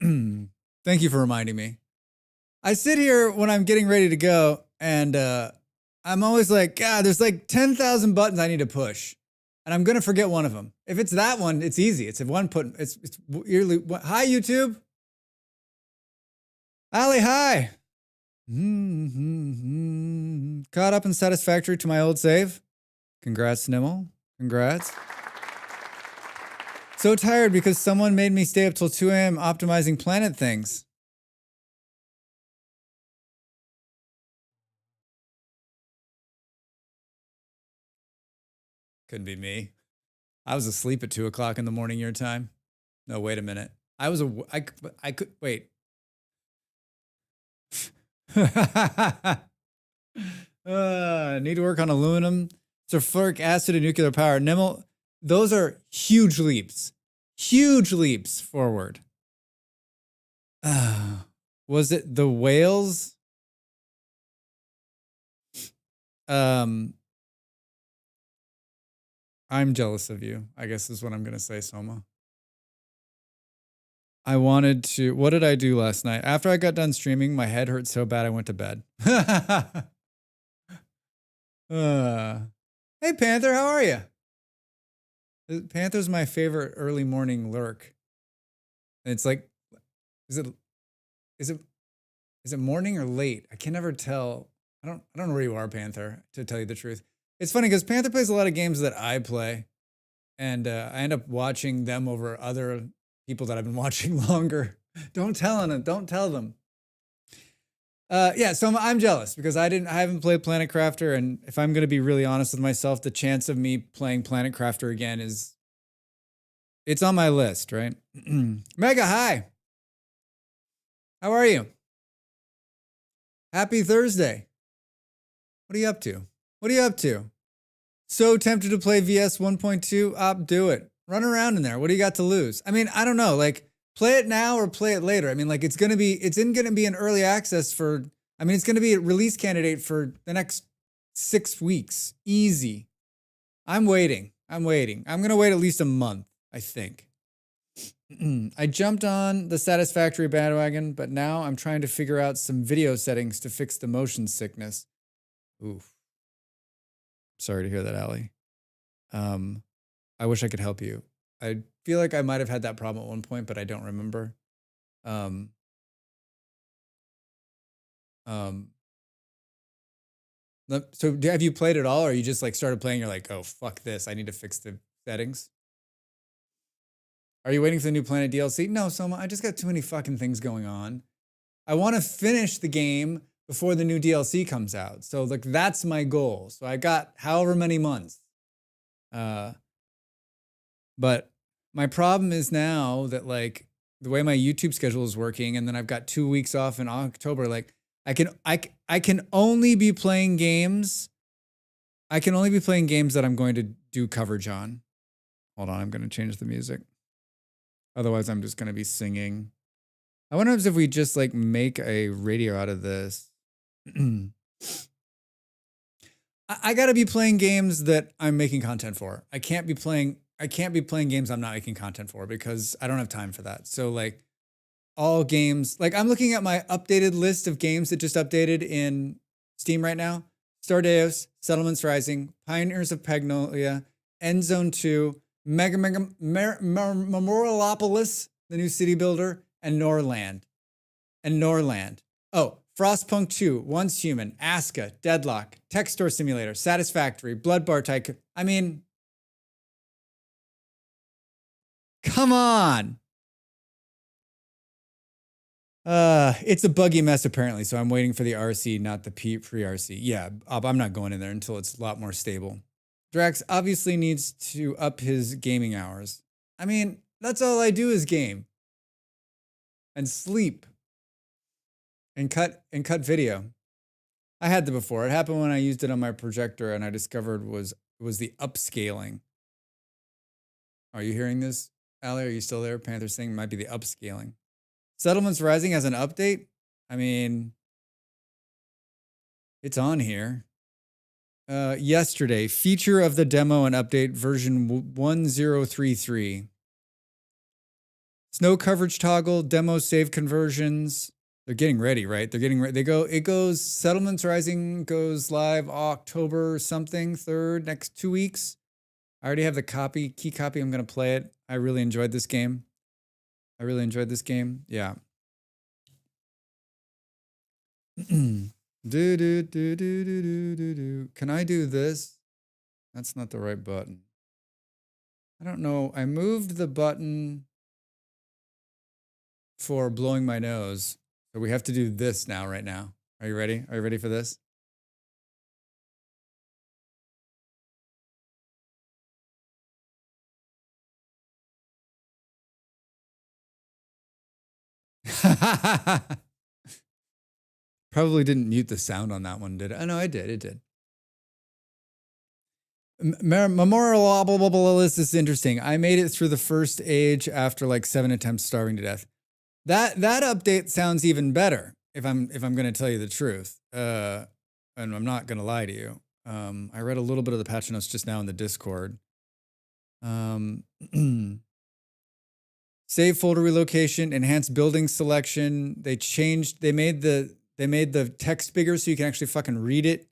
Thank you for reminding me. I sit here when I'm getting ready to go, and I'm always like, God, there's like 10,000 buttons I need to push, and I'm gonna forget one of them. If it's that one, it's easy. It's it's yearly. Hi YouTube, Ali. Hi. Caught up in Satisfactory to my old save. Congrats, Nimble. Congrats. So tired because someone made me stay up till 2 a.m. optimizing planet things. Couldn't be me. I was asleep at 2 o'clock in the morning your time. No, wait a minute. I could wait. Need to work on aluminum, sulfuric acid, and nuclear power. Nimble, those are huge leaps. Huge leaps forward. Was it the whales? I'm jealous of you, I guess is what I'm going to say, Soma. I wanted to... What did I do last night? After I got done streaming, my head hurt so bad I went to bed. Hey, Panther, how are you? Panther's my favorite early morning lurk. And it's like... Is it morning or late? I can never tell. I don't know where you are, Panther, to tell you the truth. It's funny because Panther plays a lot of games that I play, and I end up watching them over other people that I've been watching longer. Don't tell them. Don't tell them. Yeah, so I'm jealous because I haven't played Planet Crafter, and if I'm gonna be really honest with myself, the chance of me playing Planet Crafter again it's on my list, right? Mega, hi. How are you? Happy Thursday. What are you up to? What are you up to? So tempted to play VS 1.2. Do it. Run around in there. What do you got to lose? I mean, I don't know. Like, play it now or play it later. I mean, like, it's gonna be in early access for. I mean, it's gonna be a release candidate for the next 6 weeks. Easy. I'm waiting. I'm gonna wait at least a month, I think. I jumped on the Satisfactory bandwagon, but now I'm trying to figure out some video settings to fix the motion sickness. Oof. Sorry to hear that, Ali. I wish I could help you. I feel like I might have had that problem at one point, but I don't remember. So have you played it all, or you just like started playing, you're like, oh, fuck this, I need to fix the settings? Are you waiting for the new Planet DLC? No, Soma, I just got too many fucking things going on. I want to finish the game before the new DLC comes out. So like that's my goal. So I got however many months. But my problem is now that like the way my YouTube schedule is working, and then I've got 2 weeks off in October, like I can only be playing games. I can only be playing games that I'm going to do coverage on. Hold on, I'm going to change the music. Otherwise, I'm just going to be singing. I wonder if we just like make a radio out of this. I got to be playing games that I'm making content for. I can't be playing games I'm not making content for because I don't have time for that. So like all games, like I'm looking at my updated list of games that just updated in Steam right now. Stardeus, Settlements Rising, Pioneers of Pagnolia, Endzone 2, Memorialopolis, the new city builder, and Norland. Oh, Frostpunk 2, Once Human, Aska, Deadlock, Tech Store Simulator, Satisfactory, Blood Bar Tycoon. I mean, come on. It's a buggy mess apparently, so I'm waiting for the RC, not the pre-RC. Yeah, I'm not going in there until it's a lot more stable. Drax obviously needs to up his gaming hours. I mean, that's all I do is game. And sleep. And cut video. I had that before. It happened when I used it on my projector and I discovered was the upscaling. Are you hearing this, Ali? Are you still there? Panther saying it might be the upscaling. Settlements Rising has an update? I mean, it's on here. Yesterday, feature of the demo and update version 1033. Snow coverage toggle, demo save conversions. They're getting ready, right? They're getting ready. It goes, Settlements Rising goes live October something, 3rd, next 2 weeks. I already have the key copy. I'm going to play it. I really enjoyed this game. Yeah. Can I do this? That's not the right button. I don't know. I moved the button for blowing my nose. So we have to do this now, right now. Are you ready? Are you ready for this? Probably didn't mute the sound on that one, did it? Oh, no, I did. It did. Memorial list is interesting. I made it through the first age after like 7 attempts, starving to death. That update sounds even better if I'm going to tell you the truth. And I'm not going to lie to you. I read a little bit of the patch notes just now in the Discord. Save folder relocation, enhanced building selection. They made the text bigger so you can actually fucking read it.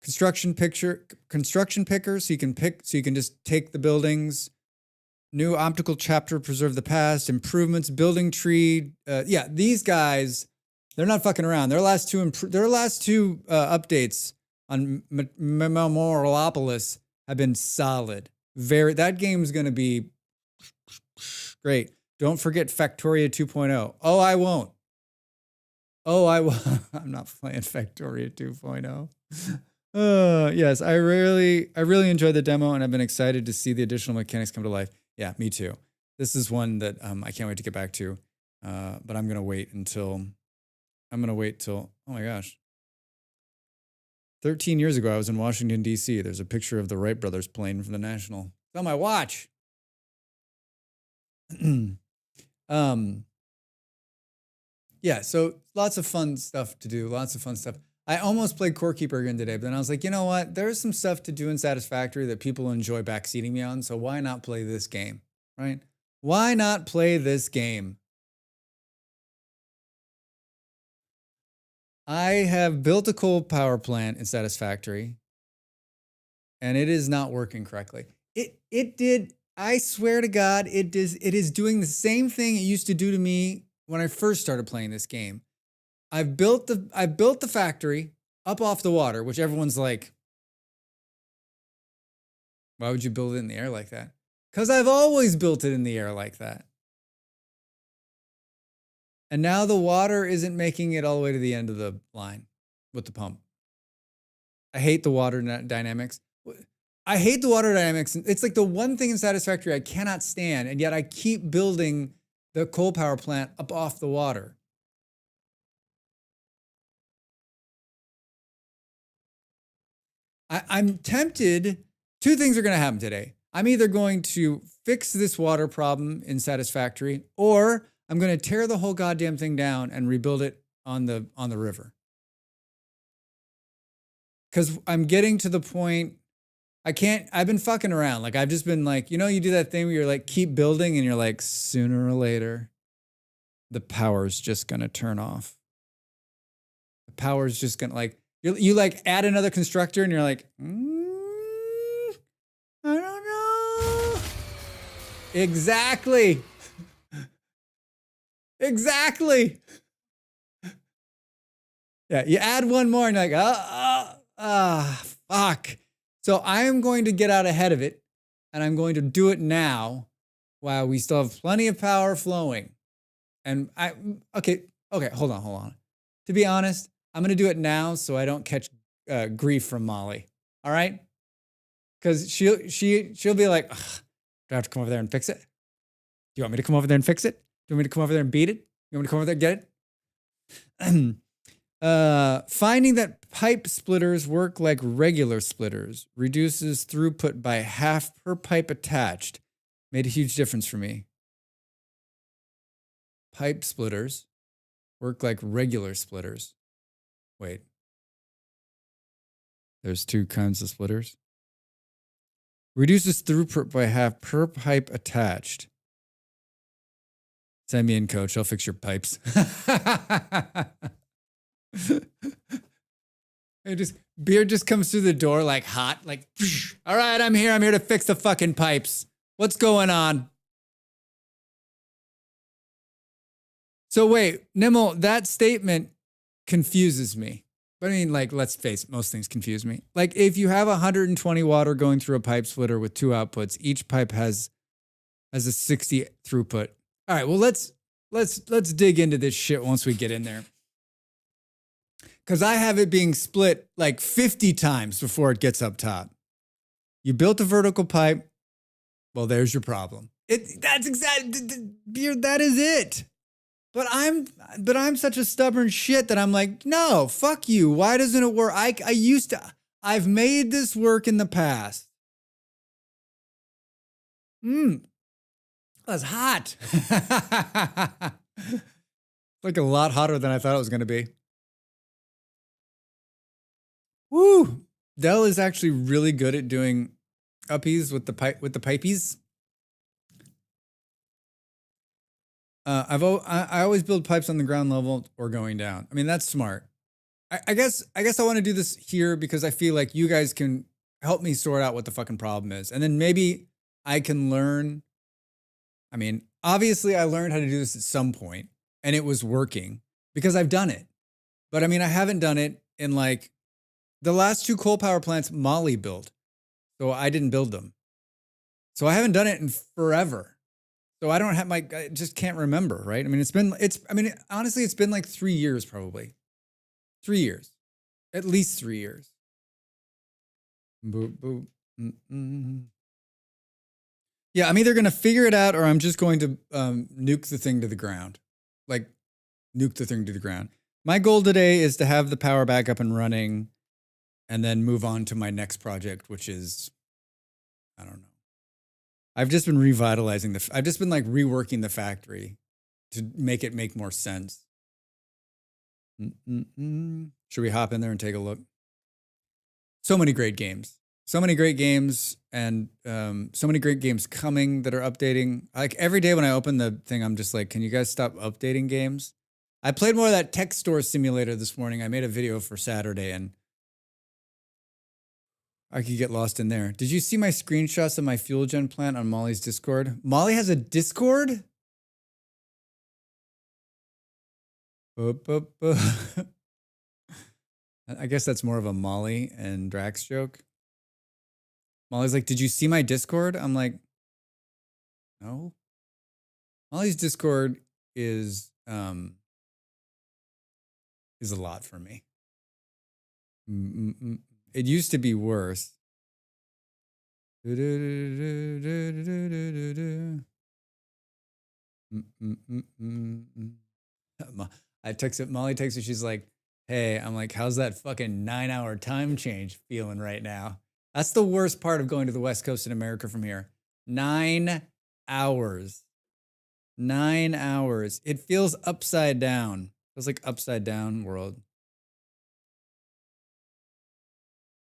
Construction picker, so you can just take the buildings. New optical chapter, preserve the past. Improvements, building tree. Yeah, these guys, they're not fucking around. Their last two updates on Memorialopolis have been solid. That game's gonna be great. Don't forget Factoria 2.0. Oh, I won't. I'm not playing Factoria 2.0. Yes, I really enjoyed the demo, and I've been excited to see the additional mechanics come to life. Yeah, me too. This is one that I can't wait to get back to, but I'm gonna wait till. Oh my gosh. 13 years ago, I was in Washington, D.C. There's a picture of the Wright brothers plane from the National. It's on my watch. Yeah, so lots of fun stuff to do. Lots of fun stuff. I almost played Core Keeper again today, but then I was like, you know what? There's some stuff to do in Satisfactory that people enjoy backseating me on, so why not play this game, right? Why not play this game? I have built a coal power plant in Satisfactory, and it is not working correctly. It did. I swear to God, it is doing the same thing it used to do to me when I first started playing this game. I built the factory up off the water, which everyone's like, why would you build it in the air like that? Because I've always built it in the air like that. And now the water isn't making it all the way to the end of the line with the pump. I hate the water dynamics. I hate the water dynamics. It's like the one thing in Satisfactory I cannot stand, and yet I keep building the coal power plant up off the water. I'm tempted. Two things are going to happen today. I'm either going to fix this water problem in Satisfactory, or I'm going to tear the whole goddamn thing down and rebuild it on the river. Because I'm getting to the point, I've been fucking around. Like, I've just been like, you do that thing where you're like, keep building, and you're like, sooner or later, the power's just going to turn off. The power's just going to, like, you like add another constructor, and you're like, I don't know. Exactly. Exactly. Yeah, you add one more, and you're like, fuck. So I am going to get out ahead of it, and I'm going to do it now while we still have plenty of power flowing. And okay, hold on. To be honest, I'm going to do it now so I don't catch grief from Molly. All right? Because she'll be like, do I have to come over there and fix it? Do you want me to come over there and fix it? Do you want me to come over there and beat it? You want me to come over there and get it? Finding that pipe splitters work like regular splitters reduces throughput by half per pipe attached. Made a huge difference for me. Pipe splitters work like regular splitters. Wait. There's two kinds of splitters? Reduces throughput by half per pipe attached. Send me in, coach. I'll fix your pipes. Beer just comes through the door like hot, like, all right, I'm here to fix the fucking pipes. What's going on? So wait, Nimmo, that statement confuses me. But I mean, like, let's face it, most things confuse me. Like, if you have 120 water going through a pipe splitter with 2 outputs, each pipe has a 60 throughput. All right, well, let's dig into this shit once we get in there. Because I have it being split like 50 times before it gets up top. You built a vertical pipe. Well, there's your problem. That's exactly, that is it. But I'm such a stubborn shit that I'm like, no, fuck you. Why doesn't it work? I've made this work in the past. That's hot. Like a lot hotter than I thought it was going to be. Woo! Dell is actually really good at doing uppies with the pipies. I always build pipes on the ground level or going down. I mean, that's smart. I guess I want to do this here because I feel like you guys can help me sort out what the fucking problem is. And then maybe I can learn. I mean, obviously I learned how to do this at some point and it was working because I've done it. But I mean, I haven't done it in like the last 2 coal power plants Molly built. So I didn't build them. So I haven't done it in forever. So I don't have I just can't remember, right? I mean, honestly, it's been like 3 years probably. 3 years. At least 3 years. Boop, boop. Yeah, I'm either going to figure it out or I'm just going to nuke the thing to the ground. Like, nuke the thing to the ground. My goal today is to have the power back up and running and then move on to my next project, which is, I don't know. I've just been revitalizing I've just been like reworking the factory to make it make more sense. Should we hop in there and take a look? So many great games. So many great games and so many great games coming that are updating. Like every day when I open the thing, I'm just like, can you guys stop updating games? I played more of that tech store simulator this morning. I made a video for Saturday and I could get lost in there. Did you see my screenshots of my fuel gen plant on Molly's Discord? Molly has a Discord? I guess that's more of a Molly and Drax joke. Molly's like, did you see my Discord? I'm like, no. Molly's Discord is a lot for me. It used to be worse. Molly texts her, she's like, hey, I'm like, how's that fucking 9-hour time change feeling right now? That's the worst part of going to the West Coast in America from here. 9 hours. 9 hours. It feels upside down. It feels like upside down world.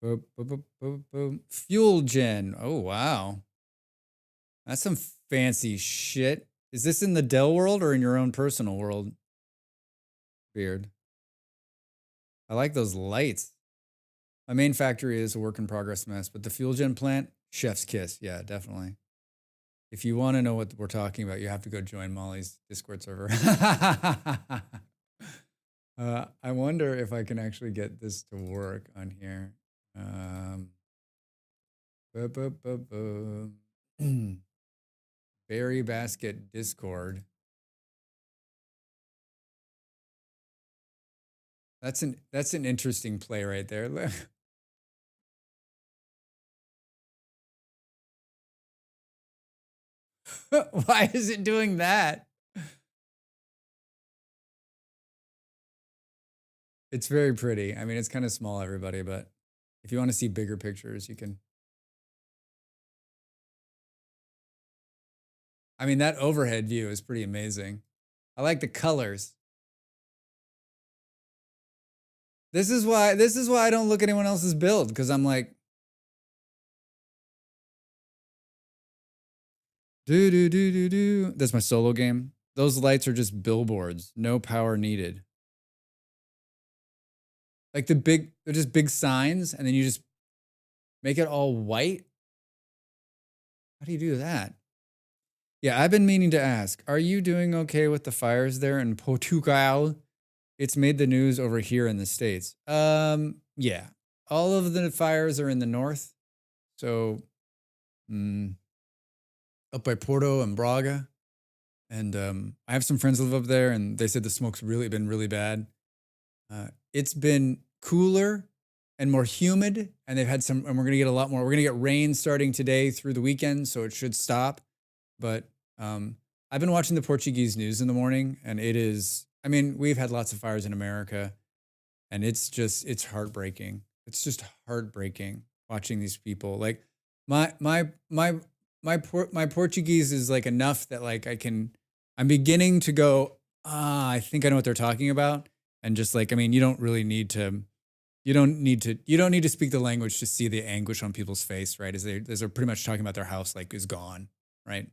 Boop, boop, boop, boop, boop. Fuel gen. Oh, wow. That's some fancy shit. Is this in the Dell world or in your own personal world? Weird. I like those lights. My main factory is a work in progress mess, but the fuel gen plant, chef's kiss. Yeah, definitely. If you want to know what we're talking about, you have to go join Molly's Discord server. I wonder if I can actually get this to work on here. Berry Basket Discord. That's an interesting play right there. Why is it doing that? It's very pretty. I mean, it's kind of small, everybody, but if you want to see bigger pictures, you can. I mean, that overhead view is pretty amazing. I like the colors. This is why I don't look at anyone else's build, because I'm like, Do do do do do. That's my solo game. Those lights are just billboards. No power needed. Like they're just big signs, and then you just make it all white. How do you do that? Yeah, I've been meaning to ask, are you doing okay with the fires there in Portugal? It's made the news over here in the States. Yeah. All of the fires are in the north. So up by Porto and Braga. And I have some friends who live up there, and they said the smoke's really been really bad. It's been cooler and more humid, and they've had some, and we're gonna get a lot more. We're gonna get rain starting today through the weekend, so it should stop. But I've been watching the Portuguese news in the morning, and it is, I mean, we've had lots of fires in America, and it's heartbreaking. It's just heartbreaking watching these people. Like my Portuguese is like enough that like I'm beginning to go, I think I know what they're talking about. And just like, I mean, you don't need to speak the language to see the anguish on people's face, right? As they're pretty much talking about their house like is gone, right?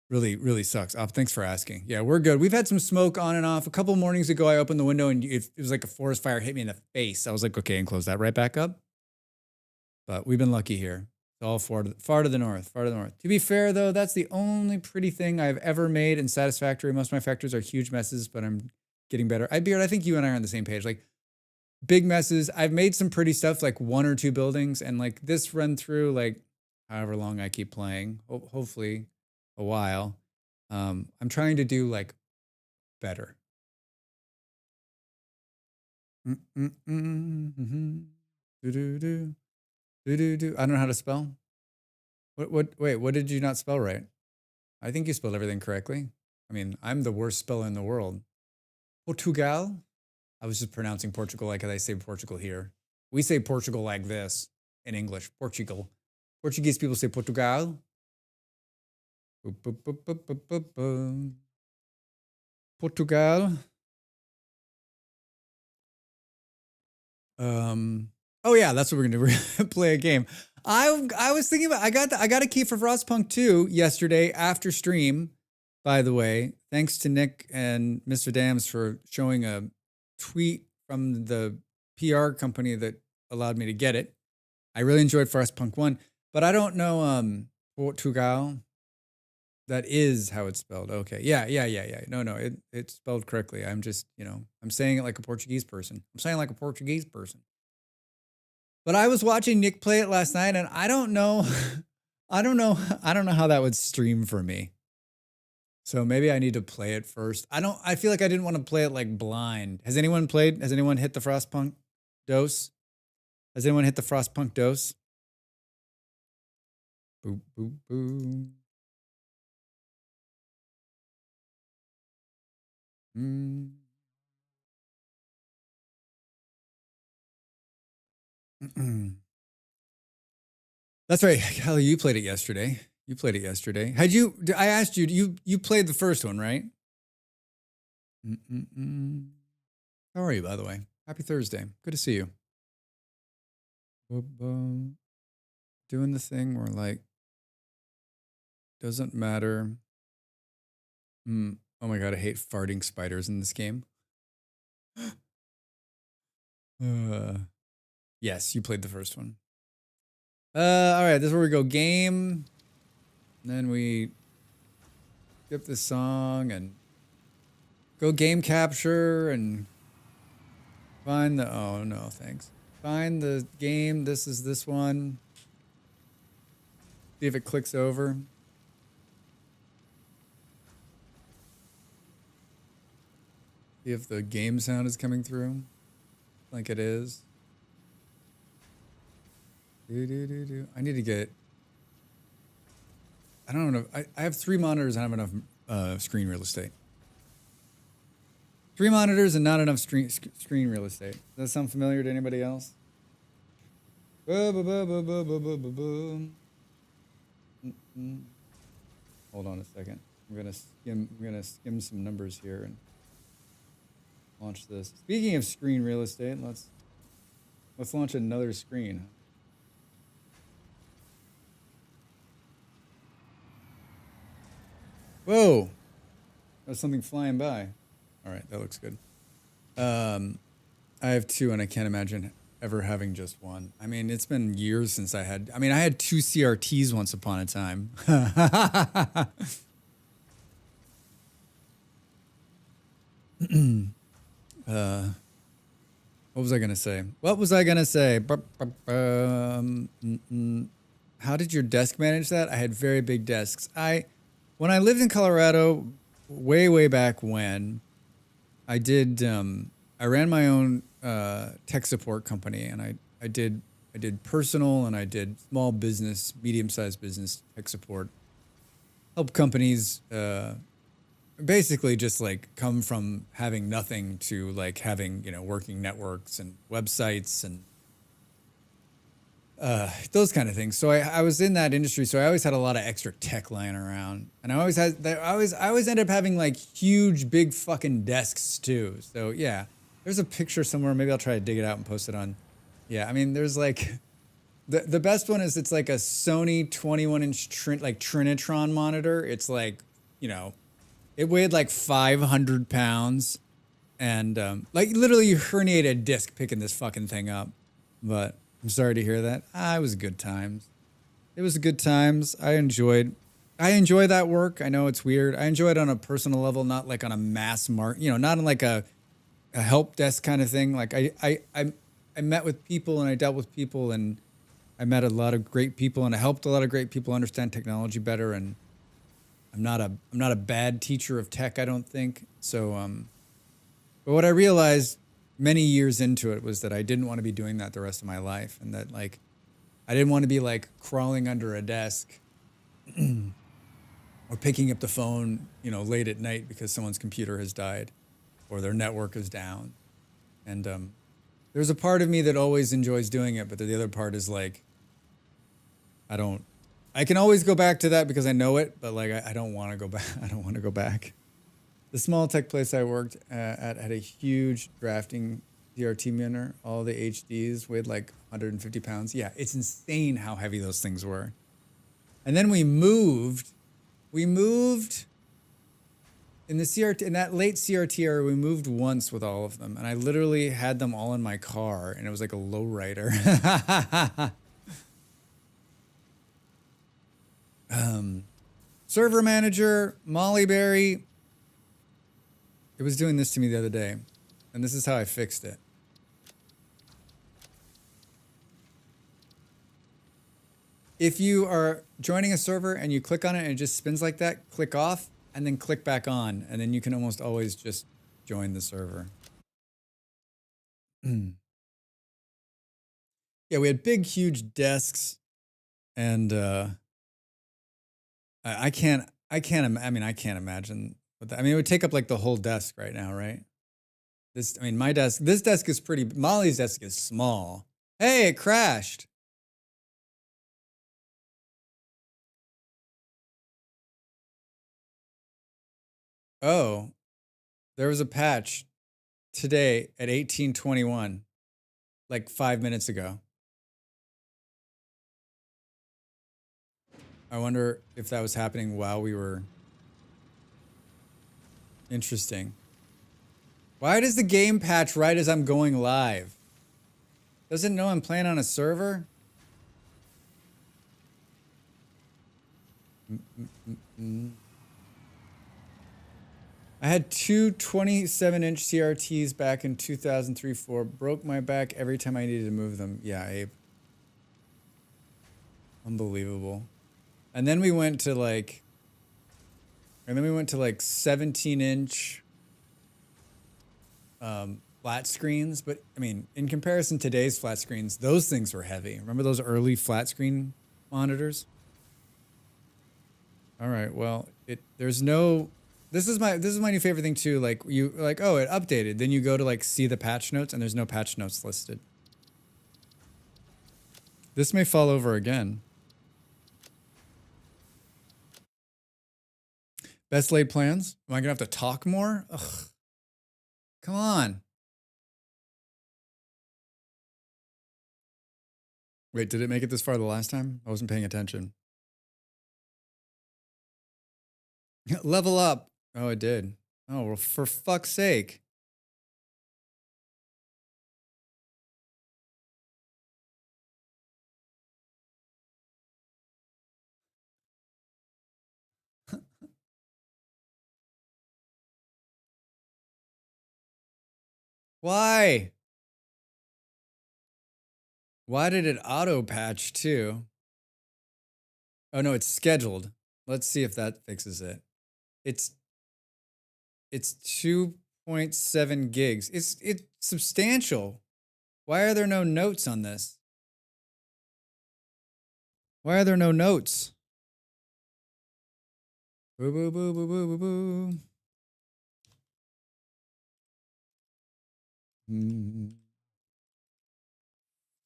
Really, really sucks. Thanks for asking. Yeah, we're good. We've had some smoke on and off. A couple mornings ago, I opened the window and it was like a forest fire hit me in the face. I was like, okay, and close that right back up. But we've been lucky here. It's all far to the north. To be fair, though, that's the only pretty thing I've ever made in Satisfactory. Most of my factories are huge messes, but I'm getting better. Beard, I think you and I are on the same page. Like big messes. I've made some pretty stuff, like 1 or 2 buildings, and like this run through, like however long I keep playing, hopefully a while. I'm trying to do like better. I don't know how to spell. Wait, what did you not spell right? I think you spelled everything correctly. I mean, I'm the worst speller in the world. Portugal? I was just pronouncing Portugal like I say Portugal here. We say Portugal like this in English. Portugal. Portuguese people say Portugal. Portugal. Oh yeah, that's what we're gonna do. We're gonna play a game. I was thinking about, I got a key for Frostpunk 2 yesterday after stream, by the way. Thanks to Nick and Mr. Dams for showing a tweet from the PR company that allowed me to get it. I really enjoyed Frostpunk 1, but I don't know Portugal. That is how it's spelled. Okay. Yeah. No, it's spelled correctly. I'm just, I'm saying it like a Portuguese person. But I was watching Nick play it last night, and I don't know how that would stream for me. So maybe I need to play it first. I feel like I didn't want to play it like blind. Has anyone hit the Frostpunk dose? Has anyone hit the Frostpunk dose? Boop, boop, boop. That's right, Kelly. You played it yesterday. I asked you. You played the first one, right? How are you, by the way? Happy Thursday. Good to see you. Doing the thing where like doesn't matter. Oh my god, I hate farting spiders in this game. Yes, you played the first one. All right, this is where we go. Game. And then we skip the song and go game capture and find the, oh no, thanks. Find the game. This is this one. See if it clicks over. See if the game sound is coming through. Like it is. I need to get, I don't know. I have 3 monitors and I have enough screen real estate. 3 monitors and not enough screen real estate. Does that sound familiar to anybody else? Hold on a second. I'm gonna skim some numbers here and launch this. Speaking of screen real estate, let's launch another screen. Whoa. There's something flying by. All right, that looks good. I have two, and I can't imagine ever having just one. I mean, it's been years since I had. I mean, I had two CRTs once upon a time. What was I gonna say? What was I gonna say? How did your desk manage that? I had very big desks. When I lived in Colorado, way back when, I did. I ran my own tech support company, and I did personal and I did small business, medium sized business tech support. Help companies basically just like come from having nothing to like having working networks and websites and those kind of things. So I was in that industry, so I always had a lot of extra tech lying around, and I always end up having like huge, big fucking desks too. So yeah, there's a picture somewhere. Maybe I'll try to dig it out and post it on. Yeah, I mean, there's like the best one is it's like a Sony 21-inch like Trinitron monitor. It's like it weighed like 500 pounds, and like literally you herniate a disc picking this fucking thing up. But I'm sorry to hear that. It was good times. It was good times. I enjoy that work. I know it's weird. I enjoy it on a personal level, not like on a mass not in like a help desk kind of thing. Like I met with people and I dealt with people and I met a lot of great people and I helped a lot of great people understand technology better. And I'm not a bad teacher of tech, I don't think. So but what I realized many years into it was that I didn't want to be doing that the rest of my life, and that like I didn't want to be like crawling under a desk or picking up the phone, late at night because someone's computer has died or their network is down. And there's a part of me that always enjoys doing it, but the other part is like I don't. I can always go back to that because I know it, but like I don't want to go back. I don't want to go back. The small tech place I worked at had a huge drafting DRT miner. All the HDs weighed like 150 pounds. Yeah, it's insane how heavy those things were. And then we moved. We moved in the CRT, in that late CRT era. We moved once with all of them, and I literally had them all in my car, and it was like a lowrider. Server manager Molly Berry. It was doing this to me the other day, and this is how I fixed it. If you are joining a server and you click on it and it just spins like that, click off and then click back on, and then you can almost always just join the server. Yeah, we had big, huge desks, and I can't, I mean, I can't imagine. I mean, it would take up like the whole desk right now, right? I mean, this desk is pretty. Molly's desk is small. Hey, it crashed. Oh, there was a patch today at 18:21, like 5 minutes ago. I wonder if that was happening while we were. Interesting. Why does the game patch right as I'm going live? Does it know I'm playing on a server? I had two 27-inch CRTs back in 2003-4. Broke my back every time I needed to move them. Yeah, Abe. Unbelievable. And then we went to like 17-inch flat screens. But I mean, in comparison to today's flat screens, those things were heavy. Remember those early flat screen monitors? All right. Well, there's no. This is my new favorite thing too. Like oh, it updated. Then you go to like see the patch notes, and there's no patch notes listed. This may fall over again. Best laid plans? Am I gonna have to talk more? Ugh. Come on. Wait, did it make it this far the last time? I wasn't paying attention. Level up. Oh, it did. Oh, well, for fuck's sake. Why? Why did it auto patch too? Oh no, it's scheduled. Let's see if that fixes it. It's it's 2.7 gigs. It's substantial. Why are there no notes on this? Why are there no notes? Boo boo boo boo boo boo boo.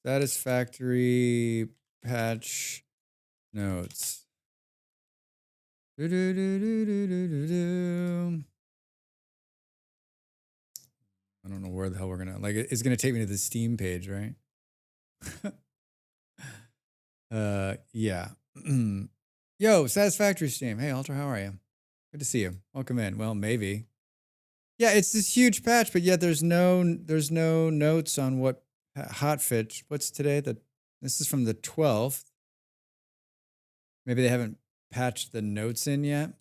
Satisfactory patch notes. Do, do, do, do, do, do, do, do. I don't know where the hell we're gonna it's gonna take me to the Steam page, right? Yeah. Yo, Satisfactory Steam. Hey, Ultra, how are you? Good to see you. Welcome in. Well, maybe. Yeah, it's this huge patch, but yet there's no notes on what hotfix. What's today? This is from the 12th. Maybe they haven't patched the notes in yet.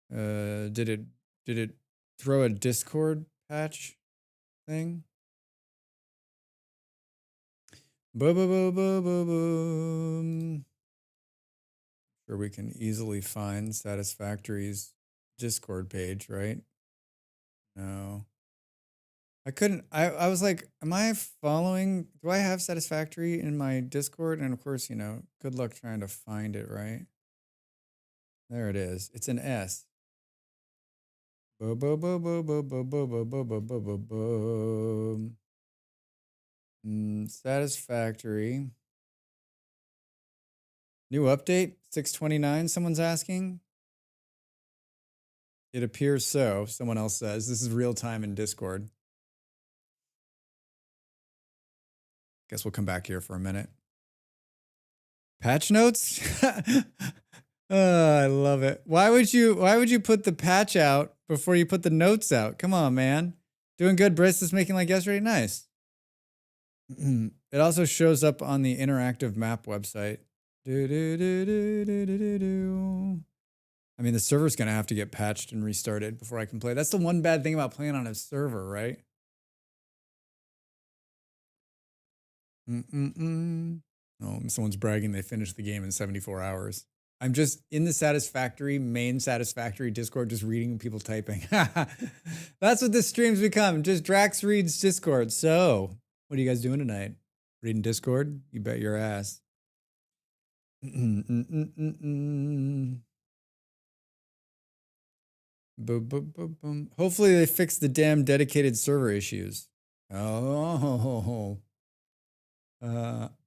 Did it throw a Discord patch thing? Boom, boom, boom, boom, boom, boom. Sure, we can easily find Satisfactory's Discord page, right? No. I couldn't. I was like, am I following? Do I have Satisfactory in my Discord? And of course, good luck trying to find it, right? There it is. It's an S. Boom, boom, boom, boom, boom, boom, boom, boom, boom, boom, boom, boom, boom. Satisfactory. New update, 629, someone's asking. It appears so, someone else says. This is real time in Discord. Guess we'll come back here for a minute. Patch notes? Oh, I love it. Why would you put the patch out before you put the notes out? Come on, man. Doing good, Briss is making like yesterday. Nice. It also shows up on the interactive map website. I mean, the server's gonna have to get patched and restarted before I can play. That's the one bad thing about playing on a server, right? Oh, someone's bragging they finished the game in 74 hours. I'm just in the main Satisfactory Discord, just reading people typing. That's what this stream's become. Just Drax reads Discord. So, what are you guys doing tonight? Reading Discord? You bet your ass. Hopefully they fix the damn dedicated server issues. Oh.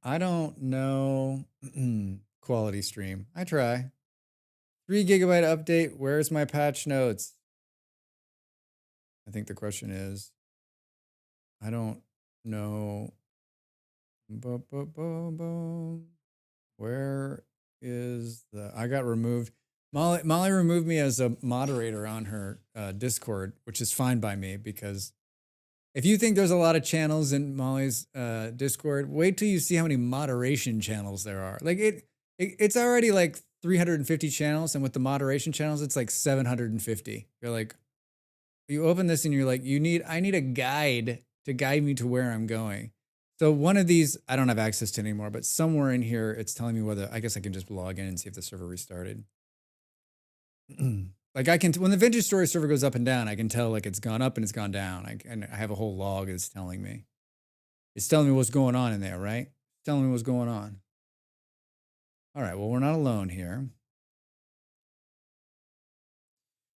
I don't know. Quality stream. I try. 3 GB update. Where's my patch notes? I think the question is, I don't know. Where is I got removed. Molly removed me as a moderator on her Discord, which is fine by me because if you think there's a lot of channels in Molly's Discord, wait till you see how many moderation channels there are. Like it's already like 350 channels, and with the moderation channels, it's like 750. You're like, you open this and you're like, I need a guide to guide me to where I'm going. So one of these, I don't have access to anymore, but somewhere in here, it's telling me whether, I guess I can just log in and see if the server restarted. Like when the vintage story server goes up and down, I can tell like it's gone up and it's gone down. And I have a whole log that's telling me. It's telling me what's going on in there, right? It's telling me what's going on. All right, well, we're not alone here.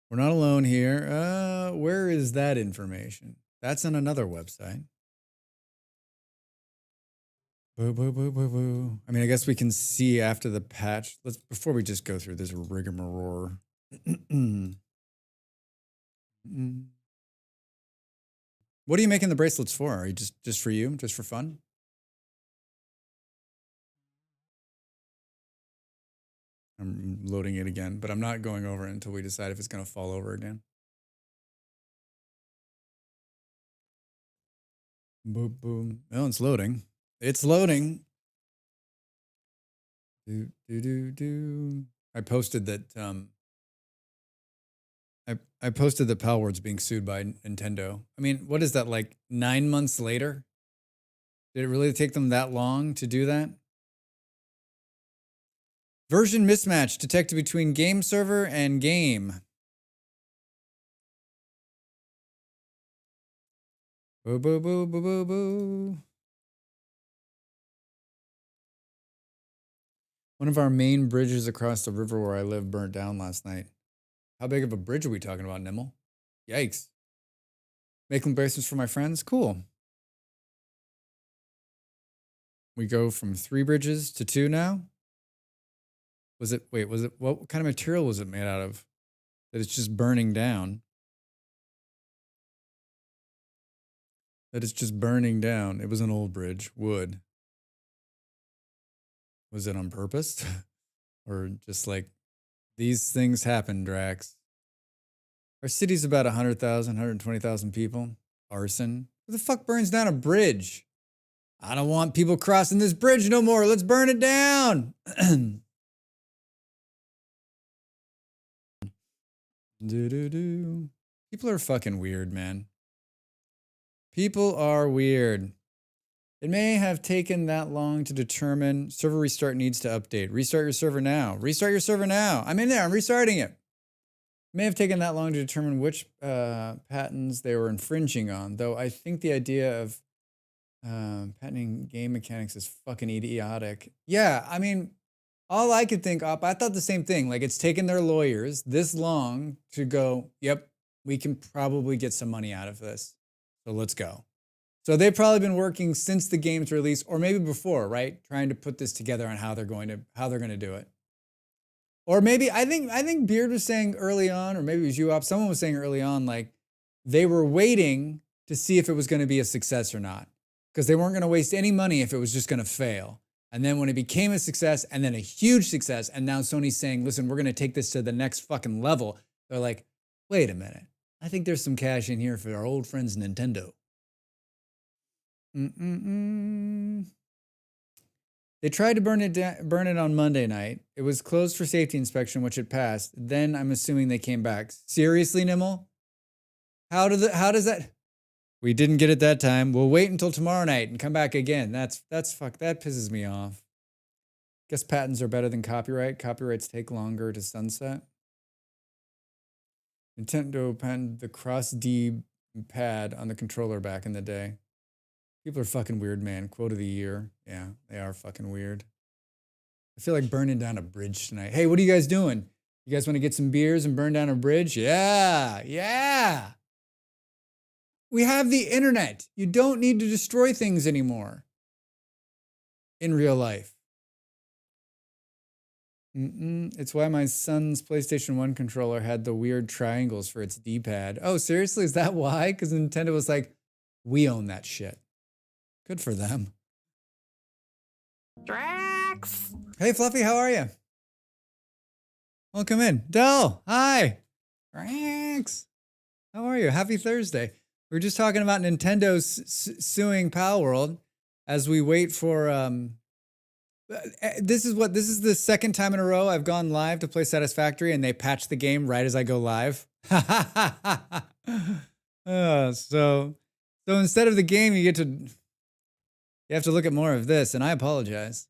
We're not alone here. Where is that information? That's on another website. Boo, boo, boo, boo, boo. I mean, I guess we can see after the patch. Before we just go through this rigmarole. What are you making the bracelets for? Are you just for you? Just for fun? I'm loading it again, but I'm not going over it until we decide if it's going to fall over again. Boom, boom. Oh, it's loading. It's loading. I posted that I posted that Palworld's being sued by Nintendo. I mean, what is that, like 9 months later? Did it really take them that long to do that? Version mismatch detected between game server and game. Boo, boo, boo, boo, boo, boo. One of our main bridges across the river where I live burnt down last night. How big of a bridge are we talking about, Nimble? Yikes. Making bracelets for my friends? Cool. We go from 3 bridges to 2 now? What kind of material was it made out of? That it's just burning down. That it's just burning down. It was an old bridge, wood. Was it on purpose? Or just like, these things happen, Drax. Our city's about 100,000, 120,000 people. Arson. Who the fuck burns down a bridge? I don't want people crossing this bridge no more. Let's burn it down. People are fucking weird, man. People are weird. It may have taken that long to determine server restart needs to update. Restart your server now. Restart your server now. I'm in there. I'm restarting it. It may have taken that long to determine which patents they were infringing on, though I think the idea of patenting game mechanics is fucking idiotic. Yeah, I mean, all I could think up, I thought the same thing. Like, it's taken their lawyers this long to go, yep, we can probably get some money out of this. So let's go. So they've probably been working since the game's release, or maybe before, right? Trying to put this together on how they're going to do it. Or maybe I think Beard was saying early on, or maybe it was you up. Someone was saying early on, like they were waiting to see if it was going to be a success or not, because they weren't going to waste any money if it was just going to fail. And then when it became a success, and then a huge success, and now Sony's saying, "Listen, we're going to take this to the next fucking level." They're like, "Wait a minute, I think there's some cash in here for our old friends Nintendo." They tried to burn it on Monday night. It was closed for safety inspection, which it passed. Then I'm assuming they came back. Seriously, Nimble? How does that? We didn't get it that time. We'll wait until tomorrow night and come back again. That pisses me off. Guess patents are better than copyright. Copyrights take longer to sunset. Nintendo patented the cross D pad on the controller back in the day. People are fucking weird, man. Quote of the year. Yeah, they are fucking weird. I feel like burning down a bridge tonight. Hey, what are you guys doing? You guys want to get some beers and burn down a bridge? Yeah, yeah. We have the internet. You don't need to destroy things anymore in real life. It's why my son's PlayStation 1 controller had the weird triangles for its D-pad. Oh, seriously? Is that why? Because Nintendo was like, we own that shit. Good for them. Drax! Hey, Fluffy, how are you? Welcome in. Del, hi. Drax. How are you? Happy Thursday. We were just talking about Nintendo suing Palworld as we wait for... This is the second time in a row I've gone live to play Satisfactory, and they patch the game right as I go live. So instead of the game, you have to look at more of this, and I apologize.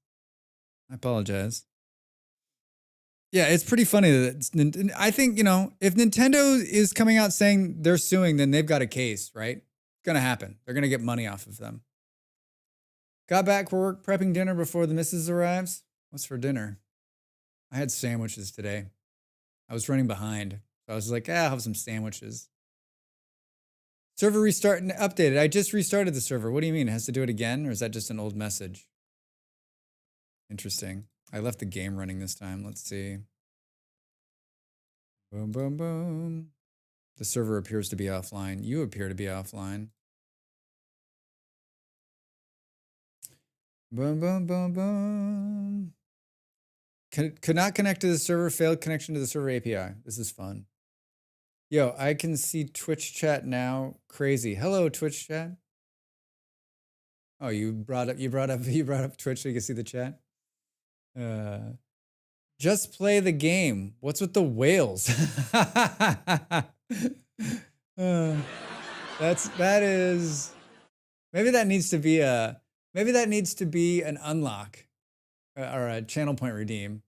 Yeah, it's pretty funny that I think, if Nintendo is coming out saying they're suing, then they've got a case, right? It's going to happen. They're going to get money off of them. Got back for work, prepping dinner before the missus arrives. What's for dinner? I had sandwiches today. I was running behind. So I was like, I'll have some sandwiches. Server restart and updated. I just restarted the server. What do you mean? It has to do it again? Or is that just an old message? Interesting. I left the game running this time. Let's see. Boom, boom, boom. The server appears to be offline. You appear to be offline. Boom, boom, boom, boom. Could not connect to the server, failed connection to the server API. This is fun. Yo, I can see Twitch chat now. Crazy. Hello, Twitch chat. Oh, you brought up Twitch so you can see the chat. Just play the game. What's with the whales? That is maybe that needs to be an unlock or a channel point redeem.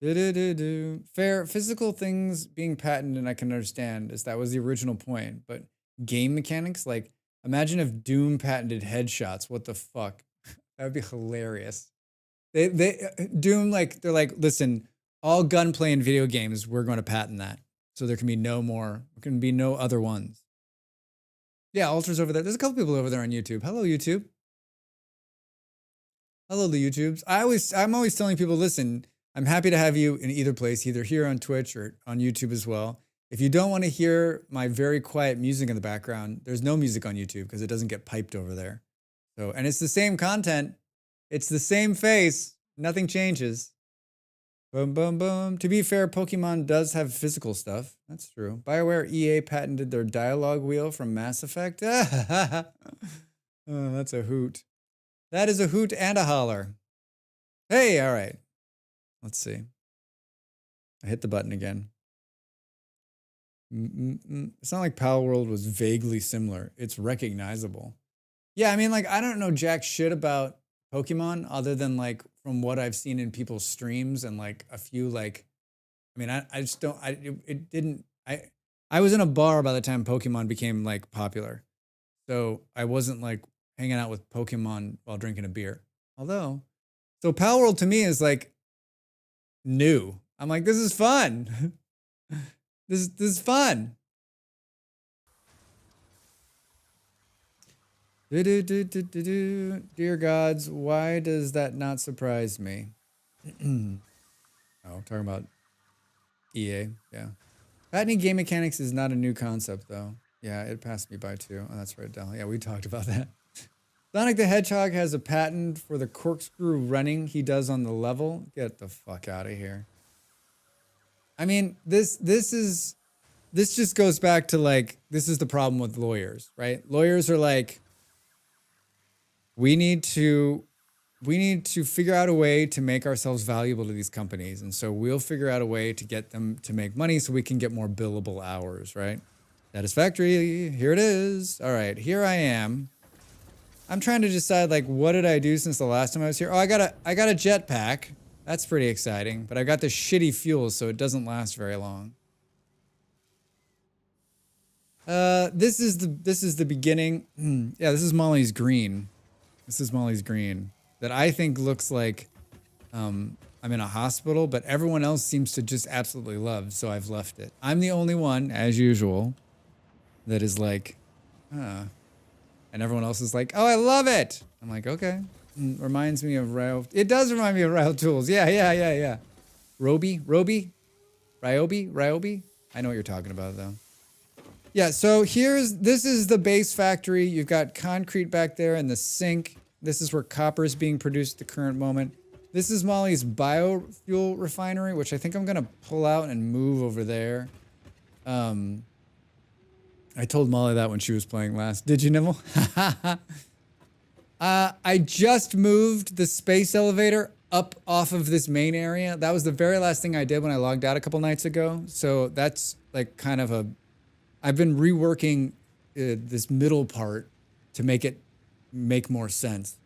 Fair physical things being patented, I can understand, as that was the original point, but game mechanics, like imagine if Doom patented headshots. What the fuck? That would be hilarious. Doom, like they're like, listen, all gunplay in video games, we're going to patent that. So there can be no other ones. Yeah, Ultra's over there. There's a couple people over there on YouTube. Hello, YouTube. Hello, the YouTubes. I'm always telling people, listen, I'm happy to have you in either place, either here on Twitch or on YouTube as well. If you don't want to hear my very quiet music in the background, there's no music on YouTube because it doesn't get piped over there. So, and it's the same content. It's the same face. Nothing changes. Boom, boom, boom. To be fair, Pokemon does have physical stuff. That's true. BioWare EA patented their dialogue wheel from Mass Effect. Oh, that's a hoot. That is a hoot and a holler. Hey, all right. Let's see. I hit the button again. It's not like Pal World was vaguely similar. It's recognizable. Yeah, I mean, like, I don't know jack shit about Pokemon other than like from what I've seen in people's streams and like a few like, I mean, I just don't, I was in a bar by the time Pokemon became like popular. So I wasn't like hanging out with Pokemon while drinking a beer. Although, so Pal World to me is like new. I'm like, this is fun. This is fun. Dear gods, why does that not surprise me? Oh, talking about EA, yeah. Patenting game mechanics is not a new concept, though. Yeah, it passed me by too. Oh, that's right, Del. Yeah, we talked about that. Sonic the Hedgehog has a patent for the corkscrew running he does on the level. Get the fuck out of here. I mean, this just goes back to like, this is the problem with lawyers, right? Lawyers are like, we need to figure out a way to make ourselves valuable to these companies. And so we'll figure out a way to get them to make money so we can get more billable hours, right? Satisfactory, here it is. All right, here I am. I'm trying to decide like, what did I do since the last time I was here? Oh, I got a jetpack. That's pretty exciting, but I got the shitty fuel, so it doesn't last very long. This is the beginning. Yeah, this is Molly's green. This is Molly's green that I think looks like I'm in a hospital, but everyone else seems to just absolutely love, so I've left it. I'm the only one, as usual, that is like, and everyone else is like, oh, I love it. I'm like, okay. Reminds me of Ryo. It does remind me of Ryo Tools. Yeah. Ryobi? I know what you're talking about, though. Yeah, so this is the base factory. You've got concrete back there and the sink. This is where copper is being produced at the current moment. This is Molly's biofuel refinery, which I think I'm gonna pull out and move over there. I told Molly that when she was playing last. Did you, Nibble? I just moved the space elevator up off of this main area. That was the very last thing I did when I logged out a couple nights ago. So that's like kind of I've been reworking this middle part to make it make more sense.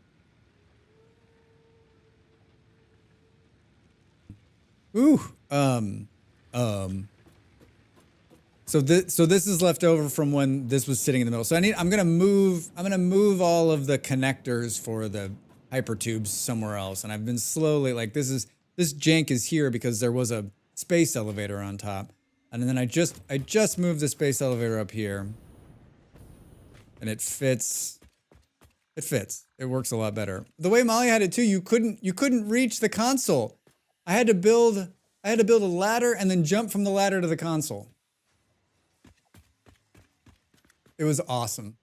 Ooh, So this is left over from when this was sitting in the middle. So I'm gonna move all of the connectors for the hypertubes somewhere else. And I've been slowly like, this jank is here because there was a space elevator on top. And then I just moved the space elevator up here. And it fits. It fits. It works a lot better. The way Molly had it too, you couldn't reach the console. I had to build a ladder and then jump from the ladder to the console. It was awesome.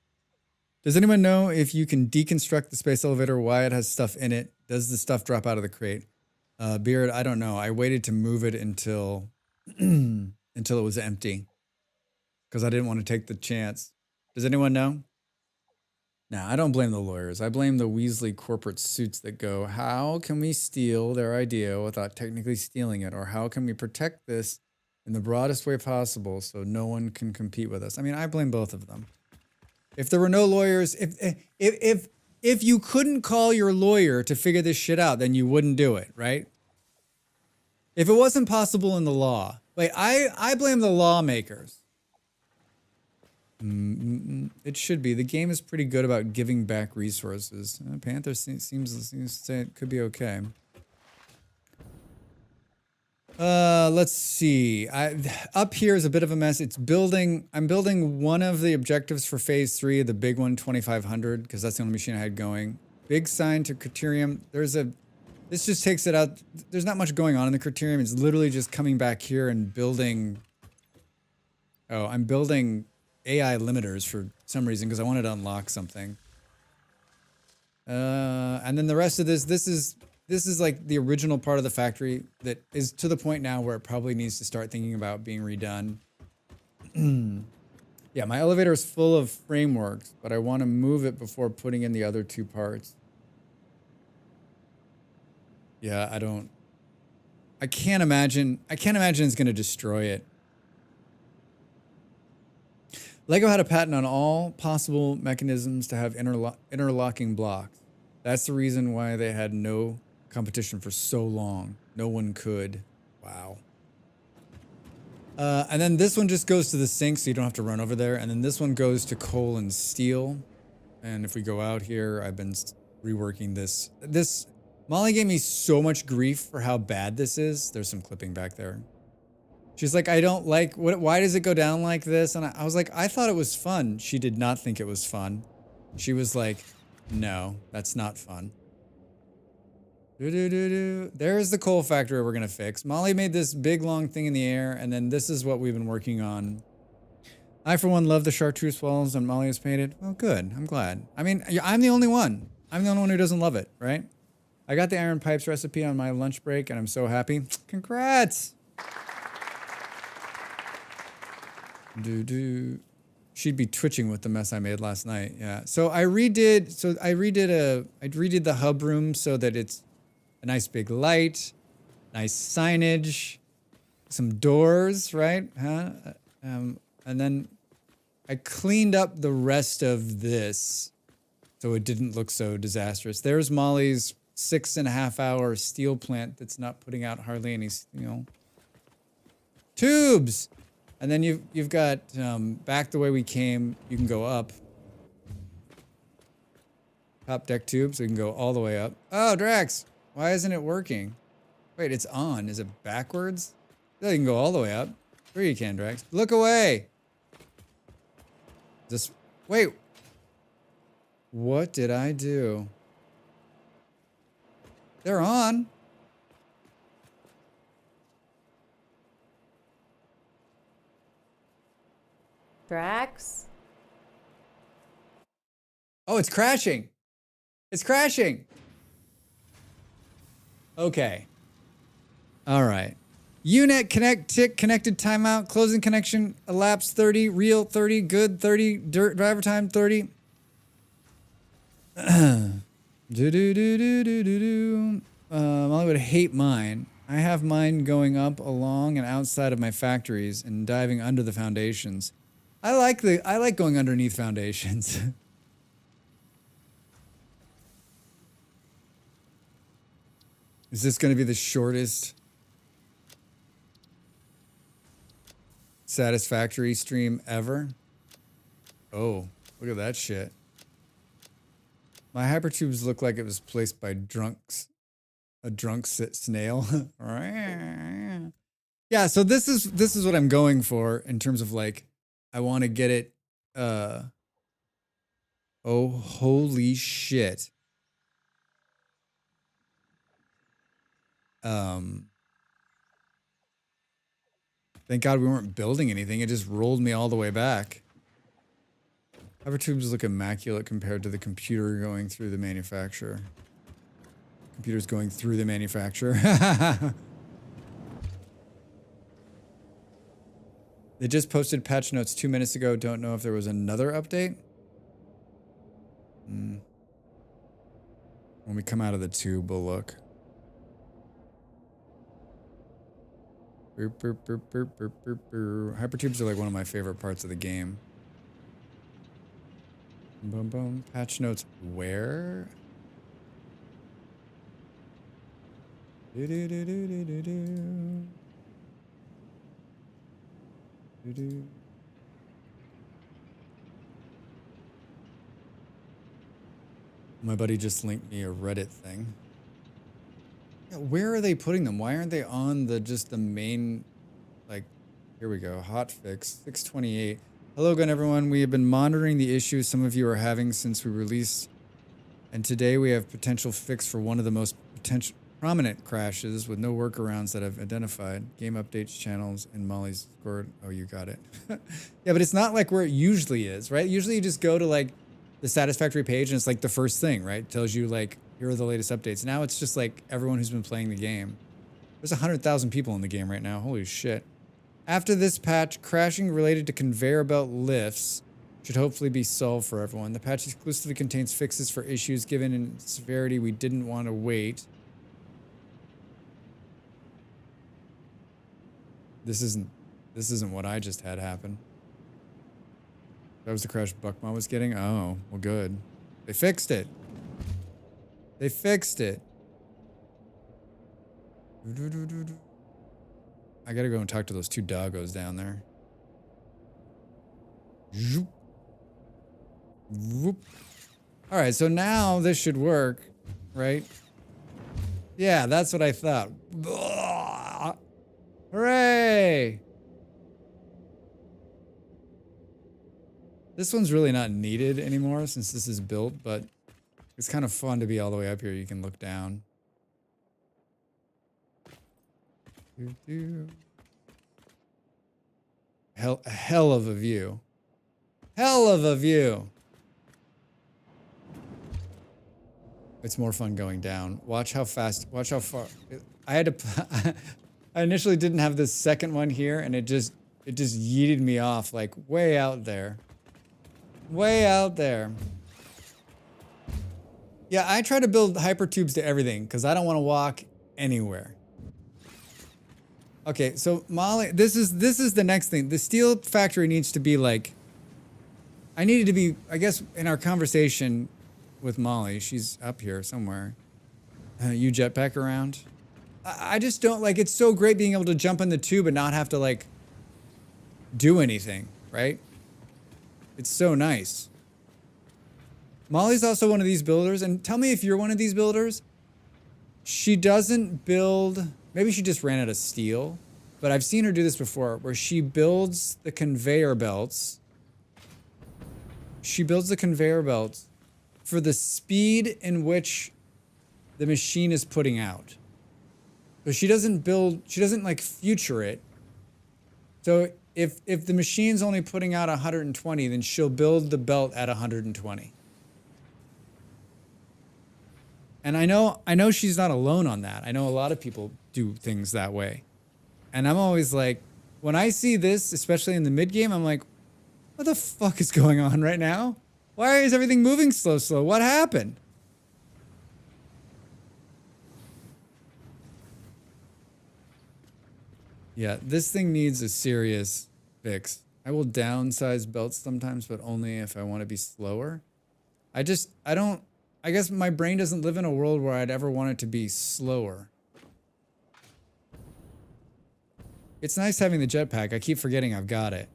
Does anyone know if you can deconstruct the space elevator, why it has stuff in it? Does the stuff drop out of the crate? Beard, I don't know. I waited to move it until until it was empty because I didn't want to take the chance. Does anyone know? Nah, I don't blame the lawyers. I blame the Weasley corporate suits that go, how can we steal their idea without technically stealing it? Or how can we protect this in the broadest way possible so no one can compete with us? I mean, I blame both of them. If there were no lawyers, if you couldn't call your lawyer to figure this shit out, then you wouldn't do it, right? If it wasn't possible in the law, like I blame the lawmakers. It should be. The game is pretty good about giving back resources. Panther seems to say it could be okay. Let's see. Up here is a bit of a mess. It's building. I'm building one of the objectives for phase 3, the big one, 2500, because that's the only machine I had going. Big sign to Criterium. This just takes it out. There's not much going on in the Criterium. It's literally just coming back here and building. Oh, I'm building AI limiters for some reason because I wanted to unlock something. And then the rest of this is like the original part of the factory that is to the point now where it probably needs to start thinking about being redone. Yeah, my elevator is full of frameworks, but I want to move it before putting in the other 2 parts. Yeah, I can't imagine it's going to destroy it. Lego had a patent on all possible mechanisms to have interlocking blocks. That's the reason why they had no competition for so long. No one could. Wow. And then this one just goes to the sink, so you don't have to run over there. And then this one goes to coal and steel. And if we go out here, I've been reworking this. Molly gave me so much grief for how bad this is. There's some clipping back there. She's like, I don't like, why does it go down like this? And I was like, I thought it was fun. She did not think it was fun. She was like, no, that's not fun. There's the coal factory we're going to fix. Molly made this big, long thing in the air, and then this is what we've been working on. I, for one, love the chartreuse walls that Molly has painted. Well, good. I'm glad. I mean, I'm the only one. I'm the only one who doesn't love it, right? I got the iron pipes recipe on my lunch break, and I'm so happy. Congrats! She'd be twitching with the mess I made last night. Yeah. So I redid the hub room so that it's a nice big light, nice signage, some doors, right? Huh? And then I cleaned up the rest of this so it didn't look so disastrous. There's Molly's 6.5-hour steel plant that's not putting out hardly any, tubes. And then you've got back the way we came. You can go up. Top deck tube, so you can go all the way up. Oh, Drax, why isn't it working? Wait, it's on. Is it backwards? Yeah, you can go all the way up. Sure you can, Drax. Look away. Wait. What did I do? They're on. Drax? Oh, it's crashing. It's crashing. Okay. All right. Unit connect tick connected timeout closing connection elapsed 30 real 30 good 30 dirt driver time 30. Molly would hate mine. I have mine going up along and outside of my factories and diving under the foundations. I like going underneath foundations. Is this going to be the shortest Satisfactory stream ever? Oh, look at that shit. My hypertubes look like it was placed by drunks. A drunk snail. Yeah, so this is what I'm going for in terms of like, I want to get it. Oh, holy shit. Thank God we weren't building anything. It just rolled me all the way back. Hypertubes look immaculate compared to the computer going through the manufacturer. Computer's going through the manufacturer. They just posted patch notes 2 minutes ago. Don't know if there was another update. When we come out of the tube, we'll look. Hypertubes are like one of my favorite parts of the game. Boom, boom. Patch notes where? My buddy just linked me a Reddit thing. Yeah, where are they putting them? Why aren't they on the main, like, here we go, hotfix 628. Hello again, everyone. We have been monitoring the issues some of you are having since we released, and today we have potential fix for one of the most prominent crashes with no workarounds that I've identified. Game updates, channels, and Molly's Discord. Oh, you got it. Yeah, but it's not like where it usually is, right? Usually you just go to like the Satisfactory page and it's like the first thing, right? It tells you like, here are the latest updates. Now it's just like everyone who's been playing the game. There's 100,000 people in the game right now. Holy shit. After this patch, crashing related to conveyor belt lifts should hopefully be solved for everyone. The patch exclusively contains fixes for issues given in severity we didn't want to wait. This isn't what I just had happen. That was the crash Buckma was getting? Oh, well good. They fixed it. They fixed it. I gotta go and talk to those two doggos down there. Alright, so now this should work, right? Yeah, that's what I thought. Hooray! This one's really not needed anymore since this is built, but it's kind of fun to be all the way up here. You can look down. Hell of a view. Hell of a view. It's more fun going down. Watch how fast, watch how far. I had to, I initially didn't have this second one here and it just yeeted me off like way out there. Way out there. Yeah, I try to build hypertubes to everything because I don't want to walk anywhere. Okay, so Molly, this is the next thing. The steel factory needs to be like, I needed to be, I guess, in our conversation with Molly, she's up here somewhere. You jetpack around? I just don't, like, it's so great being able to jump in the tube and not have to, like, do anything, right? It's so nice. Molly's also one of these builders, and tell me if you're one of these builders. She doesn't build, maybe she just ran out of steel, but I've seen her do this before, where she builds the conveyor belts. She builds the conveyor belts for the speed in which the machine is putting out. So she doesn't build, she doesn't like future it. So if the machine's only putting out 120, then she'll build the belt at 120. And I know she's not alone on that. I know a lot of people do things that way. And I'm always like, when I see this, especially in the mid game, I'm like, what the fuck is going on right now? Why is everything moving slow? What happened? Yeah, this thing needs a serious fix. I will downsize belts sometimes, but only if I want to be slower. I guess my brain doesn't live in a world where I'd ever want it to be slower. It's nice having the jetpack. I keep forgetting I've got it.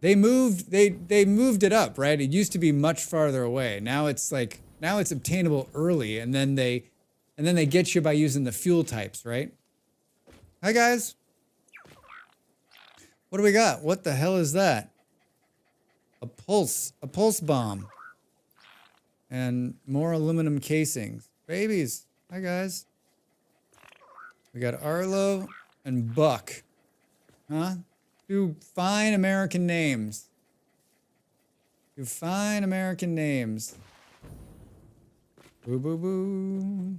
They moved it up, right? It used to be much farther away. Now it's like, now it's obtainable early, and then they get you by using the fuel types, right? Hi guys. What do we got? What the hell is that? A pulse bomb. And more aluminum casings. Babies. Hi guys. We got Arlo and Buck. Huh? Two fine American names. Two fine American names. Boo boo boo.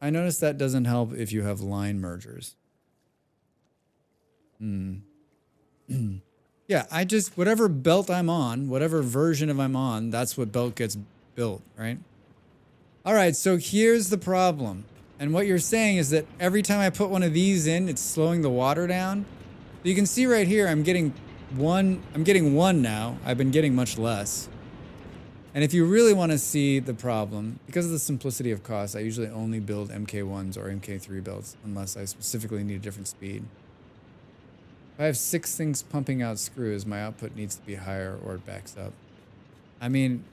I noticed that doesn't help if you have line mergers. Yeah, I just, whatever belt I'm on, whatever version of I'm on, that's what belt gets built, right? All right, so here's the problem. And what you're saying is that every time I put one of these in, it's slowing the water down. So you can see right here, I'm getting one now. I've been getting much less. And if you really want to see the problem, because of the simplicity of cost, I usually only build MK1s or MK3 belts unless I specifically need a different speed. If I have 6 things pumping out screws, my output needs to be higher or it backs up. I mean,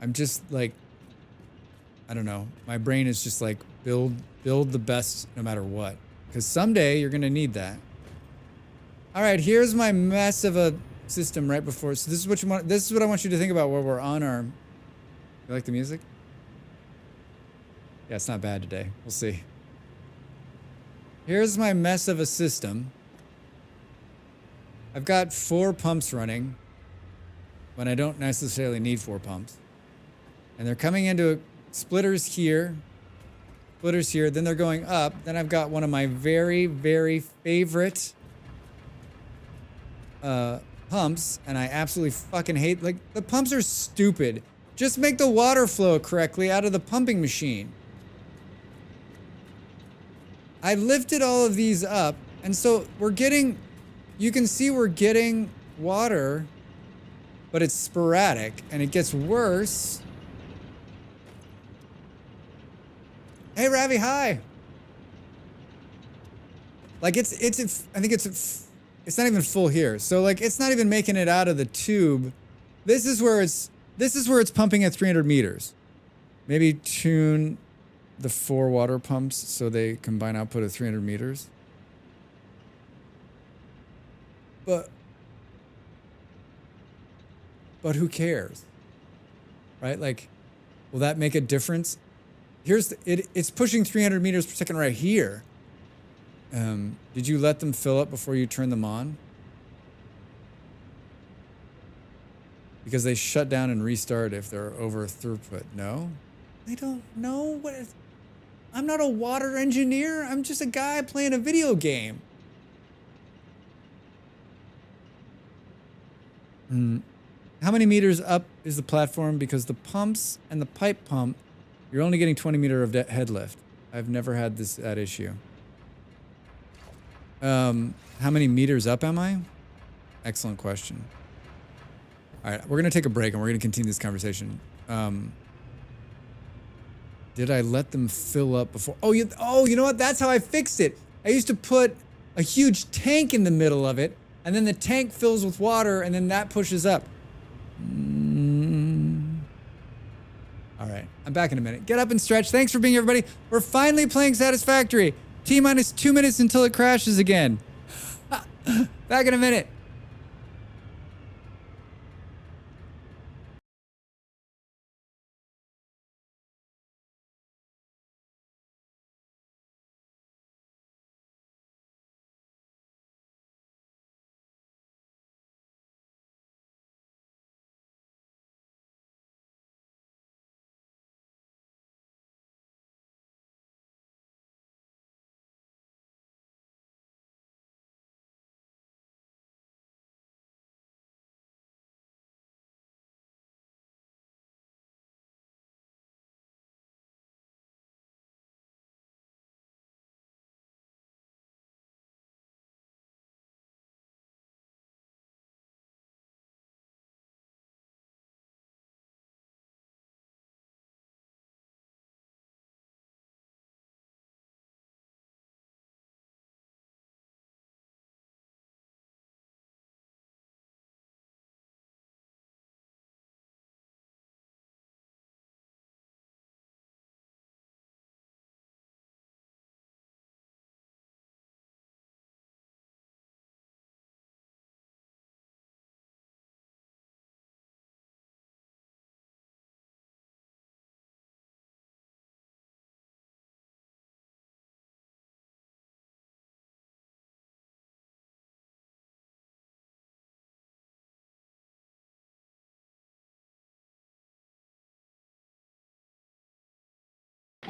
I'm just like, I don't know. My brain is just like, build the best no matter what. Because someday you're going to need that. All right, here's my mess of a system right before. So this is what you want. This is what I want you to think about while we're on our. You like the music? Yeah, it's not bad today. We'll see. Here's my mess of a system. I've got 4 pumps running when I don't necessarily need 4 pumps. And they're coming into splitters here, then they're going up. Then I've got one of my very, very favorite pumps, and I absolutely fucking hate, like, the pumps are stupid. Just make the water flow correctly out of the pumping machine. I lifted all of these up, and so we're getting, you can see we're getting water, but it's sporadic, and it gets worse. Hey, Ravi, hi. Like, I think it's not even full here. So, like, it's not even making it out of the tube. This is where it's pumping at 300 meters. Maybe tune the 4 water pumps so they combine output of 300 meters. But who cares? Right? Like, will that make a difference? It's pushing 300 meters per second right here. Did you let them fill up before you turn them on? Because they shut down and restart if they're over throughput. No? I don't know. I'm not a water engineer. I'm just a guy playing a video game. How many meters up is the platform? Because the pumps and the pipe pump, you're only getting 20 meter of head lift. I've never had that issue. How many meters up am I? Excellent question. All right, we're gonna take a break and we're gonna continue this conversation. Did I let them fill up before? Oh, you know what? That's how I fixed it. I used to put a huge tank in the middle of it, and then the tank fills with water, and then that pushes up. All right, I'm back in a minute. Get up and stretch. Thanks for being here, everybody. We're finally playing Satisfactory. T-minus 2 minutes until it crashes again. Back in a minute.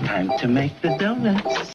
Time to make the donuts.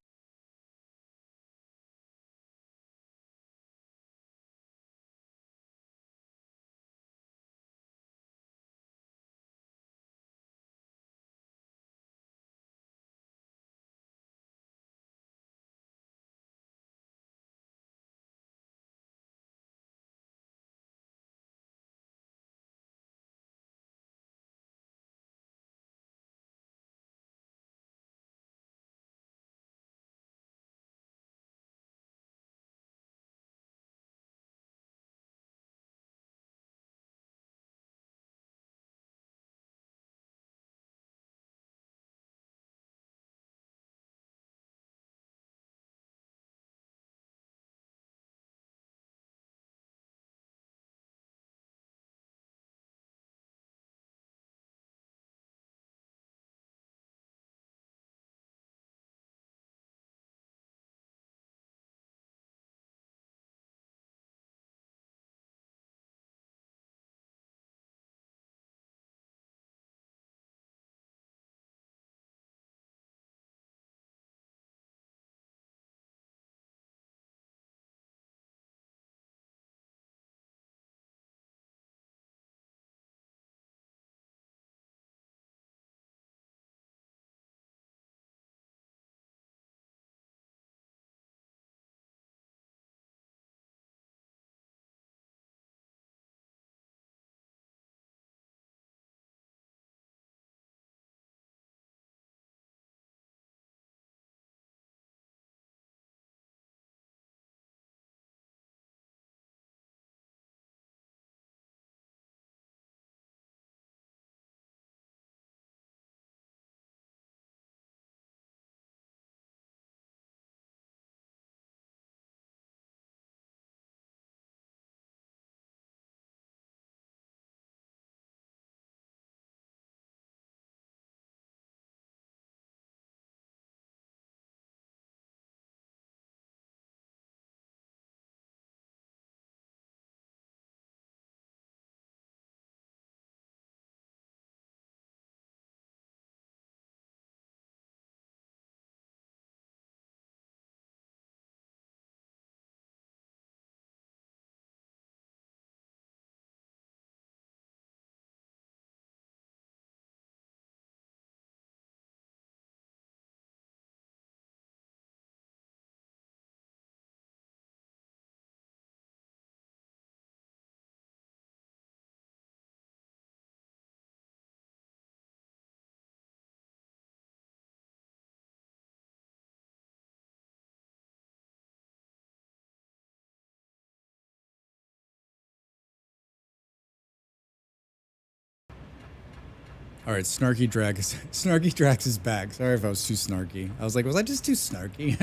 All right, Snarky Drax is back. Sorry if I was too snarky. I was like, was I just too snarky?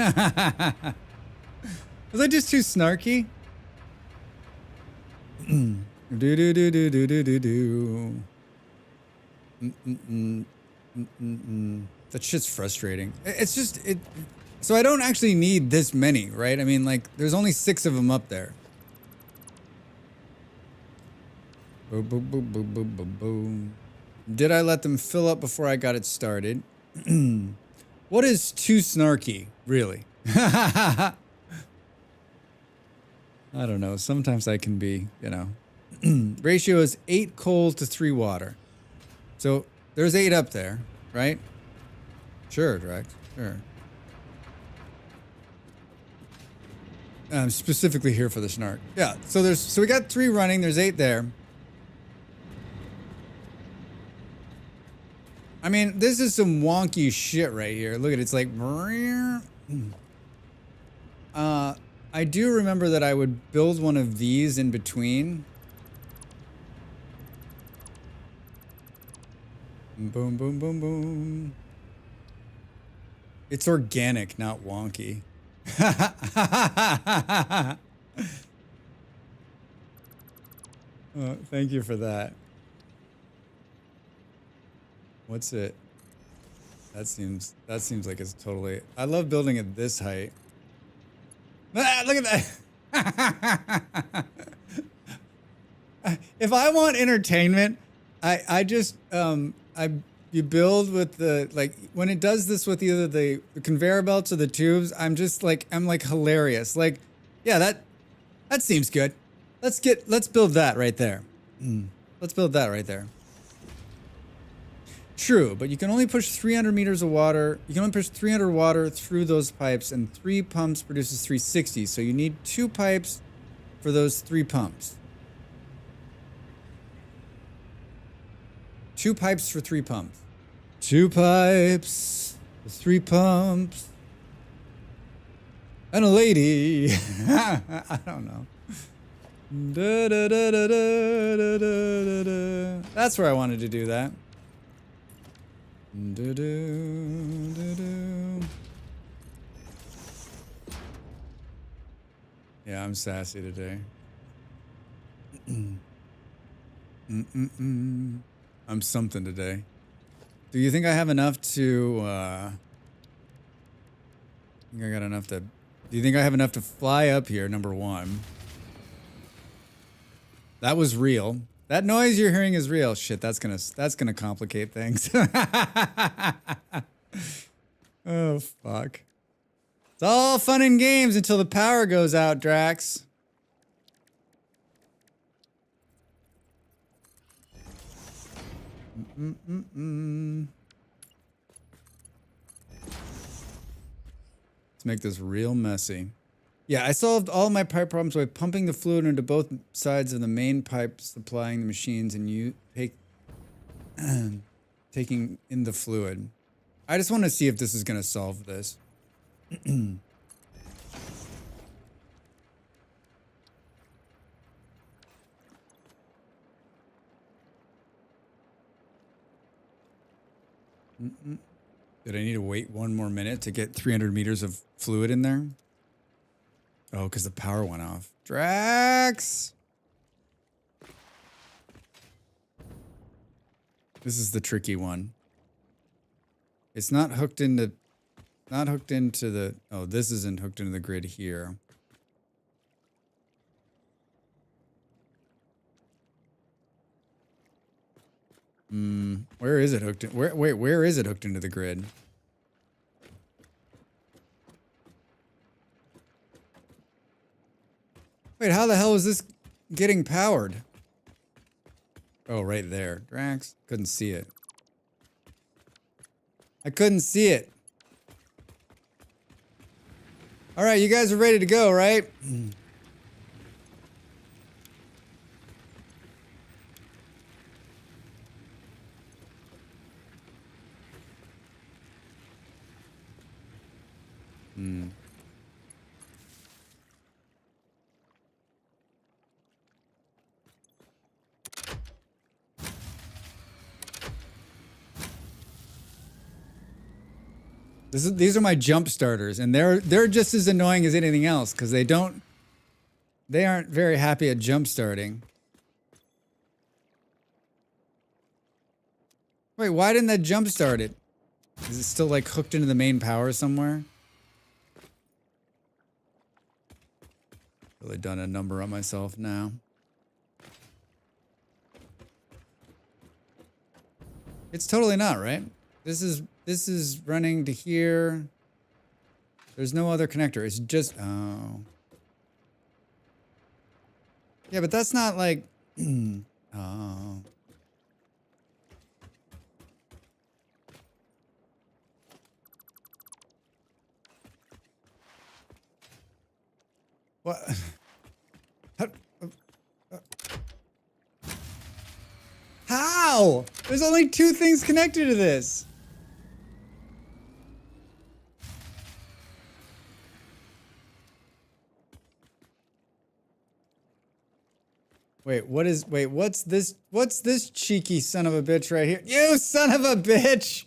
Was I just too snarky? do do do do do do do do. That shit's frustrating. It's just it. So I don't actually need this many, right? I mean, like, there's only 6 of them up there. Boom, boom, boom, boom, boom, boom, boom. Did I let them fill up before I got it started? What is too snarky, really? I don't know. Sometimes I can be, you know. Ratio is 8 coal to 3 water. So there's 8 up there, right? Sure, Drax. Sure. I'm specifically here for the snark. Yeah. So we got 3 running. There's 8 there. I mean, this is some wonky shit right here. Look at it. It's like... I do remember that I would build one of these in between. Boom, boom, boom, boom. It's organic, not wonky. Oh, thank you for that. What's it? That seems like it's totally... I love building at this height. Ah, look at that! If I want entertainment, I just I you build with the, like, when it does this with either the conveyor belts or the tubes, I'm like hilarious. Like, yeah, that seems good. Let's build that right there. Let's build that right there. True, but you can only push 300 meters of water. You can only push 300 water through those pipes, and 3 pumps produces 360. So you need 2 pipes for those 3 pumps. 2 pipes for 3 pumps. 2 pipes for 3 pumps. And a lady. I don't know. Da, da, da, da, da, da, da, da. That's where I wanted to do that. Da, da, da, da. Yeah, I'm sassy today. I'm something today. Do you think I have enough to, do you think I have enough to fly up here, number 1? That was real. That noise you're hearing is real. Shit, that's gonna complicate things. Oh, fuck. It's all fun and games until the power goes out, Drax. Let's make this real messy. Yeah, I solved all my pipe problems by pumping the fluid into both sides of the main pipe supplying the machines and taking in the fluid. I just want to see if this is going to solve this. Did I need to wait 1 more minute to get 300 meters of fluid in there? Oh, because the power went off. Drax! This is the tricky one. It's not hooked into... Not hooked into the... Oh, this isn't hooked into the grid here. Where is it hooked in? Where is it hooked into the grid? Wait, how the hell is this getting powered? Oh, right there. Drax, couldn't see it. I couldn't see it. All right, you guys are ready to go, right? These are my jump starters, and they're just as annoying as anything else because they aren't very happy at jump starting. Wait, why didn't that jump start it? Is it still like hooked into the main power somewhere? Really done a number on myself now. It's totally not, right? This is running to here. There's no other connector. It's just, oh. Yeah, but that's not like, oh. What? How? There's only 2 things connected to this. What's this cheeky son of a bitch right here? You son of a bitch!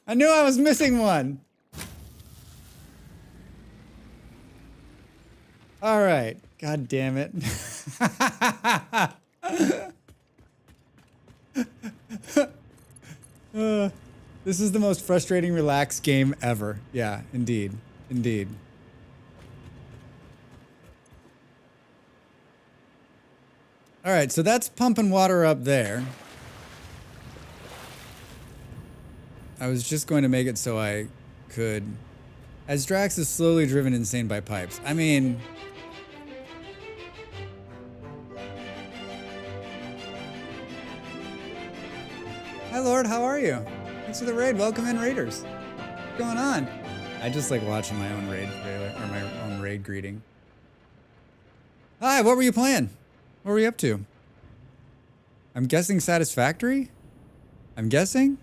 I knew I was missing one. All right. God damn it. This is the most frustrating relaxed game ever. Yeah, indeed. Indeed. All right, so that's pumping water up there. I was just going to make it so I could, as Drax is slowly driven insane by pipes. I mean, hi Lord, how are you? Thanks for the raid. Welcome in, raiders. What's going on? I just like watching my own raid trailer or my own raid greeting. Hi, what were you playing? What were you up to? I'm guessing Satisfactory? I'm guessing?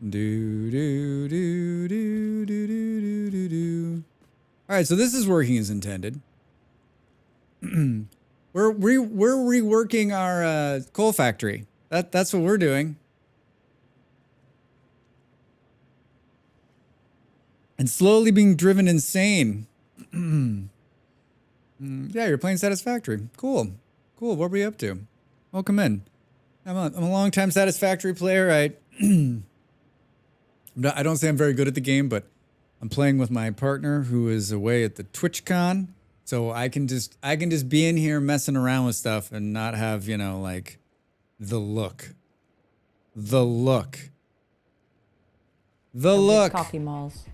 Do do do do do do do do. All right, so this is working as intended. we're reworking our coal factory. That's what we're doing. And slowly being driven insane. Yeah, you're playing Satisfactory. Cool. Cool. What were you up to? Welcome in. I'm a long-time Satisfactory player. I don't say I'm very good at the game, but I'm playing with my partner who is away at the TwitchCon. So I can just be in here messing around with stuff and not have, you know, like the look. The look. The Don't look. get cocky malls.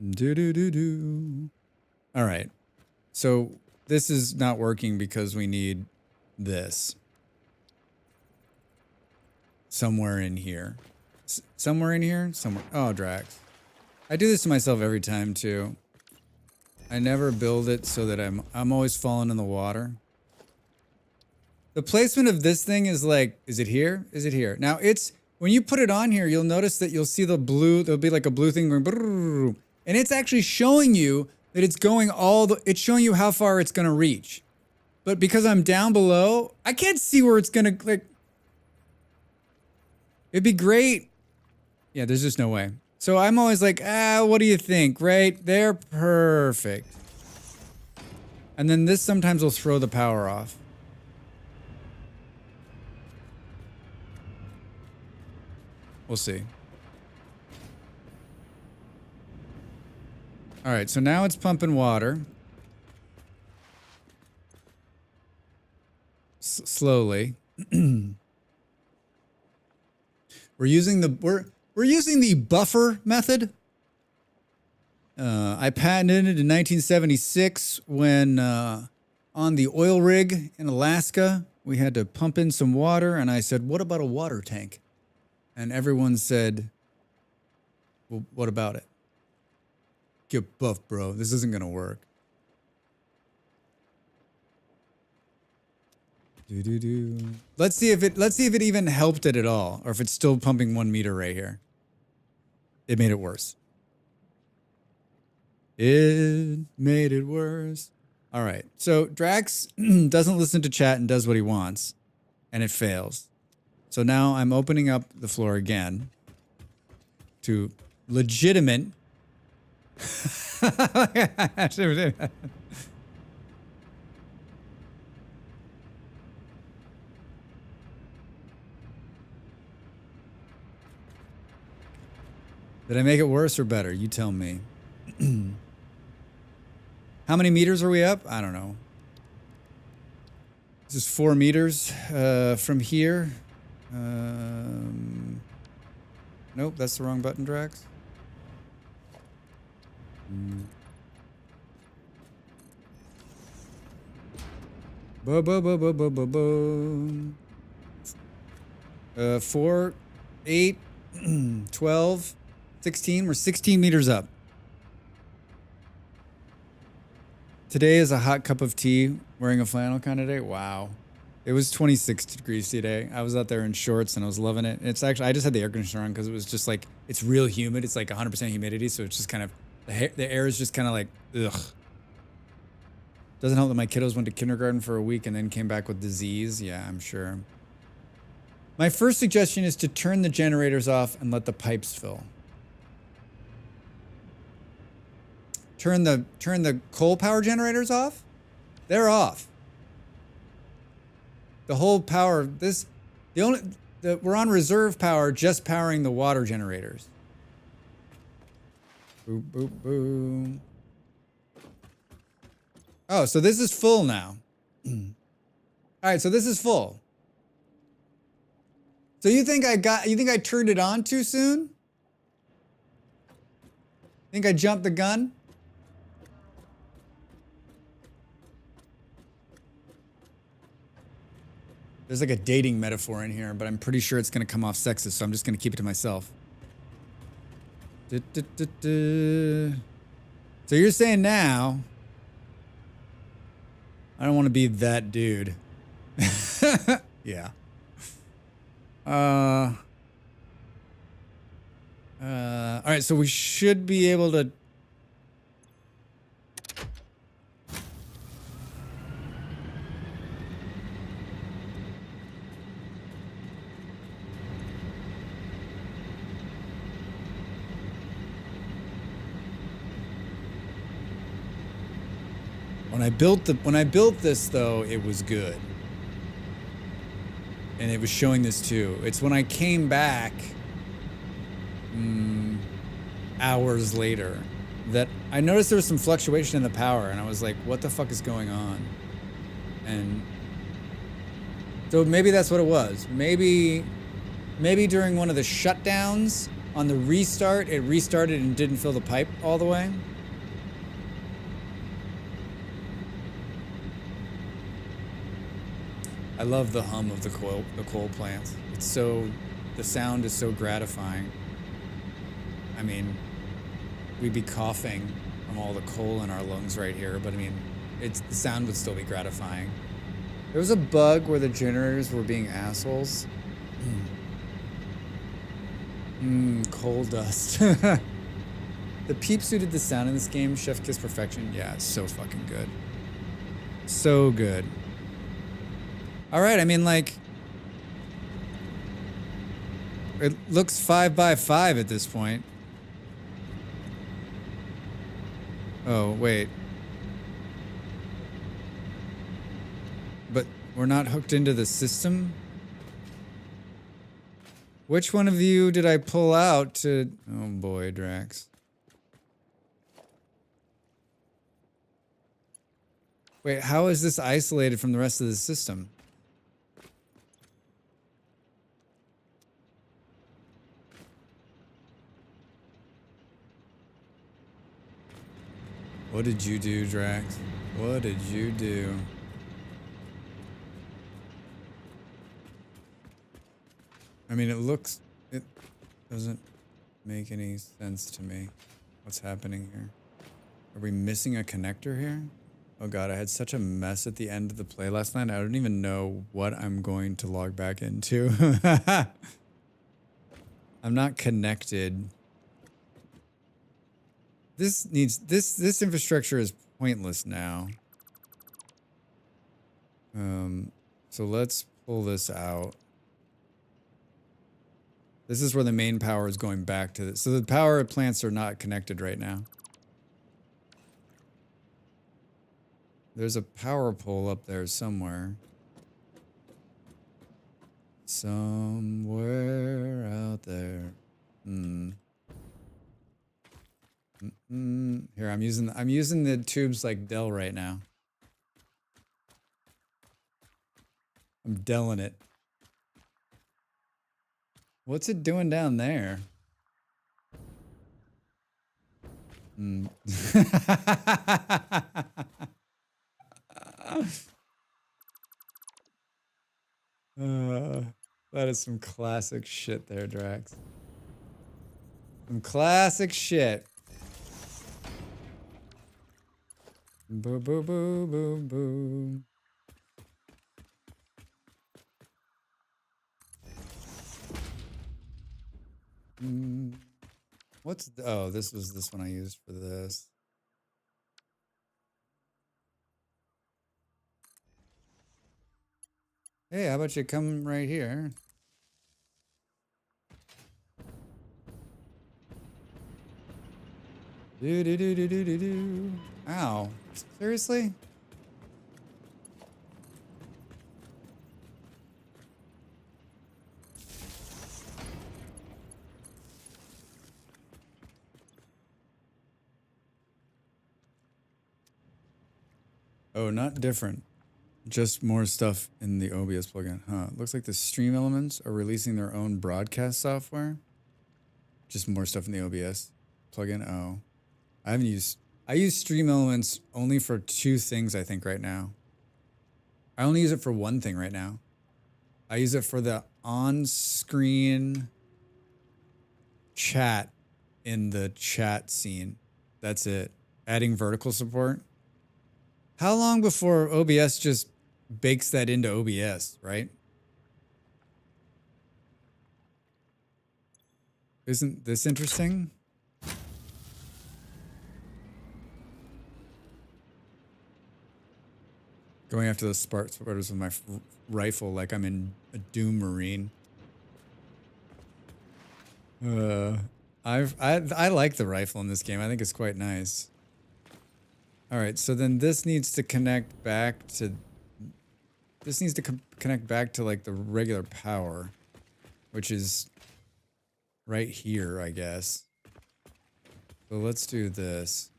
Do. All right. So this is not working because we need this. Somewhere in here. Somewhere in here? Somewhere. Oh, Drax. I do this to myself every time too. I never build it so that I'm always falling in the water. The placement of this thing is like, is it here? Is it here? Now it's, when you put it on here, you'll notice that you'll see the blue, there'll be like a blue thing going brrrr, and it's actually showing you that it's going it's showing you how far it's gonna reach. But because I'm down below, I can't see where it's gonna, like, it'd be great. Yeah, there's just no way. So I'm always like, what do you think? Right? They're perfect. And then this sometimes will throw the power off. We'll see. All right, so now it's pumping water. Slowly. We're using the buffer method. I patented it in 1976 when on the oil rig in Alaska, we had to pump in some water, and I said, "What about a water tank?" And everyone said, "Well, what about it? Get buff, bro. This isn't gonna work." Let's see if it even helped it at all, or if it's still pumping 1 meter right here. It made it worse. It made it worse. All right. So Drax doesn't listen to chat and does what he wants, and it fails. So now I'm opening up the floor again to legitimate. Did I make it worse or better? You tell me. How many meters are we up? I don't know. This is 4 meters from here. Nope, that's the wrong button, Drax. Boom. 4, 8, 12, 16. We're 16 meters up. Today is a hot cup of tea, wearing a flannel kind of day. Wow. It was 26 degrees today. I was out there in shorts and I was loving it. It's actually, I just had the air conditioner on because it was just like, it's real humid. It's like 100% humidity. So it's just kind of, the air is just kind of like, ugh. Doesn't help that my kiddos went to kindergarten for a week and then came back with disease. Yeah, I'm sure. My first suggestion is to turn the generators off and let the pipes fill. Turn the coal power generators off? They're off. The whole power, we're on reserve power, just powering the water generators. Boop, boop, boop. Oh, so this is full now. All right, so this is full. So you think I turned it on too soon? Think I jumped the gun? There's like a dating metaphor in here, but I'm pretty sure it's gonna come off sexist, so I'm just gonna keep it to myself. So you're saying now, I don't want to be that dude. Yeah. All right, so we should be able to. When I built this though, it was good. And it was showing this too. It's when I came back hours later that I noticed there was some fluctuation in the power, and I was like, what the fuck is going on? And so maybe that's what it was. Maybe during one of the shutdowns on the restart, it restarted and didn't fill the pipe all the way. I love the hum of the coal plants. It's so, the sound is so gratifying. I mean, we'd be coughing from all the coal in our lungs right here, but I mean, the sound would still be gratifying. There was a bug where the generators were being assholes. Coal dust. The peep suited the sound in this game, Chef Kiss Perfection. Yeah, it's so fucking good. So good. All right, I mean, like, it looks 5 by 5 at this point. Oh, wait. But we're not hooked into the system? Which one of you did I pull out to... Oh boy, Drax. Wait, how is this isolated from the rest of the system? What did you do, Drax? What did you do? I mean, it doesn't make any sense to me. What's happening here? Are we missing a connector here? Oh god, I had such a mess at the end of the play last night. I don't even know what I'm going to log back into. I'm not connected. This infrastructure is pointless now. So let's pull this out. This is where the main power is going back to this. So the power plants are not connected right now. There's a power pole up there somewhere. Somewhere out there. Here, I'm using the tubes like Dell right now. I'm Delling it. What's it doing down there? That is some classic shit there, Drax. Some classic shit. Boo boo boo boo boo. Oh, this was this one I used for this. Hey, how about you come right here? Do do do do do do do. Ow. Seriously? Oh, not different. Just more stuff in the OBS plugin. Huh. Looks like the stream elements are releasing their own broadcast software. Just more stuff in the OBS plugin. Oh. I use stream elements only for 2 things, I think, right now. I only use it for 1 thing right now. I use it for the on-screen chat in the chat scene. That's it. Adding vertical support. How long before OBS just bakes that into OBS, right? Isn't this interesting? Going after those spiders with my rifle like I'm in a Doom Marine. I like the rifle in this game. I think it's quite nice. All right, so then this needs to connect back to. This needs to connect back to like the regular power, which is right here, I guess. So let's do this.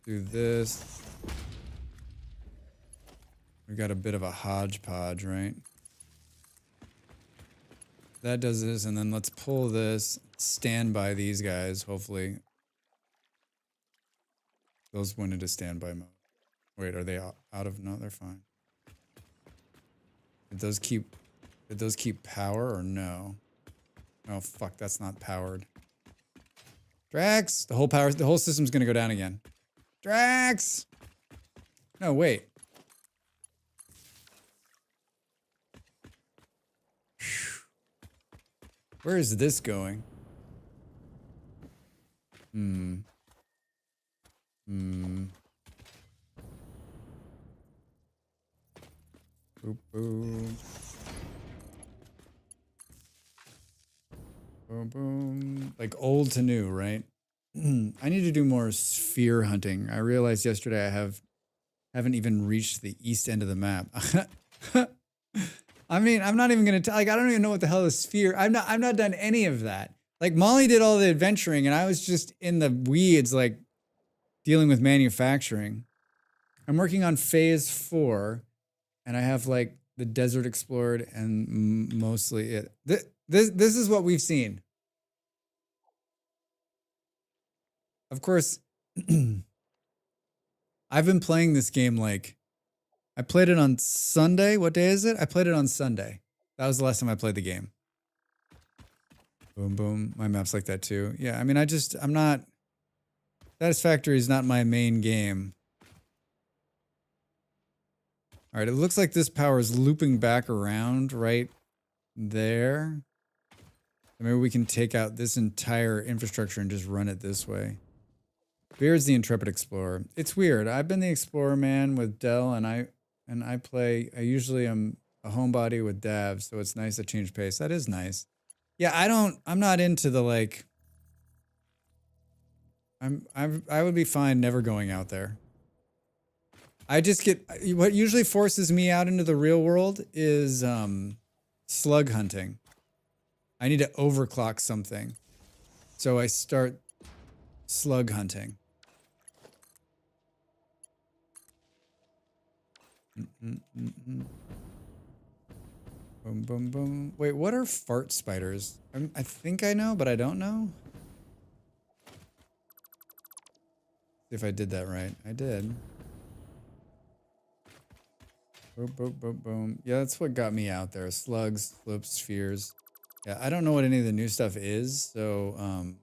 Do this. We got a bit of a hodgepodge, right? That does this, and then let's pull this, stand by these guys, hopefully. Those went into standby mode. Wait, are they out of? No, they're fine. Did those keep power or no? Oh fuck, that's not powered. Drax! The whole system's gonna go down again. Drax! No, wait. Where is this going? Boom, boom. Boom, boom. Like old to new, right? I need to do more sphere hunting. I realized yesterday I haven't even reached the east end of the map. I mean, I'm not even gonna like. I don't even know what the hell is sphere. I've not done any of that. Like Molly did all the adventuring, and I was just in the weeds, like dealing with manufacturing. I'm working on phase 4, and I have like the desert explored and mostly it. This is what we've seen. Of course, I've been playing this game like. I played it on Sunday. What day is it? I played it on Sunday. That was the last time I played the game. Boom, boom. My map's like that too. Yeah, I mean, I'm not... Satisfactory is not my main game. All right, it looks like this power is looping back around right there. Maybe we can take out this entire infrastructure and just run it this way. Beard's the Intrepid Explorer. It's weird. I've been the Explorer man with Dell, and I usually am a homebody with Dav, so it's nice to change pace. That is nice. Yeah, I'm not into the like, I would be fine never going out there. I just get, what usually forces me out into the real world is slug hunting. I need to overclock something. So I start slug hunting. Boom, boom, boom. Wait, what are fart spiders? I think I know, but I don't know. See if I did that right. I did. Boom, boom, boom, boom. Yeah, that's what got me out there. Slugs, slopes, spheres. Yeah, I don't know what any of the new stuff is, so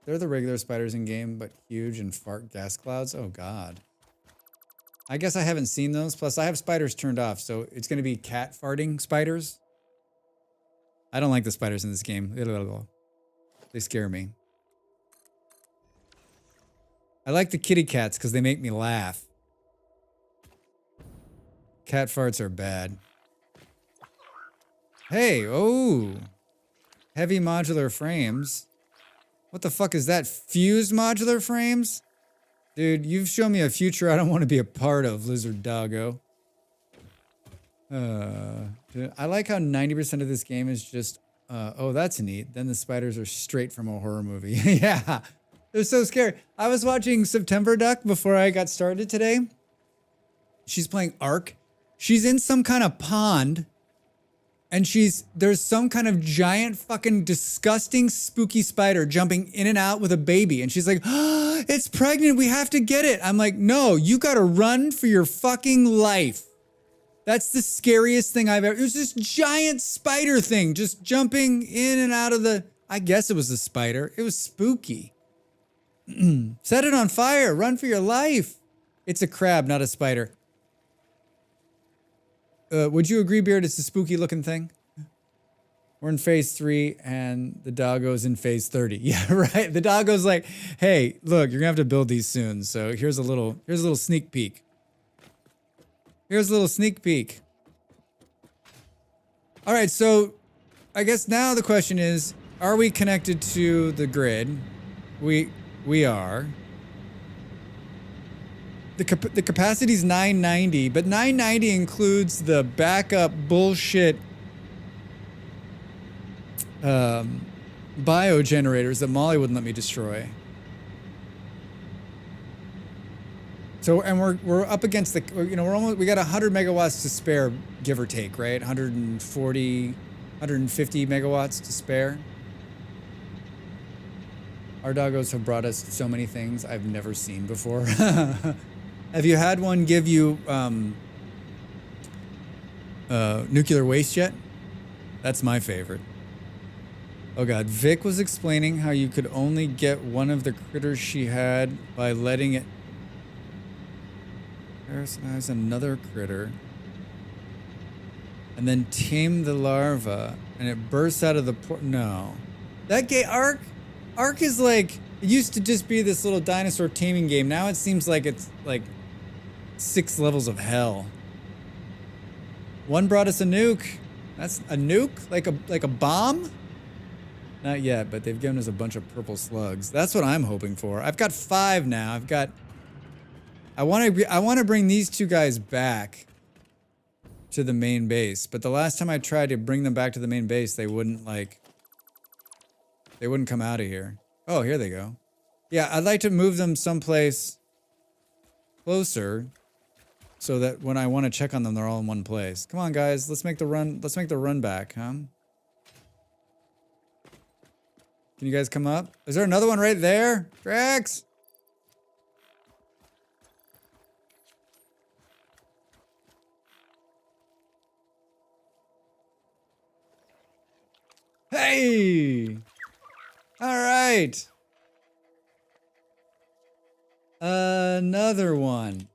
they're the regular spiders in game, but huge and fart gas clouds. Oh god. I guess I haven't seen those. Plus, I have spiders turned off, so it's going to be cat farting spiders. I don't like the spiders in this game. They scare me. I like the kitty cats because they make me laugh. Cat farts are bad. Hey, oh. Heavy modular frames. What the fuck is that? Fused modular frames? Dude, you've shown me a future I don't want to be a part of, Lizard Doggo. Dude, I like how 90% of this game is just, oh, that's neat. Then the spiders are straight from a horror movie. Yeah, they're so scary. I was watching September Duck before I got started today. She's playing Ark. She's in some kind of pond. And there's some kind of giant fucking disgusting spooky spider jumping in and out with a baby. And she's like, oh, it's pregnant. We have to get it. I'm like, no, you gotta run for your fucking life. That's the scariest thing I've ever, it was this giant spider thing just jumping in and out of I guess it was a spider. It was spooky. Set it on fire. Run for your life. It's a crab, not a spider. Would you agree, Beard, it's a spooky looking thing? We're in phase 3 and the doggo's in phase 30. Yeah, right. The doggo's like, hey, look, you're gonna have to build these soon. So here's a little sneak peek. Here's a little sneak peek. All right, so I guess now the question is, are we connected to the grid? We are. The capacity is 990, but 990 includes the backup bullshit biogenerators that Molly wouldn't let me destroy. So, and we're up against we got 100 megawatts to spare, give or take, right? 140, 150 megawatts to spare. Our doggos have brought us so many things I've never seen before. Have you had one give you nuclear waste yet? That's my favorite. Oh god, Vic was explaining how you could only get one of the critters she had by letting it parasitize another critter and then tame the larva and it bursts out of the no. That Ark is like, it used to just be this little dinosaur taming game. Now it seems like it's like 6 levels of hell. One brought us a nuke. That's a nuke? Like a bomb? Not yet, but they've given us a bunch of purple slugs. That's what I'm hoping for. I've got 5 now. I want to bring these 2 guys back to the main base, but the last time I tried to bring them back to the main base, they wouldn't come out of here. Oh, here they go. Yeah, I'd like to move them someplace closer so that when I want to check on them, they're all in one place. Come on, guys. Let's make the run back, huh? Can you guys come up? Is there another one right there? Drax! Hey! All right. Another one.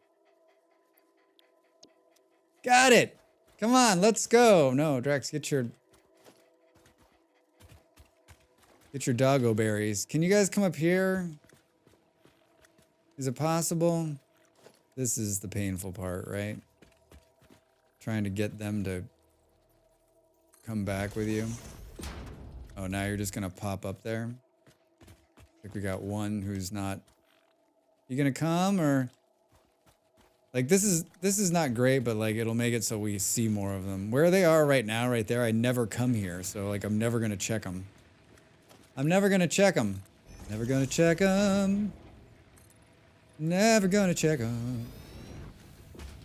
Got it. Come on, let's go. No, Drax, get your doggo berries. Can you guys come up here? Is it possible? This is the painful part, right? Trying to get them to come back with you. Oh, now you're just gonna pop up there? Like we got one who's not... You gonna come or... Like this is not great, but like it'll make it so we see more of them. Where they are right now, right there, I never come here. So like I'm never gonna check them. I'm never gonna check them. Never gonna check them. Never gonna check them.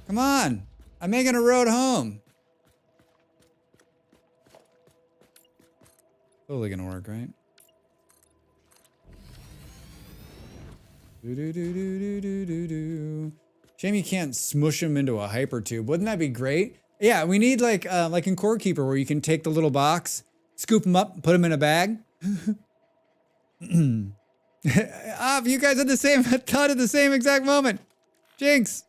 Come on. I'm making a road home. Totally gonna work, right? Do. Shame you can't smush them into a hyper tube. Wouldn't that be great? Yeah, we need like in Core Keeper where you can take the little box, scoop them up, put them in a bag. You guys had the same thought at the same exact moment. Jinx.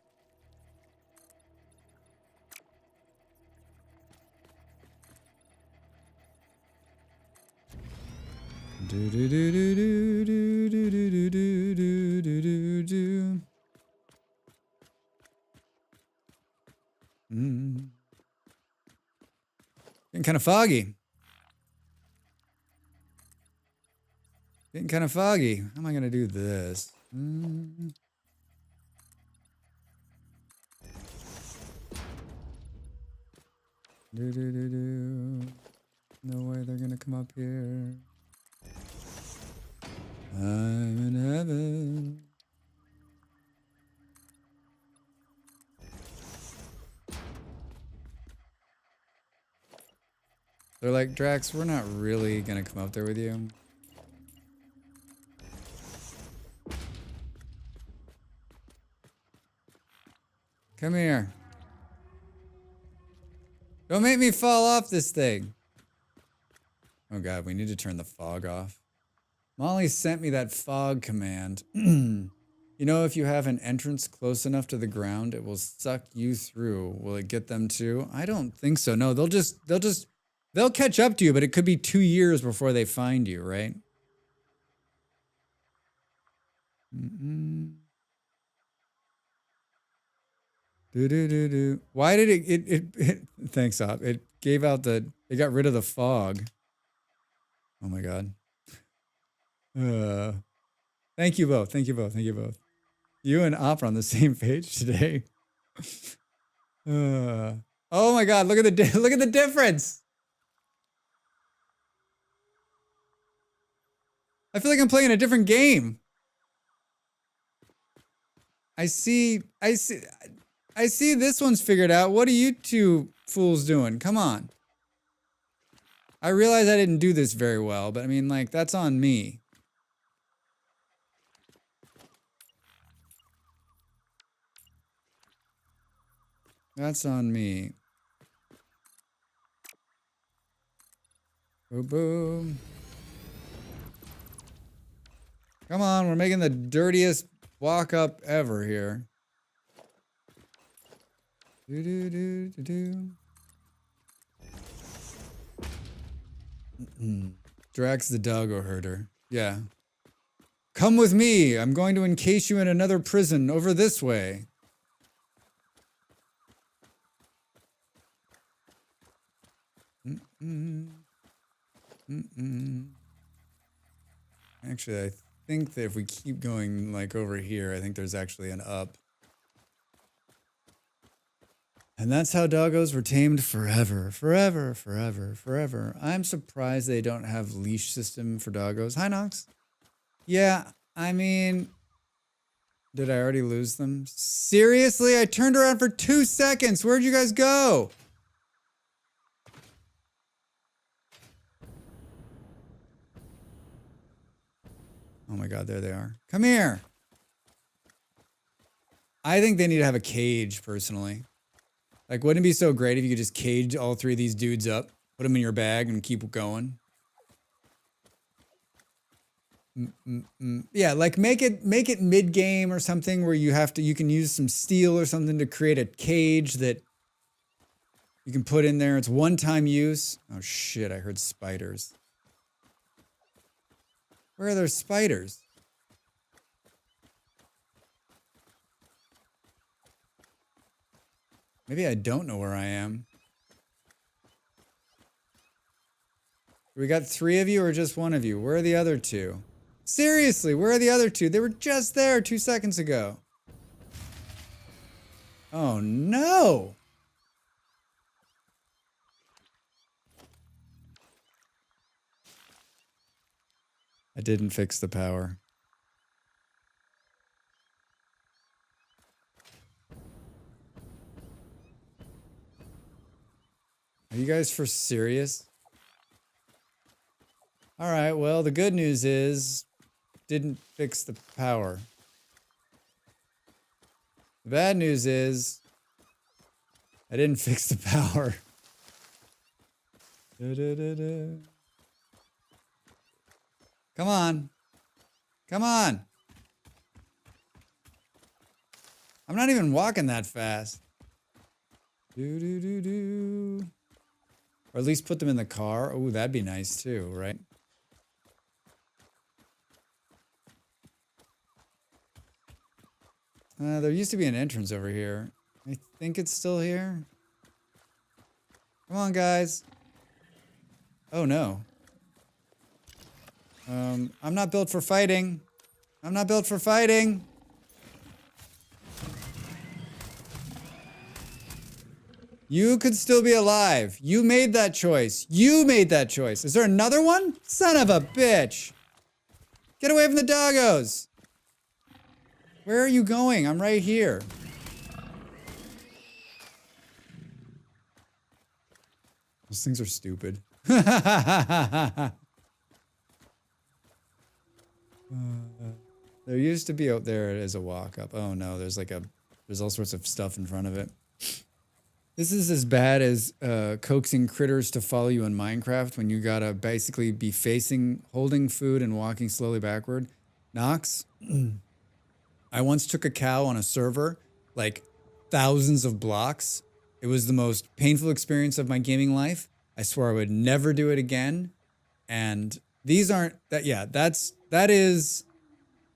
Getting kind of foggy. Getting kind of foggy. How am I going to do this? No way they're going to come up here. I'm in heaven. They're like, Drax, we're not really gonna come up there with you. Come here. Don't make me fall off this thing. Oh god, we need to turn the fog off. Molly sent me that fog command. You know, if you have an entrance close enough to the ground, it will suck you through. Will it get them too? I don't think so. No, they'll catch up to you, but it could be 2 years before they find you, right? Do. Why did it thanks, Op. It gave out it got rid of the fog. Oh my god. Thank you both. Thank you both. Thank you both. You and Op are on the same page today. Oh my god, look at the difference. I feel like I'm playing a different game. I see this one's figured out. What are you two fools doing? Come on. I realize I didn't do this very well, but I mean, like, that's on me. That's on me. Boom, boom. Come on, we're making the dirtiest walk up ever here. Do. Drax the doggo herder. Yeah. Come with me. I'm going to encase you in another prison over this way. Actually, I think that if we keep going like over here, I think there's actually an up. And that's how doggos were tamed forever, forever, forever, forever. I'm surprised they don't have leash system for doggos. Hi, Nox. Yeah, I mean, did I already lose them? Seriously? I turned around for 2 seconds. Where'd you guys go? Oh my god, there they are. Come here. I think they need to have a cage, personally. Like, wouldn't it be so great if you could just cage all 3 of these dudes up, put them in your bag, and keep going? Yeah, like make it mid-game or something where you can use some steel or something to create a cage that you can put in there. It's one-time use. Oh shit, I heard spiders. Where are there spiders? Maybe I don't know where I am. We got 3 of you or just 1 of you? Where are the other 2? Seriously, where are the other 2? They were just there 2 seconds ago. Oh no! I didn't fix the power. Are you guys for serious? All right, well, the good news is, didn't fix the power. The bad news is, I didn't fix the power. Come on. Come on. I'm not even walking that fast. Or at least put them in the car. Oh, that'd be nice too, right? There used to be an entrance over here. I think it's still here. Come on, guys. Oh, no. I'm not built for fighting. I'm not built for fighting. You could still be alive. You made that choice. You made that choice. Is there another one? Son of a bitch. Get away from the doggos. Where are you going? I'm right here. Those things are stupid. There used to be out there is a walk up. Oh no, there's all sorts of stuff in front of it. This is as bad as coaxing critters to follow you in Minecraft when you gotta basically be holding food and walking slowly backward. Knox, I once took a cow on a server, like thousands of blocks. It was the most painful experience of my gaming life. I swore I would never do it again. And these aren't that. Yeah, that is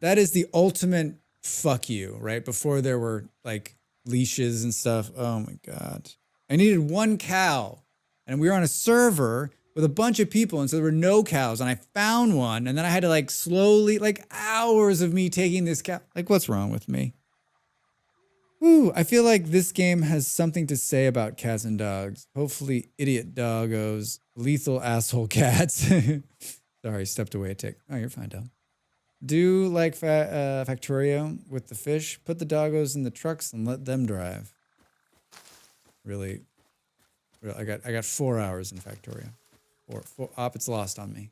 the ultimate fuck you, right? Before there were like leashes and stuff. Oh my God. I needed one cow and we were on a server with a bunch of people. And so there were no cows and I found one. And then I had to like slowly, like hours of me taking this cow. Like, what's wrong with me? Whew, I feel like this game has something to say about cats and dogs. Hopefully idiot doggos, lethal asshole cats. Sorry, stepped away a tick. Oh, you're fine, Dom. Do like Factorio with the fish. Put the doggos in the trucks and let them drive. Really, I got 4 hours in Factorio. It's lost on me.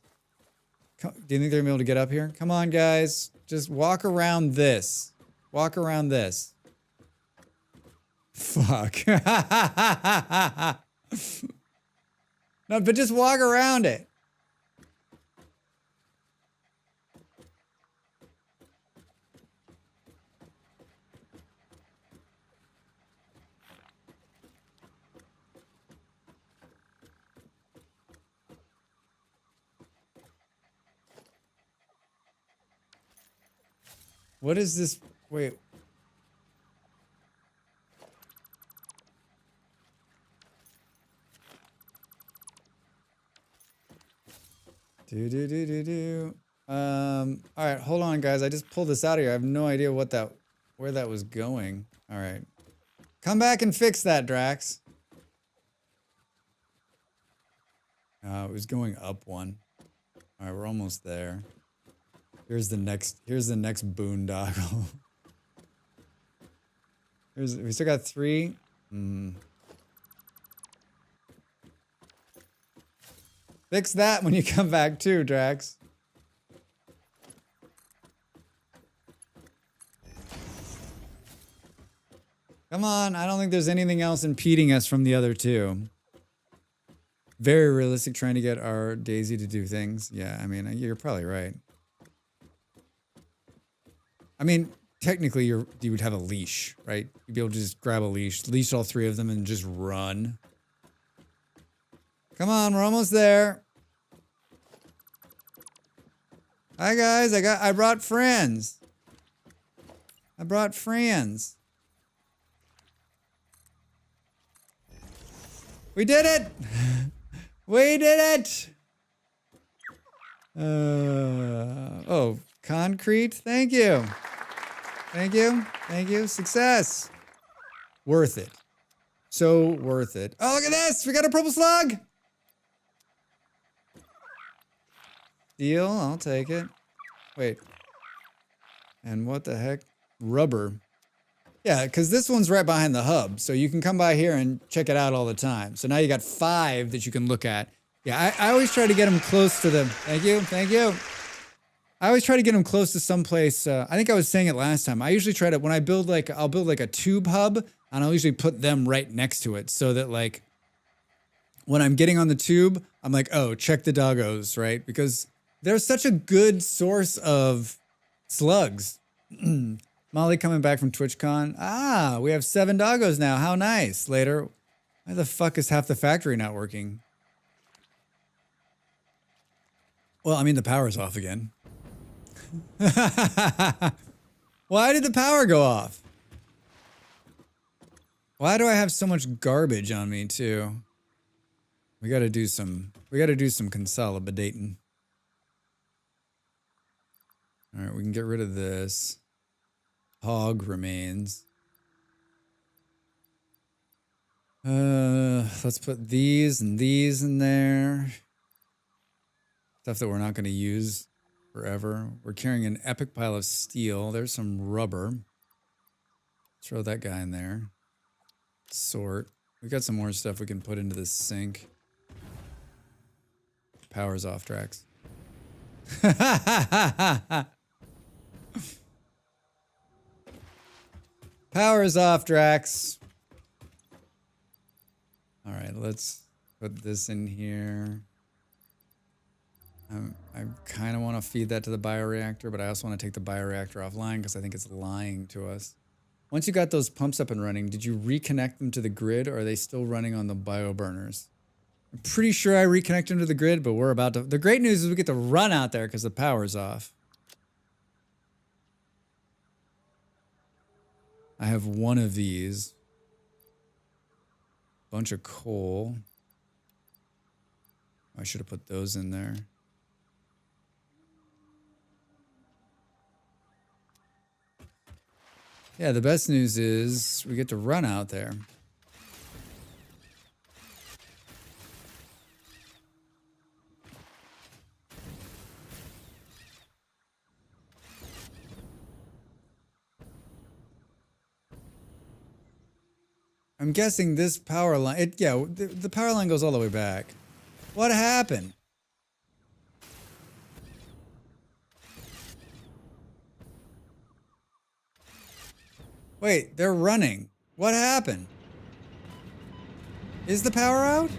Do you think they're gonna be able to get up here? Come on, guys. Just walk around this. Walk around this. Fuck. No, but just walk around it. What is this? Wait. All right, hold on, guys. I just pulled this out of here. I have no idea where that was going. All right. Come back and fix that, Drax. It was going up one. All right, we're almost there. Here's the next boondoggle. We still got 3. Fix that when you come back too, Drax. Come on, I don't think there's anything else impeding us from the other two. Very realistic trying to get our Daisy to do things. Yeah, I mean, you're probably right. I mean, technically you would have a leash, right? You'd be able to just grab a leash all 3 of them and just run. Come on, we're almost there. Hi guys, I brought friends. I brought friends. We did it! We did it! Oh, concrete, thank you. Thank you, thank you, success. Worth it. So worth it. Oh, look at this, we got a purple slug! Steel, I'll take it. Wait. And what the heck? Rubber. Yeah, because this one's right behind the hub, so you can come by here and check it out all the time. So now you got 5 that you can look at. Yeah, I always try to get them close to the... Thank you, thank you. I always try to get them close to someplace. I think I was saying it last time. I usually try to, when I build like, I'll build like a tube hub, and I'll usually put them right next to it so that like, when I'm getting on the tube, I'm like, oh, check the doggos, right? Because they're such a good source of slugs. Molly coming back from TwitchCon. Ah, we have 7 doggos now. How nice. Later. Why the fuck is half the factory not working? Well, I mean, the power's off again. Why did the power go off? Why do I have so much garbage on me too? We gotta do some consolidating. All right, we can get rid of this. Hog remains. Let's put these and these in there. Stuff that we're not going to use forever. We're carrying an epic pile of steel. There's some rubber. Throw that guy in there. Sort. We got some more stuff we can put into the sink. Power's off, Drax. Power's off, Drax. All right, let's put this in here. I kind of want to feed that to the bioreactor, but I also want to take the bioreactor offline because I think it's lying to us. Once you got those pumps up and running, did you reconnect them to the grid, or are they still running on the bioburners? I'm pretty sure I reconnected them to the grid, but we're about to... The great news is we get to run out there because the power's off. I have one of these. Bunch of coal. I should have put those in there. Yeah, the best news is we get to run out there. I'm guessing this power line, the power line goes all the way back. What happened? Wait, they're running. What happened? Is the power out?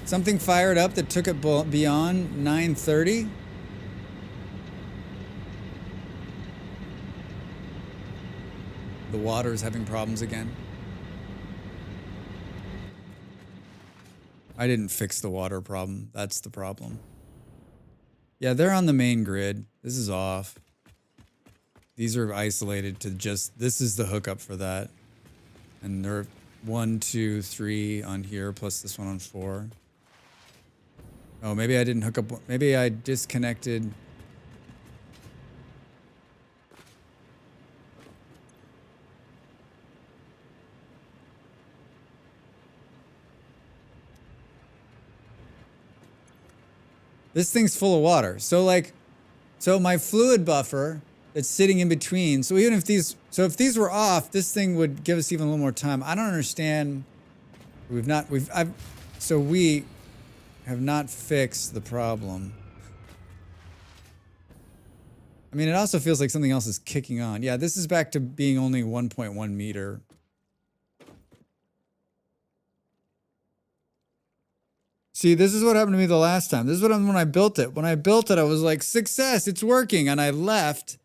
Something fired up that took it beyond 9:30? The water's having problems again. I didn't fix the water problem. That's the problem. Yeah, they're on the main grid. This is off. These are isolated to just... This is the hookup for that. And there are 1, 2, 3 on here, plus this one on 4. Oh, maybe I didn't hook up... Maybe I disconnected... This thing's full of water. So like, so my fluid buffer that's sitting in between. So even if these, if these were off, this thing would give us even a little more time. I don't understand. We have not fixed the problem. I mean, it also feels like something else is kicking on. Yeah, this is back to being only 1.1 meter. See, this is what happened to me the last time. This is what happened when I built it. When I built it, I was like, success, it's working. And I left.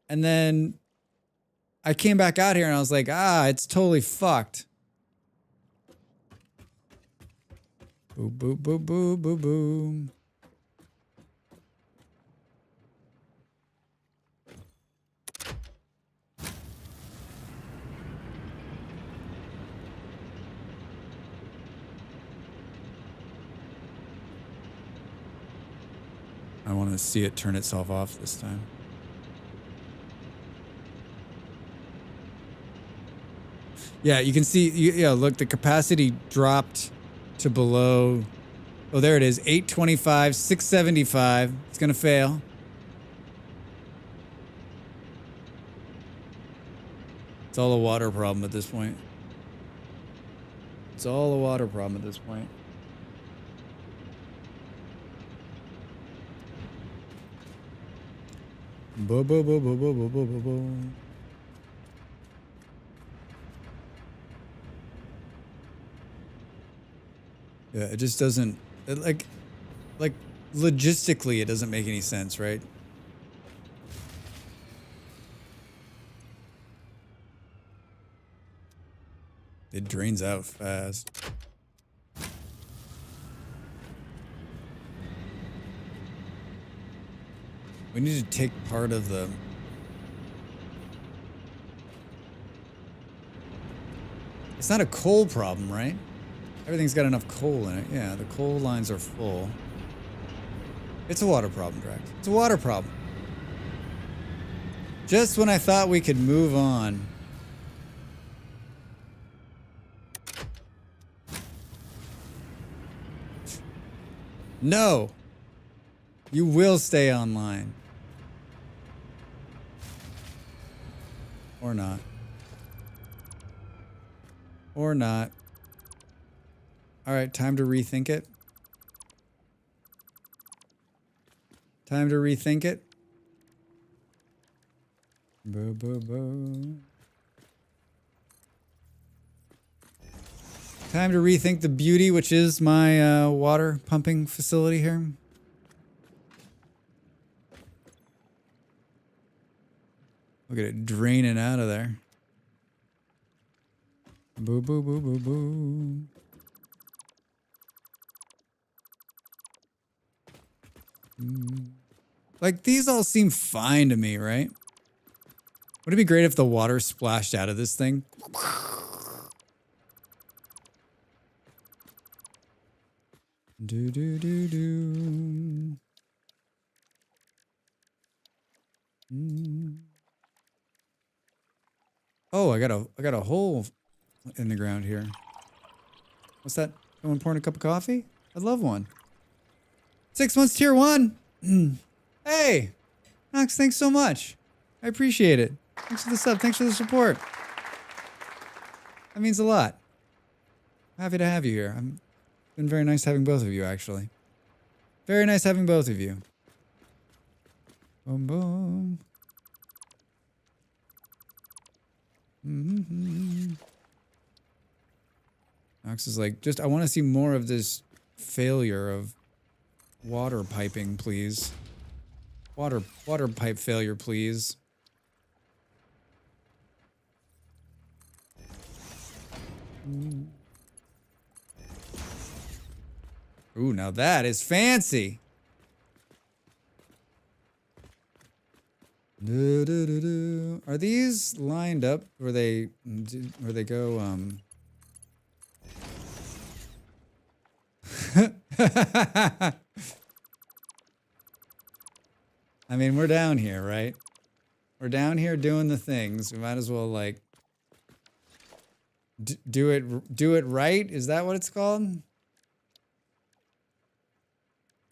And then I came back out here and I was like, it's totally fucked. Boom, boom, boom, boom, boom, boom. I want to see it turn itself off this time. Yeah, you can see, yeah, look, the capacity dropped to below, oh, there it is, 825, 675. It's going to fail. It's all a water problem at this point. It's all a water problem at this point. Bo bo bo bo bo bo bo bo bo. Yeah, it just doesn't, like logistically, it doesn't make any sense, right? It drains out fast. We need to take part of the... It's not a coal problem, right? Everything's got enough coal in it. Yeah, the coal lines are full. It's a water problem, Drax. It's a water problem. Just when I thought we could move on. No! You will stay online. Or not. Or not. All right, time to rethink it. Time to rethink it. Boo, boo, boo. Time to rethink the beauty, which is my water pumping facility here. Look at it draining out of there. Boo, boo, boo, boo, boo. Like, these all seem fine to me, right? Would it be great if the water splashed out of this thing? Do, do, do, do. Oh, I got a hole in the ground here. What's that? Someone pouring a cup of coffee? I'd love one. 6 months tier 1. Hey, Knox, thanks so much. I appreciate it. Thanks for the sub. Thanks for the support. That means a lot. Happy to have you here. It's been very nice having both of you, actually. Very nice having both of you. Boom, boom. Knox is like, I want to see more of this failure of water piping, please. Water pipe failure, please. Ooh, now that is fancy. Are these lined up where they go I mean, we're down here, right? We're down here doing the things. We might as well like do it right. Is that what it's called?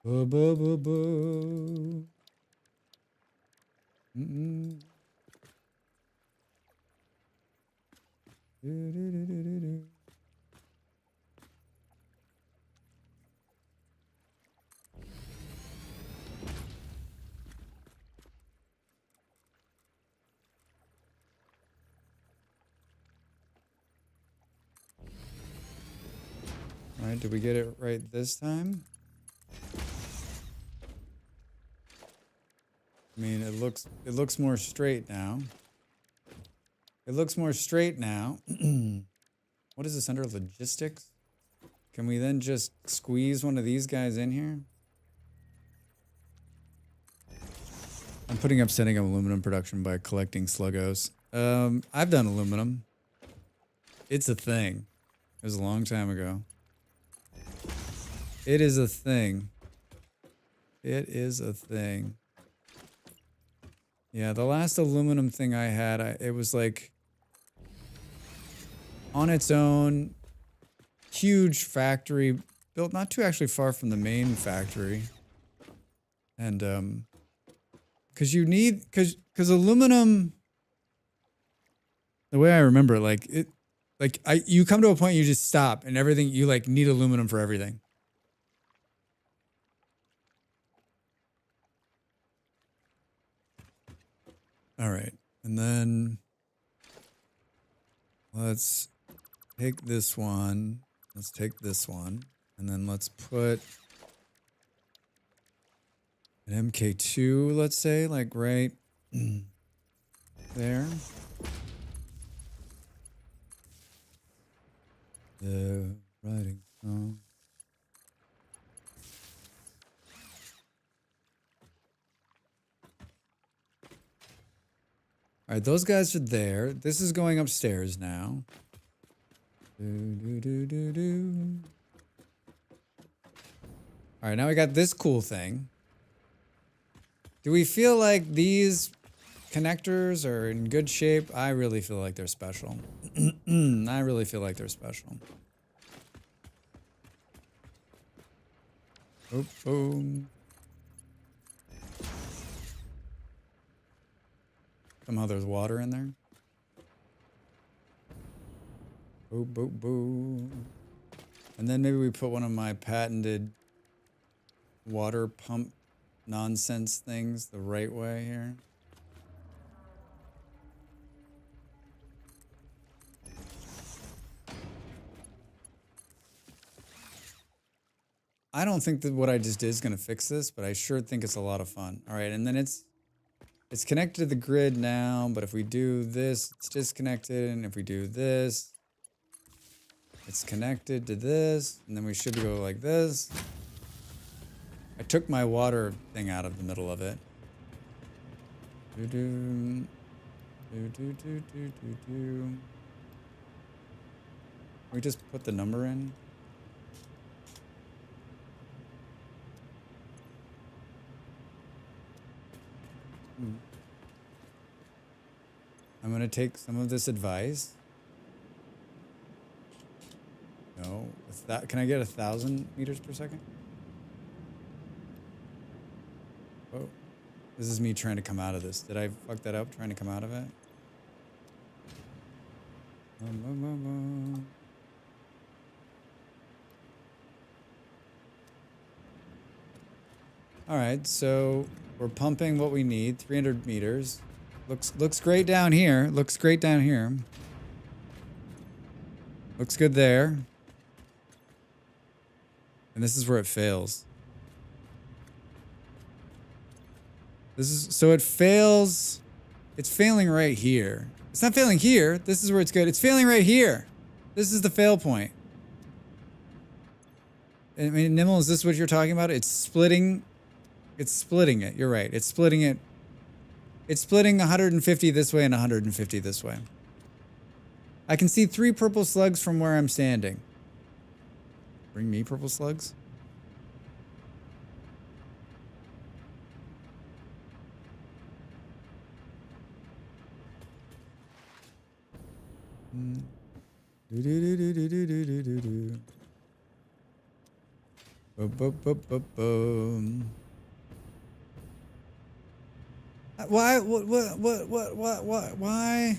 Boo, boo, boo, boo. Do, do, do, do, do, do. All right, did we get it right this time? I mean, it looks more straight now. It looks more straight now. What is this under logistics? Can we then just squeeze one of these guys in here? I'm putting up setting up aluminum production by collecting sluggos. I've done aluminum. It's a thing. It was a long time ago. It is a thing. It is a thing. Yeah, the last aluminum thing I had, it was like on its own, huge factory built not too actually far from the main factory. And because aluminum, the way I remember it, you come to a point you just stop and everything, you like need aluminum for everything. All right, and then let's take this one. Let's take this one, and then let's put an MK2, let's say, like right there. The writing song. All right, those guys are there. This is going upstairs now. All right, now we got this cool thing. Do we feel like these connectors are in good shape? I really feel like they're special. I really feel like they're special. Oh, boom. Somehow there's water in there. Boo, boo, boo. And then maybe we put one of my patented water pump nonsense things the right way here. I don't think that what I just did is going to fix this, but I sure think it's a lot of fun. All right, and then it's connected to the grid now, but if we do this, it's disconnected, and if we do this, it's connected to this, and then we should go like this. I took my water thing out of the middle of it. Do-do. Do-do-do-do-do-do. We just put the number in. I'm gonna take some of this advice. No, can I get 1,000 meters per second? Oh, this is me trying to come out of this. Did I fuck that up? Trying to come out of it? All right, so we're pumping what we need, 300 meters. Looks great down here. Looks great down here. Looks good there. And this is where it fails. So it fails. It's failing right here. It's not failing here. This is where it's good. It's failing right here. This is the fail point. I mean, Nimble, is this what you're talking about? It's splitting. It's splitting it. You're right. It's splitting it. It's splitting 150 this way and 150 this way. I can see 3 purple slugs from where I'm standing. Bring me purple slugs? Why? What? Why?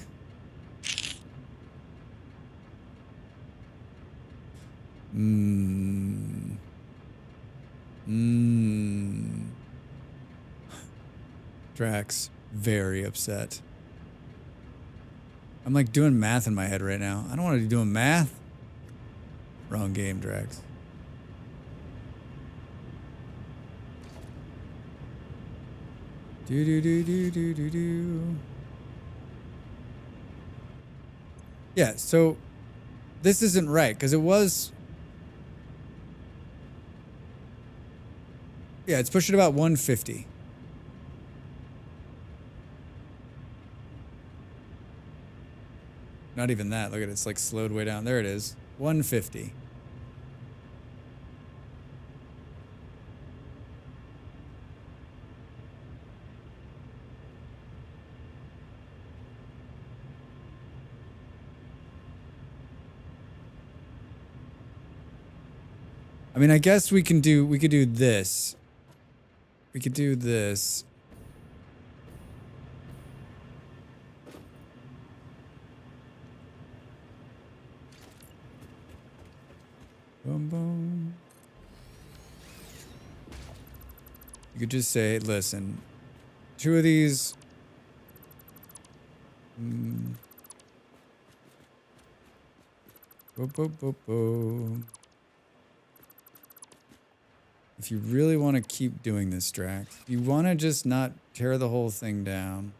Drax, very upset. I'm like doing math in my head right now. I don't want to be doing math. Wrong game, Drax. Do. Yeah, so this isn't right because it was. Yeah, it's pushing about 150. Not even that. Look at it. It's like slowed way down. There it is. 150. I mean, I guess we could do this. We could do this. Boom, boom. You could just say, listen, 2 of these. Boom, boom, boom, boom. If you really want to keep doing this, Drax, you want to just not tear the whole thing down.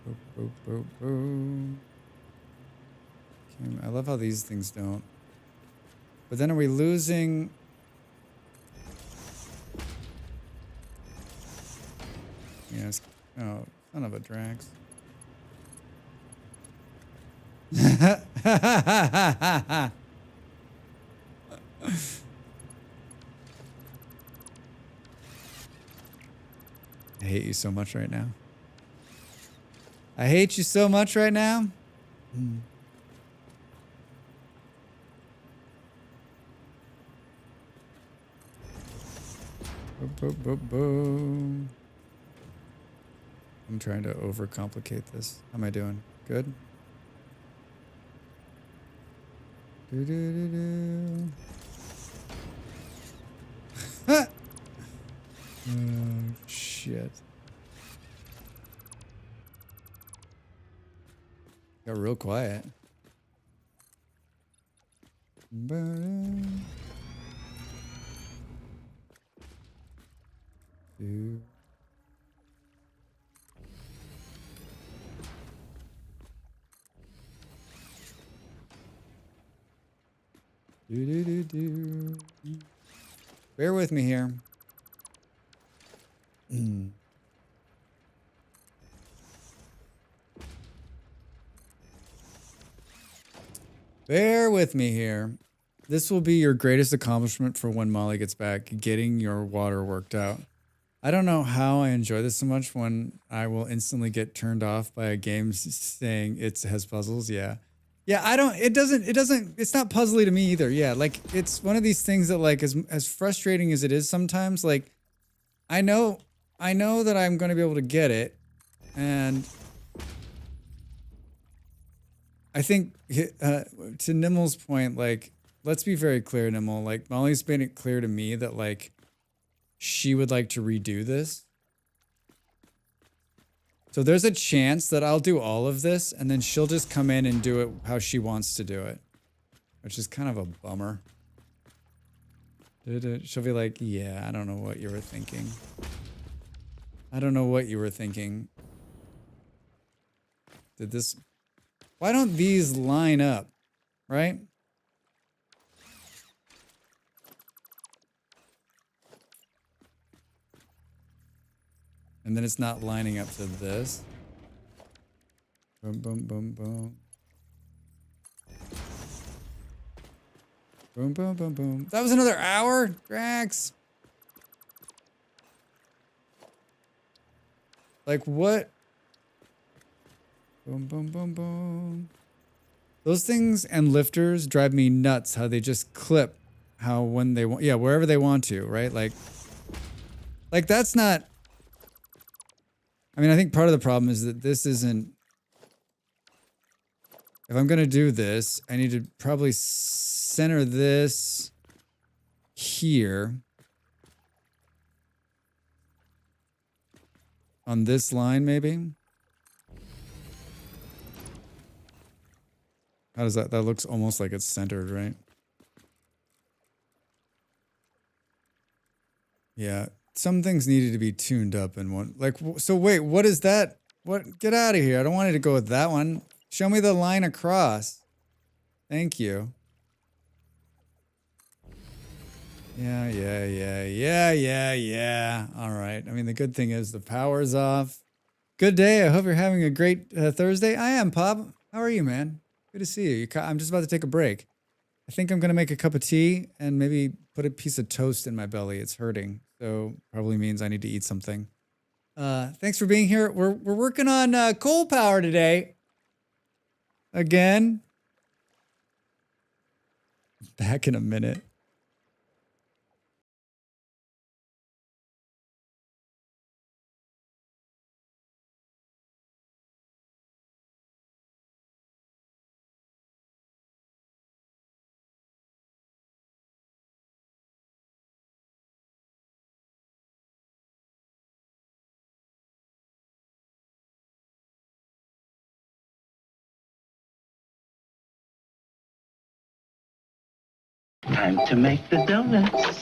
Boop, boop, boop, boop. Okay, I love how these things don't. But then are we losing? Yes. Oh, son of a Drax. I hate you so much right now. I hate you so much right now. Boom, boom, boom, boom. I'm trying to overcomplicate this. How am I doing? Good? Do, do, do, do. Oh, shit. Got real quiet. Two. Do, do, do, do. Bear with me here. Bear with me here. This will be your greatest accomplishment for when Molly gets back, getting your water worked out. I don't know how I enjoy this so much when I will instantly get turned off by a game saying it has puzzles. Yeah. Yeah, it's not puzzly to me either. Yeah, like it's one of these things that like as frustrating as it is sometimes, like I know that I'm going to be able to get it, and I think to Nimmel's point, like let's be very clear, Nimmel. Like Molly's made it clear to me that like she would like to redo this. So there's a chance that I'll do all of this and then she'll just come in and do it how she wants to do it, which is kind of a bummer. She'll be like, yeah, I don't know what you were thinking. I don't know what you were thinking. Why don't these line up, right? And then it's not lining up to this. Boom, boom, boom, boom. Boom, boom, boom, boom. That was another hour? Drax. Like what? Boom, boom, boom, boom. Those things and lifters drive me nuts how they just clip how when they want, yeah, wherever they want to, right? Like that's not, I mean, I think part of the problem is that this isn't, if I'm going to do this, I need to probably center this here on this line, maybe. How does that looks almost like it's centered, right? Yeah. Some things needed to be tuned up in one. Like, so wait, what is that? What? Get out of here. I don't want it to go with that one. Show me the line across. Thank you. Yeah. All right. I mean, the good thing is the power's off. Good day. I hope you're having a great Thursday. I am, Pop. How are you, man? Good to see you. I'm just about to take a break. I think I'm going to make a cup of tea and maybe put a piece of toast in my belly. It's hurting. So probably means I need to eat something. Thanks for being here. We're working on coal power today. Again. Back in a minute. Time to make the donuts.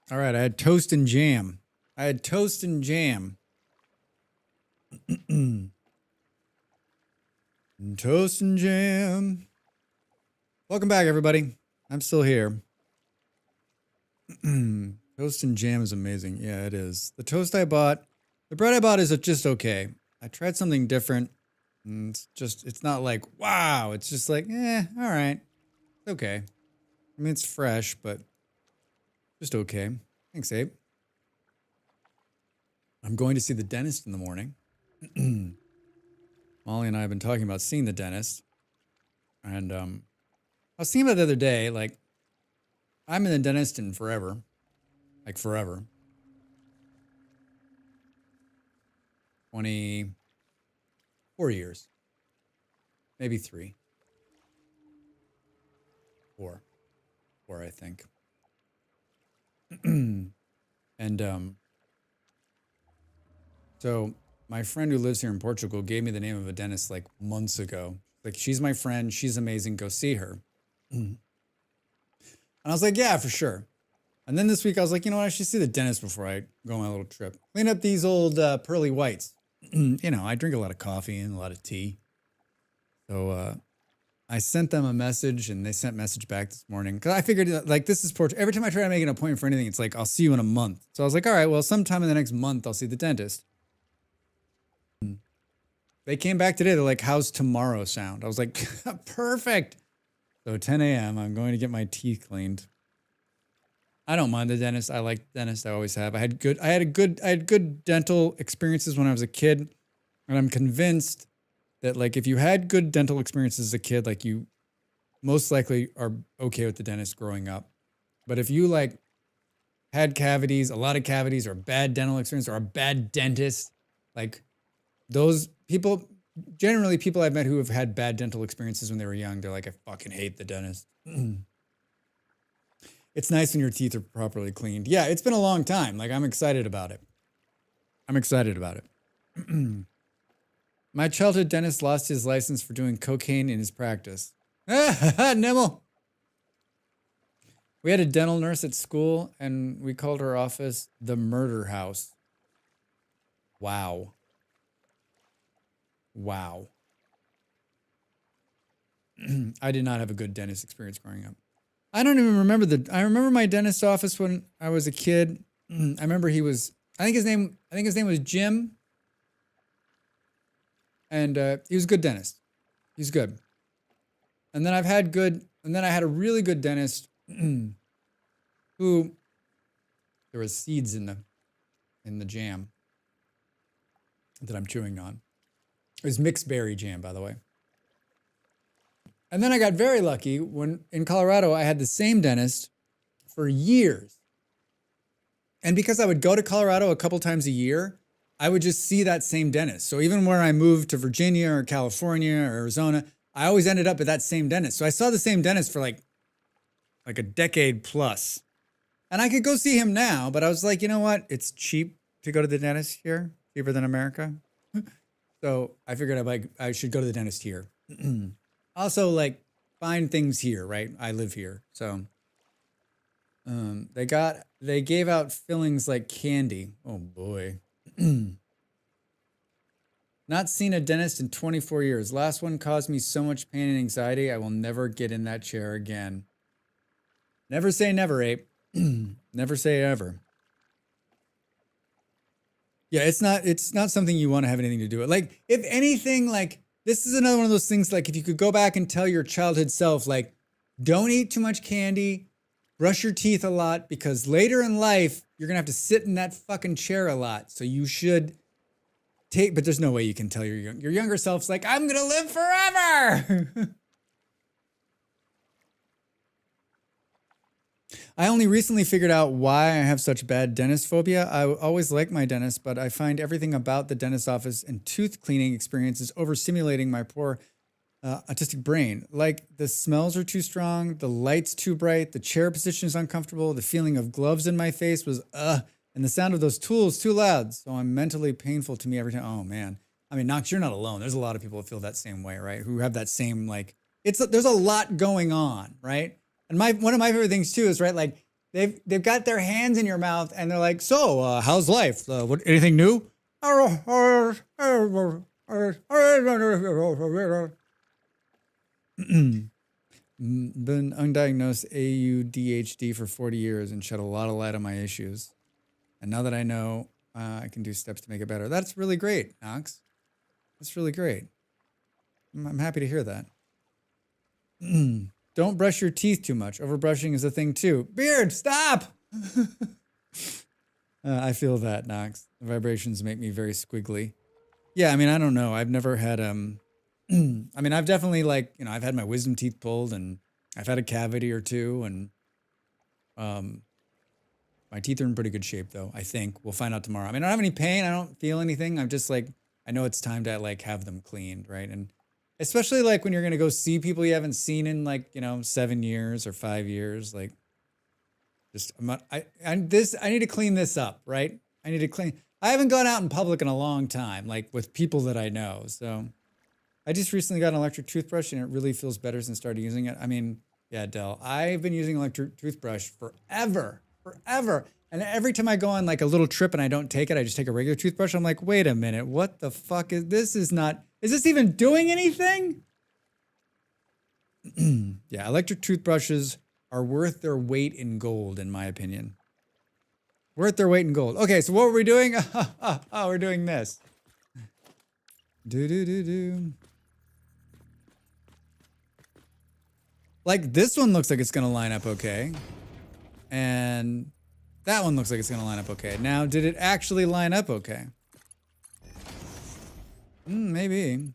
All right, I had toast and jam. Toast and jam. Welcome back, everybody. I'm still here. Toast and jam is amazing. Yeah, it is. The bread I bought is just okay. I tried something different. And it's not like, wow. It's just like, all right. It's okay. I mean, it's fresh, but just okay. Thanks, Abe. I'm going to see the dentist in the morning. Molly and I have been talking about seeing the dentist. And I was thinking about it the other day, like, I'm in the dentist in forever. Like, forever. 24 years. Maybe 3. 4. 4, I think. And so my friend who lives here in Portugal gave me the name of a dentist like months ago. Like, she's my friend. She's amazing. Go see her. And I was like, yeah, for sure. And then this week I was like, you know what? I should see the dentist before I go on my little trip. Clean up these old pearly whites. You know, I drink a lot of coffee and a lot of tea. So I sent them a message and they sent a message back this morning. Because I figured, like, this is Portugal. Every time I try to make an appointment for anything, it's like, I'll see you in a month. So I was like, all right, well, sometime in the next month, I'll see the dentist. They came back today. They're like, how's tomorrow sound? I was like, perfect. So 10 a.m., I'm going to get my teeth cleaned. I don't mind the dentist. I like the dentist. I always have. I had good dental experiences when I was a kid. And I'm convinced that, like, if you had good dental experiences as a kid, like, you most likely are okay with the dentist growing up. But if you, like, had cavities, a lot of cavities, or a bad dental experience, or a bad dentist, like, those people, generally people I've met who have had bad dental experiences when they were young, they're like, I fucking hate the dentist. It's nice when your teeth are properly cleaned. Yeah, it's been a long time. Like, I'm excited about it. My childhood dentist lost his license for doing cocaine in his practice. Nimble. We had a dental nurse at school, and we called her office the murder house. Wow. I did not have a good dentist experience growing up. I don't even remember I remember my dentist office when I was a kid. I remember I think his name was Jim. And he was a good dentist. He's good. And then I had a really good dentist who, there was seeds in the jam that I'm chewing on. It was mixed berry jam, by the way. And then I got very lucky when in Colorado, I had the same dentist for years. And because I would go to Colorado a couple times a year, I would just see that same dentist. So even where I moved to Virginia or California or Arizona, I always ended up at that same dentist. So I saw the same dentist for like a decade plus. And I could go see him now, but I was like, you know what? It's cheap to go to the dentist here, cheaper than America. So I figured I should go to the dentist here. Also, like, find things here, right? I live here. So they gave out fillings like candy. Oh boy. Not seen a dentist in 24 years. Last one caused me so much pain and anxiety. I will never get in that chair again. Never say never, Ape. Never say ever. Yeah, it's not something you want to have anything to do with. Like, if anything, like, this is another one of those things, like, if you could go back and tell your childhood self, like, don't eat too much candy, brush your teeth a lot, because later in life, you're going to have to sit in that fucking chair a lot. So you should but there's no way you can tell your younger self's like, I'm going to live forever. I only recently figured out why I have such bad dentist phobia. I always like my dentist, but I find everything about the dentist office and tooth cleaning experiences overstimulating my poor autistic brain. Like, the smells are too strong, the light's too bright, the chair position is uncomfortable, the feeling of gloves in my face was and the sound of those tools too loud. So I'm mentally painful to me every time. Oh man. I mean, Knox, you're not alone. There's a lot of people that feel that same way, right? Who have that same, like, there's a lot going on, right? And one of my favorite things too is, right, like, they've got their hands in your mouth and they're like, so how's life? What anything new? Been undiagnosed AUDHD for 40 years and shed a lot of light on my issues. And now that I know, I can do steps to make it better. That's really great, Knox. That's really great. I'm happy to hear that. Don't brush your teeth too much. Overbrushing is a thing too. Beard, stop! I feel that, Knox. The vibrations make me very squiggly. Yeah, I mean, I don't know. I've never had, I mean, I've definitely like, you know, I've had my wisdom teeth pulled and I've had a cavity or two and, my teeth are in pretty good shape though, I think. We'll find out tomorrow. I mean, I don't have any pain. I don't feel anything. I'm just like, I know it's time to like have them cleaned, right? And especially like when you're going to go see people you haven't seen in like, you know, 7 years or 5 years, like just, I need to clean this up, right? I need to clean. I haven't gone out in public in a long time, like with people that I know. So I just recently got an electric toothbrush and it really feels better since I started using it. I mean, yeah, Del, I've been using electric toothbrush forever. And every time I go on like a little trip and I don't take it, I just take a regular toothbrush. I'm like, wait a minute, what the fuck is this? Is this even doing anything? Yeah, electric toothbrushes are worth their weight in gold, in my opinion. Worth their weight in gold. Okay, so what were we doing? Oh, we're doing this. Do. Like this one looks like it's gonna line up okay. And that one looks like it's gonna line up okay. Now, did it actually line up okay? Maybe.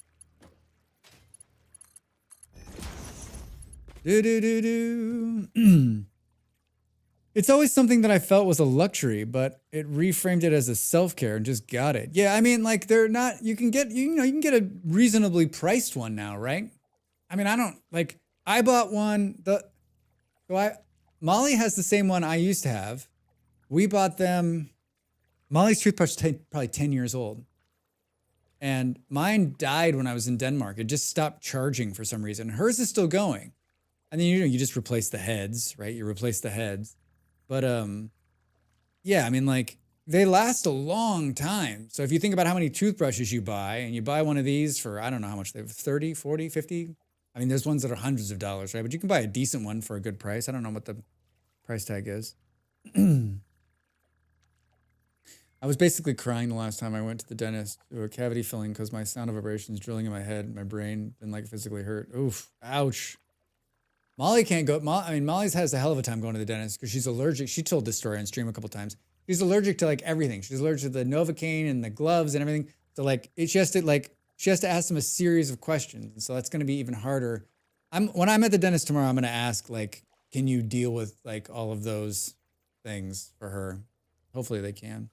It's always something that I felt was a luxury, but it reframed it as a self-care and just got it. Yeah, I mean, like they're not. You can get a reasonably priced one now, right? I mean, I don't like. I bought one. Molly has the same one I used to have. We bought them. Molly's toothbrush is probably 10 years old. And mine died when I was in Denmark. It just stopped charging for some reason. Hers is still going. And then, you just replace the heads, right? You replace the heads. But, yeah, I mean, like, they last a long time. So if you think about how many toothbrushes you buy, and you buy one of these for, I don't know how much they have, 30, 40, 50. I mean, there's ones that are hundreds of dollars, right? But you can buy a decent one for a good price. I don't know what the price tag is. I was basically crying the last time I went to the dentist to a cavity filling because my sound vibrations drilling in my head, my brain didn't like physically hurt. Oof, ouch. Molly can't go. I mean, Molly's has a hell of a time going to the dentist because she's allergic. She told this story on stream a couple times. She's allergic to like everything. She's allergic to the Novocaine and the gloves and everything. So like she has to ask them a series of questions. And so that's going to be even harder. When I'm at the dentist tomorrow, I'm going to ask like, can you deal with like all of those things for her? Hopefully they can.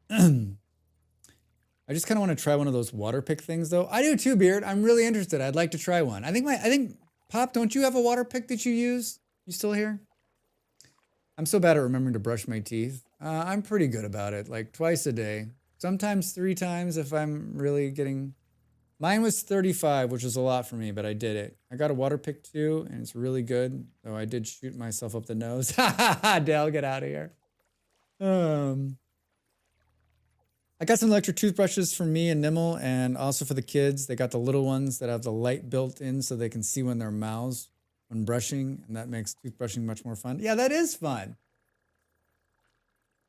I just kind of want to try one of those water pick things though. I do too, Beard. I'm really interested. I'd like to try one. I think Pop, don't you have a water pick that you use? You still here? I'm so bad at remembering to brush my teeth. I'm pretty good about it, like twice a day. Sometimes 3 times if I'm really getting... Mine was 35, which is a lot for me, but I did it. I got a water pick too, and it's really good. Though I did shoot myself up the nose. Ha ha ha, Dale, get out of here. I got some electric toothbrushes for me and Nimble, and also for the kids. They got the little ones that have the light built in so they can see when their mouths when brushing, and that makes toothbrushing much more fun. Yeah, that is fun.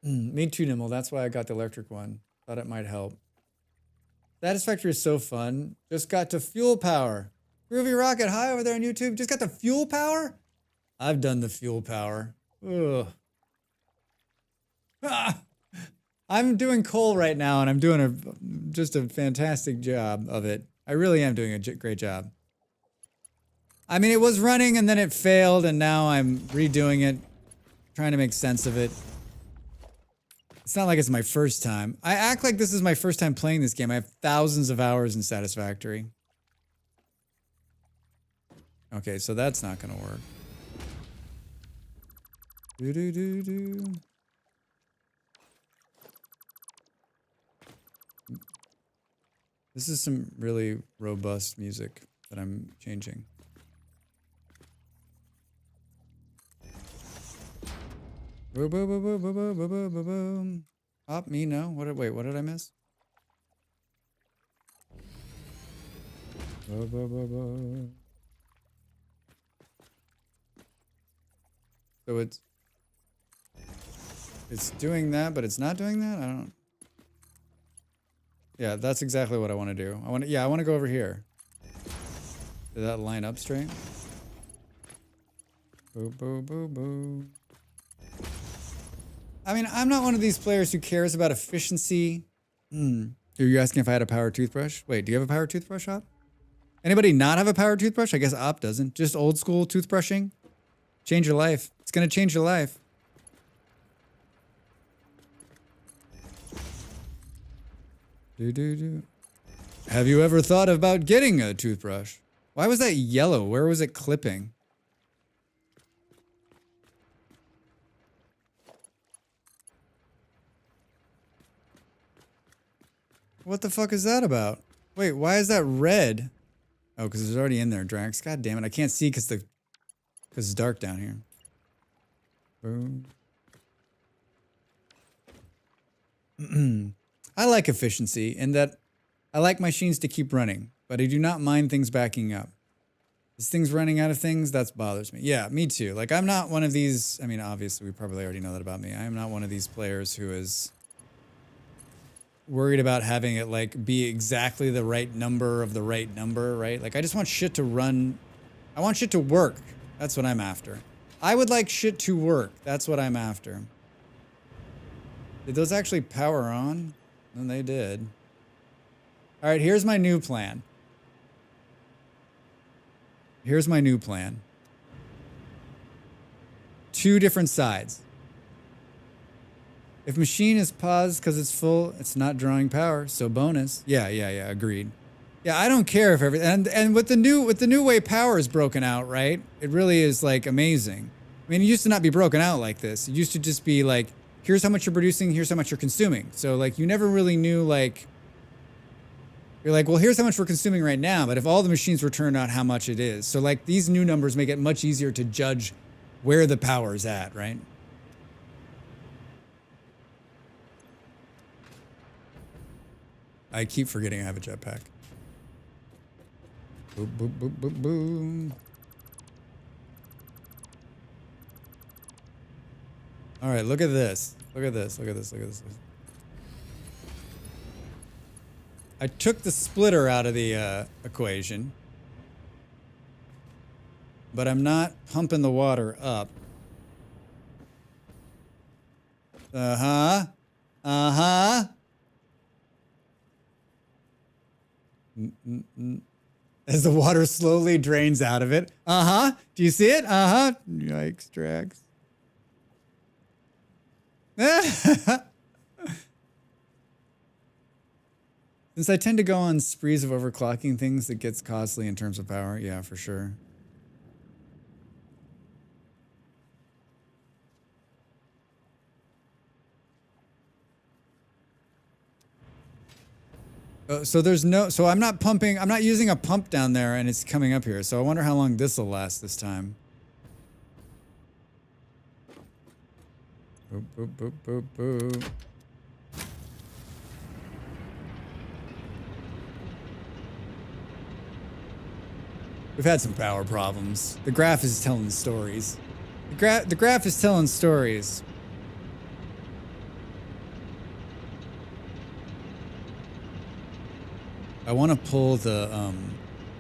Me too, Nimble. That's why I got the electric one. Thought it might help. Satisfactory is so fun. Just got to fuel power. Groovy Rocket, hi over there on YouTube. Just got the fuel power? I've done the fuel power. Ugh. Ah. I'm doing coal right now, and I'm doing just a fantastic job of it. I really am doing a great job. I mean, it was running, and then it failed, and now I'm redoing it, trying to make sense of it. It's not like it's my first time. I act like this is my first time playing this game. I have thousands of hours in Satisfactory. Okay, so that's not gonna work. Do. This is some really robust music that I'm changing. Boom, boom, boom, boom, boom, boom, boom, boom, boom. Up, me, no. Wait, what did I miss? Boom, boom, boom, boom. So it's doing that, but it's not doing that? I don't. Yeah, that's exactly what I want to do. I want to go over here. Did that line up straight? Boo, boo, boo, boo. I mean, I'm not one of these players who cares about efficiency. Are you asking if I had a power toothbrush? Wait, do you have a power toothbrush, Op? Anybody not have a power toothbrush? I guess Op doesn't. Just old school toothbrushing. Change your life. It's gonna change your life. Do. Have you ever thought about getting a toothbrush? Why was that yellow? Where was it clipping? What the fuck is that about? Wait, why is that red? Oh, because it's already in there, Drax. God damn it. I can't see because it's dark down here. Boom. I like efficiency in that I like machines to keep running, but I do not mind things backing up. Is things running out of things? That bothers me. Yeah, me too. Like, I'm not one of these. I mean, obviously, we probably already know that about me. I am not one of these players who is worried about having it like be exactly the right number, right? Like, I just want shit to run. I want shit to work. That's what I'm after. I would like shit to work. That's what I'm after. Did those actually power on? And they did. All right, here's my new plan. Here's my new plan. 2 different sides. If machine is paused because it's full, it's not drawing power, so bonus. Yeah, agreed. Yeah, I don't care if everything and with the new way power is broken out, right? It really is like amazing. I mean, it used to not be broken out like this. It used to just be like, here's how much you're producing, here's how much you're consuming. So like you never really knew like you're like, well, here's how much we're consuming right now, but if all the machines were turned on, how much it is. So like these new numbers make it much easier to judge where the power's at, right? I keep forgetting I have a jetpack. Boom, boom, boom, boom, boom. All right, look at this. Look at this. Look at this. Look at this. I took the splitter out of the equation, but I'm not pumping the water up. Uh-huh. Uh-huh. As the water slowly drains out of it. Uh-huh. Do you see it? Uh-huh. Yikes, Drax. Since I tend to go on sprees of overclocking things, it gets costly in terms of power. Yeah, for sure. So there's no, so I'm not pumping, I'm not using a pump down there and it's coming up here. So I wonder how long this will last this time. Boop, boop, boop, boop, boop. We've had some power problems. The graph is telling stories. The graph is telling stories. I want to pull the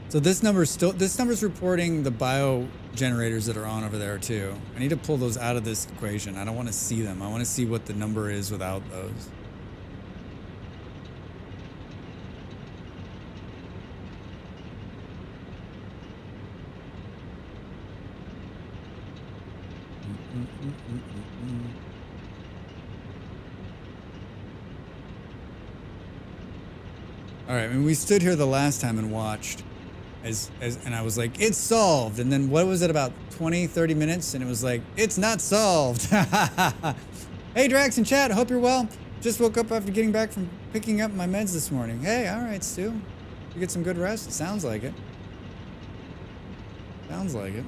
so this number's reporting the bio generators that are on over there too. I need to pull those out of this equation. I don't want to see them. I want to see what the number is without those. All right, I mean, we stood here the last time and watched and I was like, it's solved. And then what was it, about 20, 30 minutes? And it was like, it's not solved. Hey, Drax and chat, hope you're well. Just woke up after getting back from picking up my meds this morning. Hey, all right, Stu. You get some good rest? Sounds like it. Sounds like it.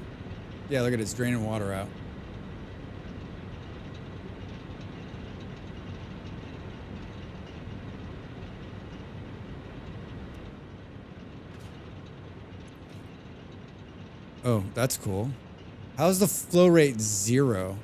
Yeah, look at it, it's draining water out. Oh, that's cool. How's the flow rate 0?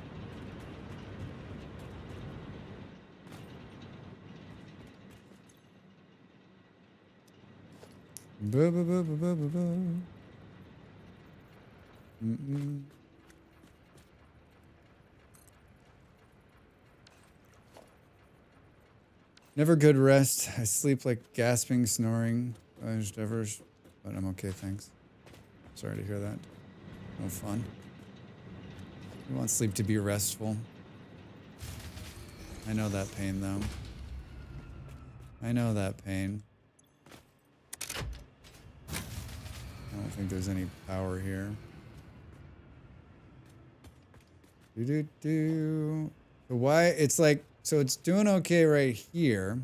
Never good rest. I sleep like gasping, snoring. But I'm okay, thanks. Sorry to hear that. No fun. We want sleep to be restful. I know that pain, though. I know that pain. I don't think there's any power here. So why? It's like, so it's doing okay right here.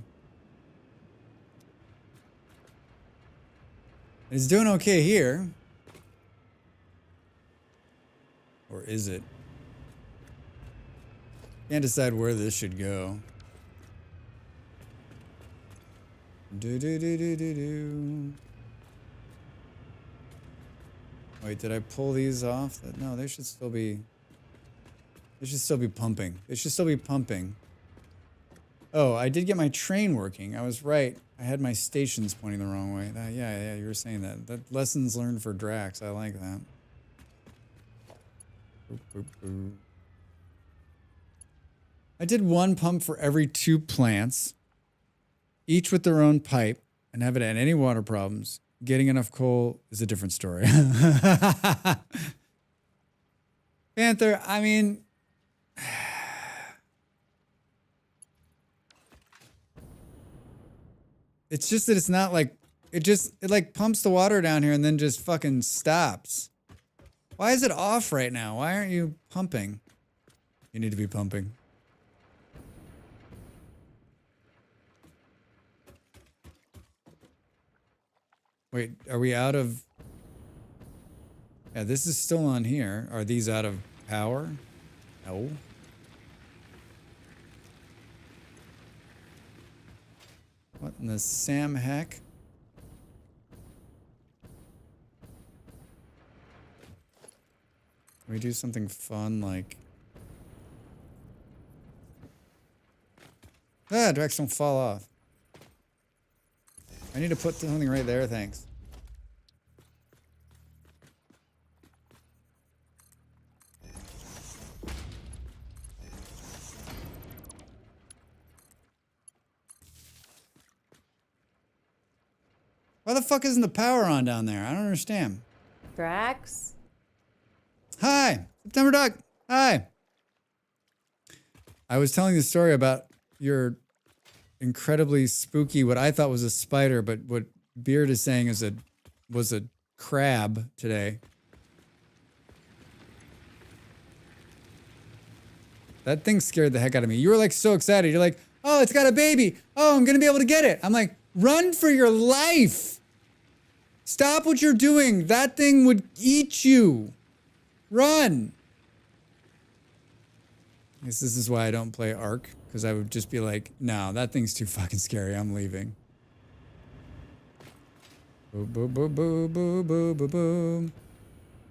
It's doing okay here. Or is it? Can't decide where this should go. Wait, did I pull these off? No, they should still be... They should still be pumping. They should still be pumping. Oh, I did get my train working. I was right. I had my stations pointing the wrong way. Yeah, you were saying that. That lessons learned for Drax. I like that. Boop, boop, boop. I did 1 pump for every 2 plants, each with their own pipe, and haven't had any water problems. Getting enough coal is a different story. Panther, I mean... It's just that it's not like... It like pumps the water down here and then just fucking stops. Why is it off right now? Why aren't you pumping? You need to be pumping. Wait, are we out of... Yeah, this is still on here. Are these out of power? No. What in the Sam heck? Can we do something fun like... Ah, Drax, don't fall off. I need to put something right there, thanks. Why the fuck isn't the power on down there? I don't understand. Drax? Hi, September Dog. Hi. I was telling the story about your incredibly spooky, what I thought was a spider, but what Beard is saying is was a crab today. That thing scared the heck out of me. You were like so excited. You're like, oh, it's got a baby. Oh, I'm gonna be able to get it. I'm like, run for your life. Stop what you're doing. That thing would eat you. Run. I guess this is why I don't play Ark, because I would just be like, no, that thing's too fucking scary. I'm leaving. Boo, boo, boo, boo, boo, boo, boo, boo.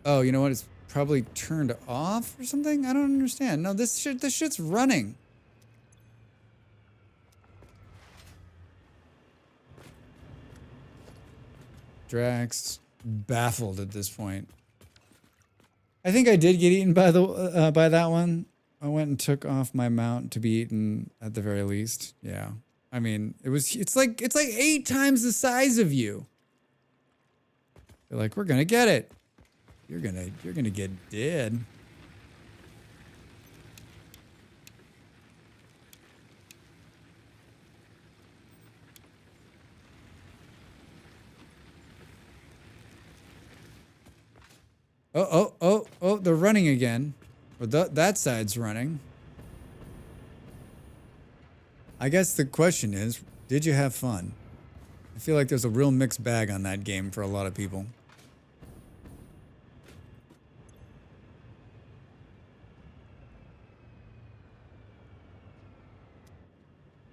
Oh, you know what? It's probably turned off or something? I don't understand. No, this shit's running. Drax baffled at this point. I think I did get eaten by that one. I went and took off my mount to be eaten at the very least. Yeah. I mean, it's like 8 times the size of you. They're like, we're gonna get it. You're gonna get dead. Oh, they're running again. Or that side's running. I guess the question is, did you have fun? I feel like there's a real mixed bag on that game for a lot of people.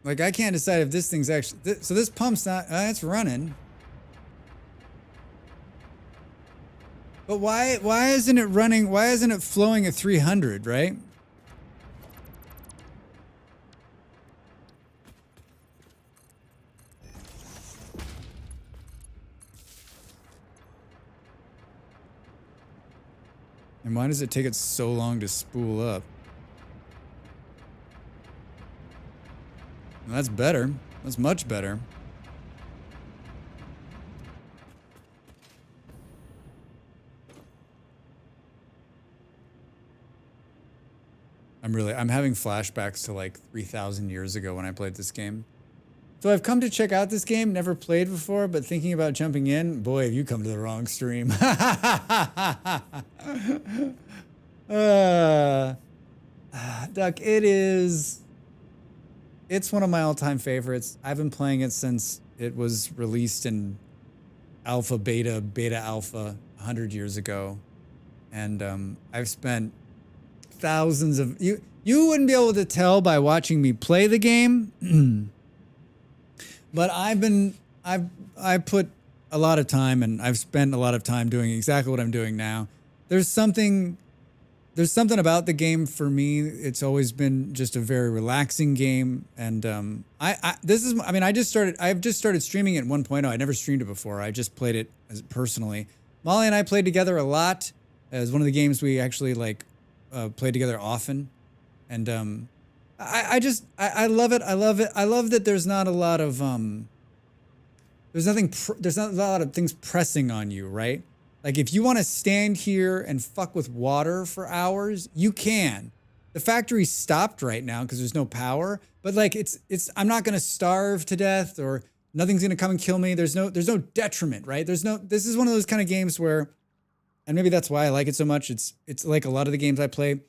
Like, I can't decide if this thing's actually... So this pump's not... it's running. But why isn't it running? Why isn't it flowing at 300, right? And why does it take it so long to spool up? Well, that's better. That's much better. I'm having flashbacks to like 3,000 years ago when I played this game. So I've come to check out this game, never played before, but thinking about jumping in, boy, have you come to the wrong stream. Duck, it's one of my all-time favorites. I've been playing it since it was released in alpha, beta alpha 100 years ago. And I've spent thousands of you wouldn't be able to tell by watching me play the game. But I put a lot of time and I've spent a lot of time doing exactly what I'm doing now. There's something about the game for me. It's always been just a very relaxing game. And I've just started streaming it 1.0. I never streamed it before. I just played it personally. Molly and I played together a lot. As one of the games we actually play together often. And I love it. I love it. I love that there's not a lot of there's not a lot of things pressing on you, right? Like if you want to stand here and fuck with water for hours, you can. The factory's stopped right now because there's no power, but like I'm not gonna starve to death or nothing's gonna come and kill me. There's no detriment, right? This is one of those kind of games where, and maybe that's why I like it so much. It's like a lot of the games I play,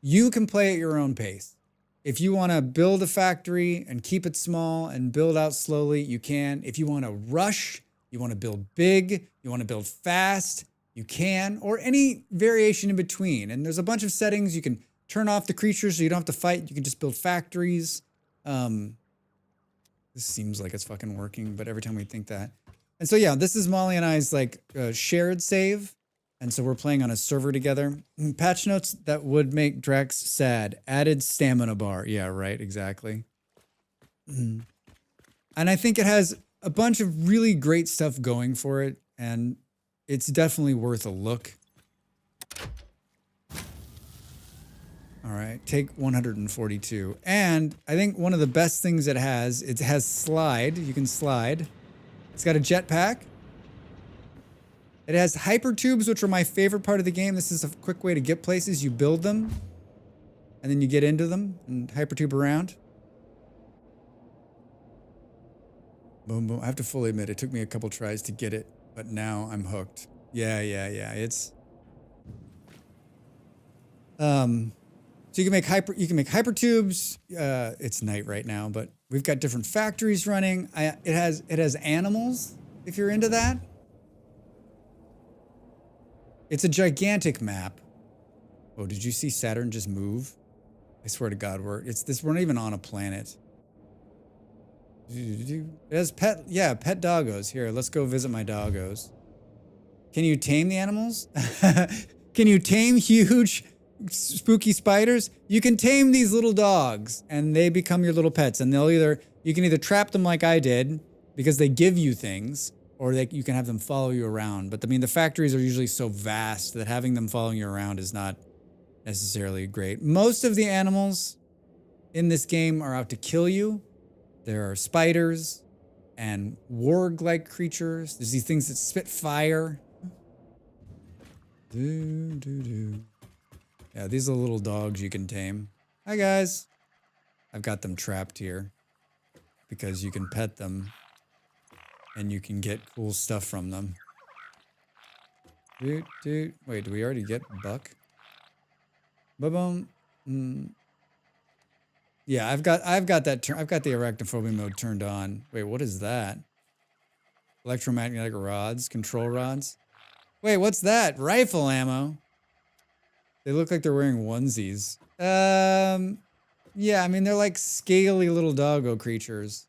you can play at your own pace. If you want to build a factory and keep it small and build out slowly, you can. If you want to rush, you want to build big, you want to build fast, you can, or any variation in between. And there's a bunch of settings. You can turn off the creatures so you don't have to fight. You can just build factories. This seems like it's fucking working, but every time we think that. And so, yeah, this is Molly and I's shared save. And so we're playing on a server together. Patch notes that would make Drex sad. Added stamina bar. Yeah, right, exactly. And I think it has a bunch of really great stuff going for it. And it's definitely worth a look. All right, take 142. And I think one of the best things it has slide. You can slide. It's got a jetpack. It has hyper tubes, which are my favorite part of the game. This is a quick way to get places. You build them, and then you get into them and hyper tube around. Boom, boom. I have to fully admit, it took me a couple tries to get it, but now I'm hooked. Yeah. It's so you can make hyper tubes. It's night right now, but we've got different factories running. It has animals if you're into that. It's a gigantic map. Oh, did you see Saturn just move? I swear to God, we're not even on a planet. It has pet doggos. Here, let's go visit my doggos. Can you tame the animals? Can you tame huge, spooky spiders? You can tame these little dogs, and they become your little pets. And you can either trap them like I did, because they give you things, or you can have them follow you around. But I mean, the factories are usually so vast that having them following you around is not necessarily great. Most of the animals in this game are out to kill you. There are spiders and warg-like creatures. There's these things that spit fire. Yeah, these are little dogs you can tame. Hi, guys. I've got them trapped here because you can pet them. And you can get cool stuff from them. Wait, do we already get Buck? Boom. Yeah, I've got the arachnophobia mode turned on. Wait, what is that? Electromagnetic rods, control rods. Wait, what's that? Rifle ammo. They look like they're wearing onesies. Yeah, I mean they're like scaly little doggo creatures.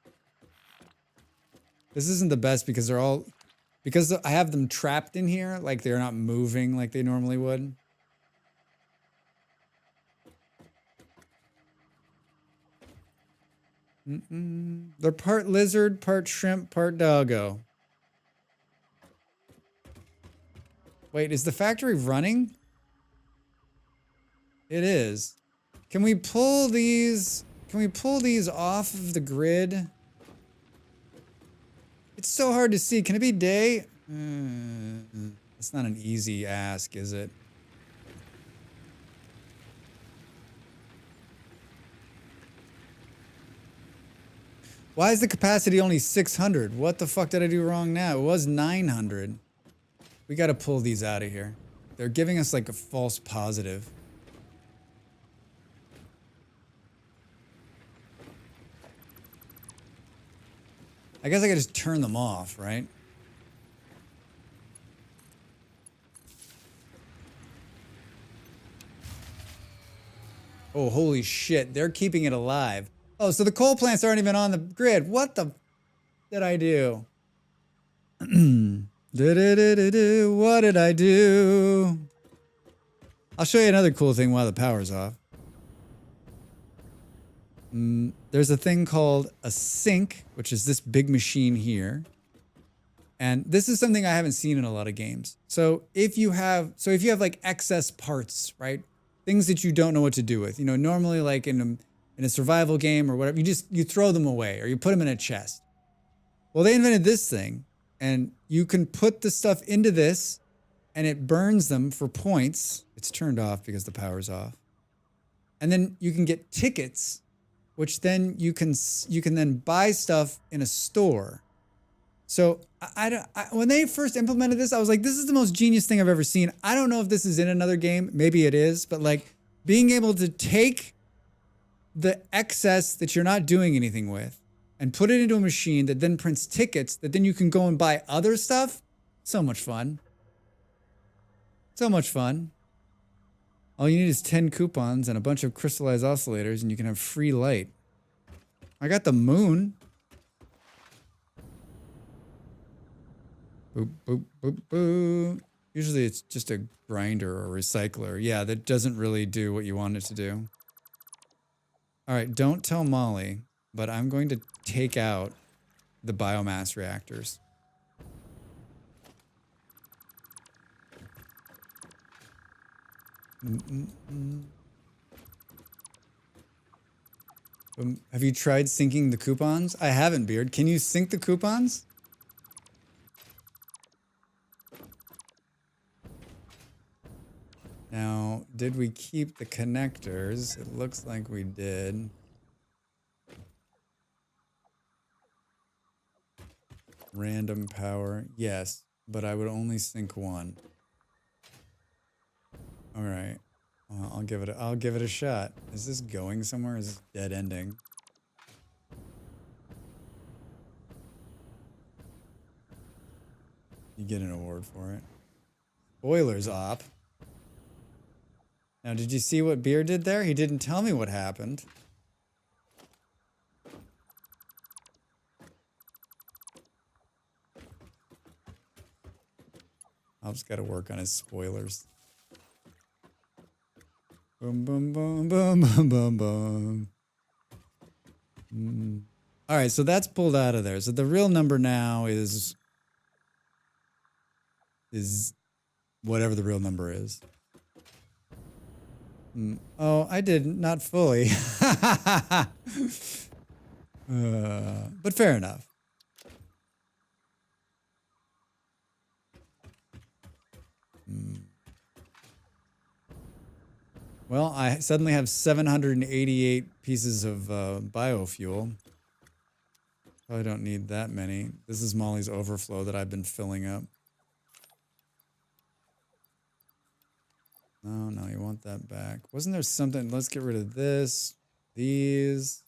This isn't the best because they're all Because I have them trapped in here, like they're not moving like they normally would. They're part lizard, part shrimp, part doggo. Wait, is the factory running? It is. Can we pull these? Can we pull these off of the grid? It's so hard to see. Can it be day? It's not an easy ask, is it? Why is the capacity only 600? What the fuck did I do wrong now? It was 900. We got to pull these out of here. They're giving us like a false positive. I guess I could just turn them off, right? Oh, holy shit. They're keeping it alive. Oh, so the coal plants aren't even on the grid. What the did I do? What did I do? I'll show you another cool thing while the power's off. There's a thing called a sink, which is this big machine here. And this is something I haven't seen in a lot of games. So if you have like excess parts, right? Things that you don't know what to do with. You know, normally like in a survival game or whatever, you throw them away or you put them in a chest. Well, they invented this thing and you can put the stuff into this and it burns them for points. It's turned off because the power's off. And then you can get tickets, which then you can then buy stuff in a store. So when they first implemented this, I was like, this is the most genius thing I've ever seen. I don't know if this is in another game. Maybe it is, but like being able to take the excess that you're not doing anything with and put it into a machine that then prints tickets that then you can go and buy other stuff. So much fun. So much fun. All you need is 10 coupons and a bunch of crystallized oscillators and you can have free light. I got the moon. Boop, boop, boop, boop. Usually it's just a grinder or recycler. Yeah, that doesn't really do what you want it to do. All right, don't tell Molly, but I'm going to take out the biomass reactors. Have you tried syncing the coupons? I haven't, Beard. Can you sync the coupons? Now, did we keep the connectors? It looks like we did. Random power. Yes, but I would only sync one. All right. Well, I'll give it a shot. Is this going somewhere? Is this dead ending? You get an award for it. Spoilers op. Now, did you see what Beer did there? He didn't tell me what happened. I've just got to work on his spoilers. Boom, boom, boom, boom, boom, boom, boom. All right, so that's pulled out of there. So the real number now is whatever the real number is. Oh, I did not fully. But fair enough. Well, I suddenly have 788 pieces of biofuel. Probably don't need that many. This is Molly's overflow that I've been filling up. No, you want that back. Wasn't there something? Let's get rid of this, these,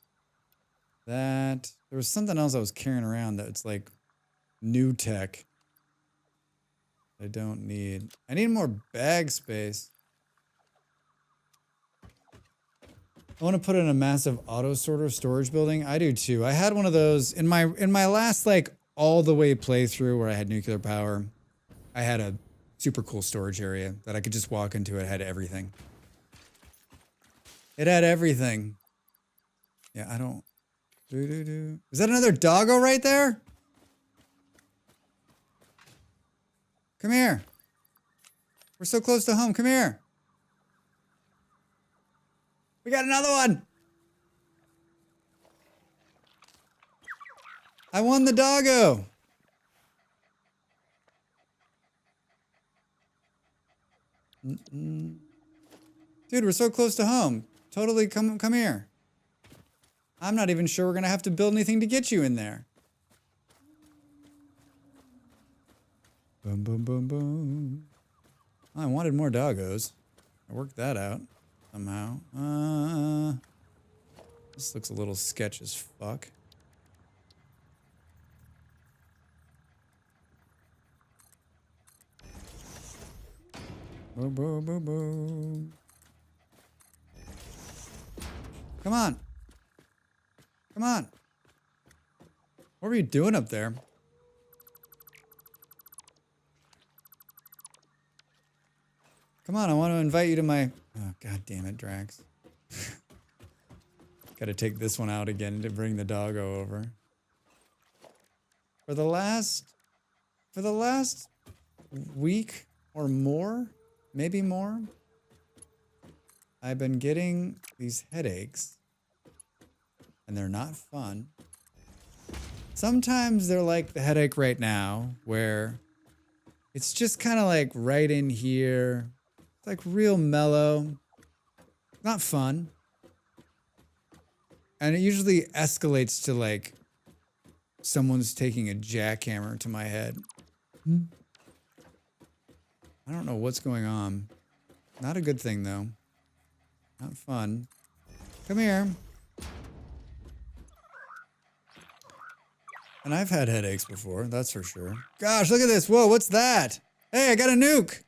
that. There was something else I was carrying around that's like new tech. I don't need. I need more bag space. I want to put in a massive auto sorter storage building. I do too. I had one of those in my last like all the way playthrough where I had nuclear power, I had a super cool storage area that I could just walk into. It had everything. It had everything. Yeah, I don't. Is that another doggo right there? Come here. We're so close to home. Come here. We got another one. I won the doggo. Dude, we're so close to home. Totally come here. I'm not even sure we're gonna have to build anything to get you in there. Boom, boom, boom, boom. Oh, I wanted more doggos. I worked that out somehow. This looks a little sketch as fuck. Boom, boom, boom, boom. Come on. Come on. What were you doing up there? Come on, I want to invite you to my... Oh, god damn it, Drax. Gotta take this one out again to bring the doggo over. For the last week or more, maybe more, I've been getting these headaches. And they're not fun. Sometimes they're like the headache right now, where it's just kind of like right in here. It's like real mellow. Not fun. And it usually escalates to like someone's taking a jackhammer to my head. I don't know what's going on. Not a good thing though. Not fun. Come here. And I've had headaches before, that's for sure. Gosh, look at this. Whoa, what's that? Hey, I got a nuke.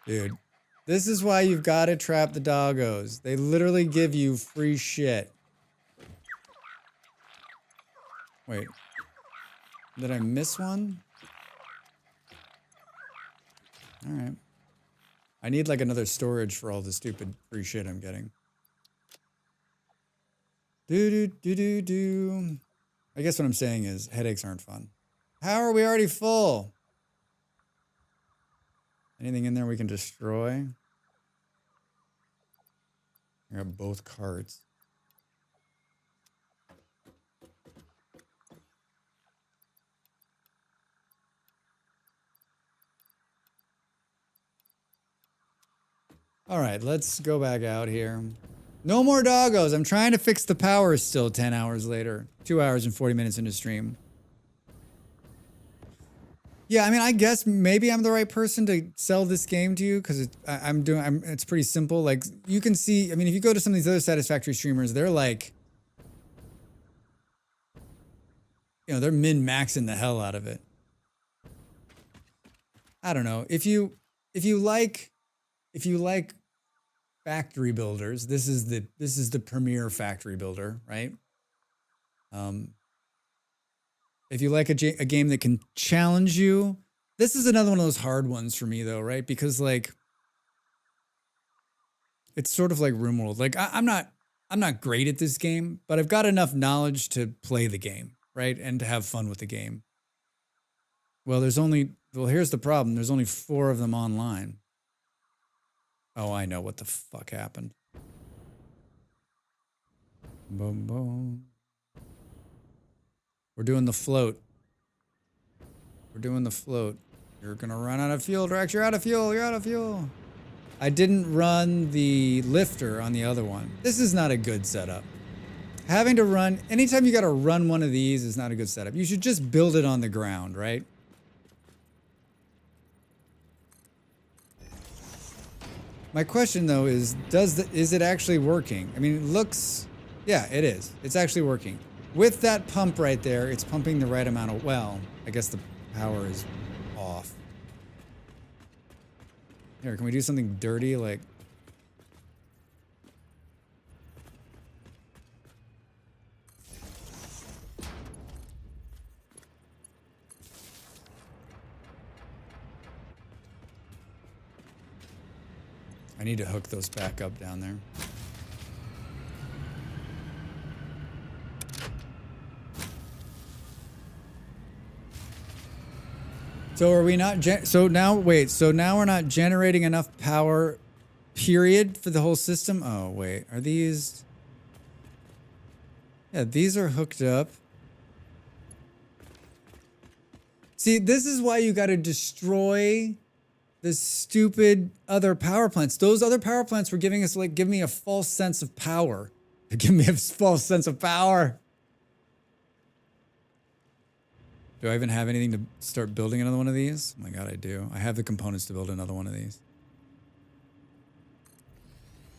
Dude, this is why you've got to trap the doggos. They literally give you free shit. Wait. Did I miss one? All right. I need like another storage for all the stupid free shit I'm getting. Do. I guess what I'm saying is headaches aren't fun. How are we already full? Anything in there we can destroy? I got both carts. All right, let's go back out here. No more doggos. I'm trying to fix the power still 10 hours later. 2 hours and 40 minutes into stream. Yeah, I mean, I guess maybe I'm the right person to sell this game to you because it's pretty simple. Like, you can see, I mean, if you go to some of these other Satisfactory streamers, they're like, you know, they're min-maxing the hell out of it. I don't know. If you like factory builders, this is the premier factory builder, right? If you like a game that can challenge you, this is another one of those hard ones for me though, right? Because like, it's sort of like RimWorld. Like I'm not great at this game, but I've got enough knowledge to play the game, right? And to have fun with the game. Well, here's the problem. There's only 4 of them online. Oh, I know what the fuck happened. Boom, boom. We're doing the float. We're doing the float. You're gonna run out of fuel, Drax. You're out of fuel. You're out of fuel. I didn't run the lifter on the other one. This is not a good setup. Having to run, anytime you gotta run one of these is not a good setup. You should just build it on the ground, right? My question though is, is it actually working? I mean, it looks, yeah, it is. It's actually working. With that pump right there, it's pumping the right amount of, well, I guess the power is off. Here, can we do something dirty like... I need to hook those back up down there. So are we not so now we're not generating enough power period for the whole system? Oh wait, are these? Yeah, these are hooked up. See, this is why you got to destroy the stupid other power plants. Those other power plants were giving us give me a false sense of power. Give me a false sense of power. Do I even have anything to start building another one of these? Oh my god, I do. I have the components to build another one of these.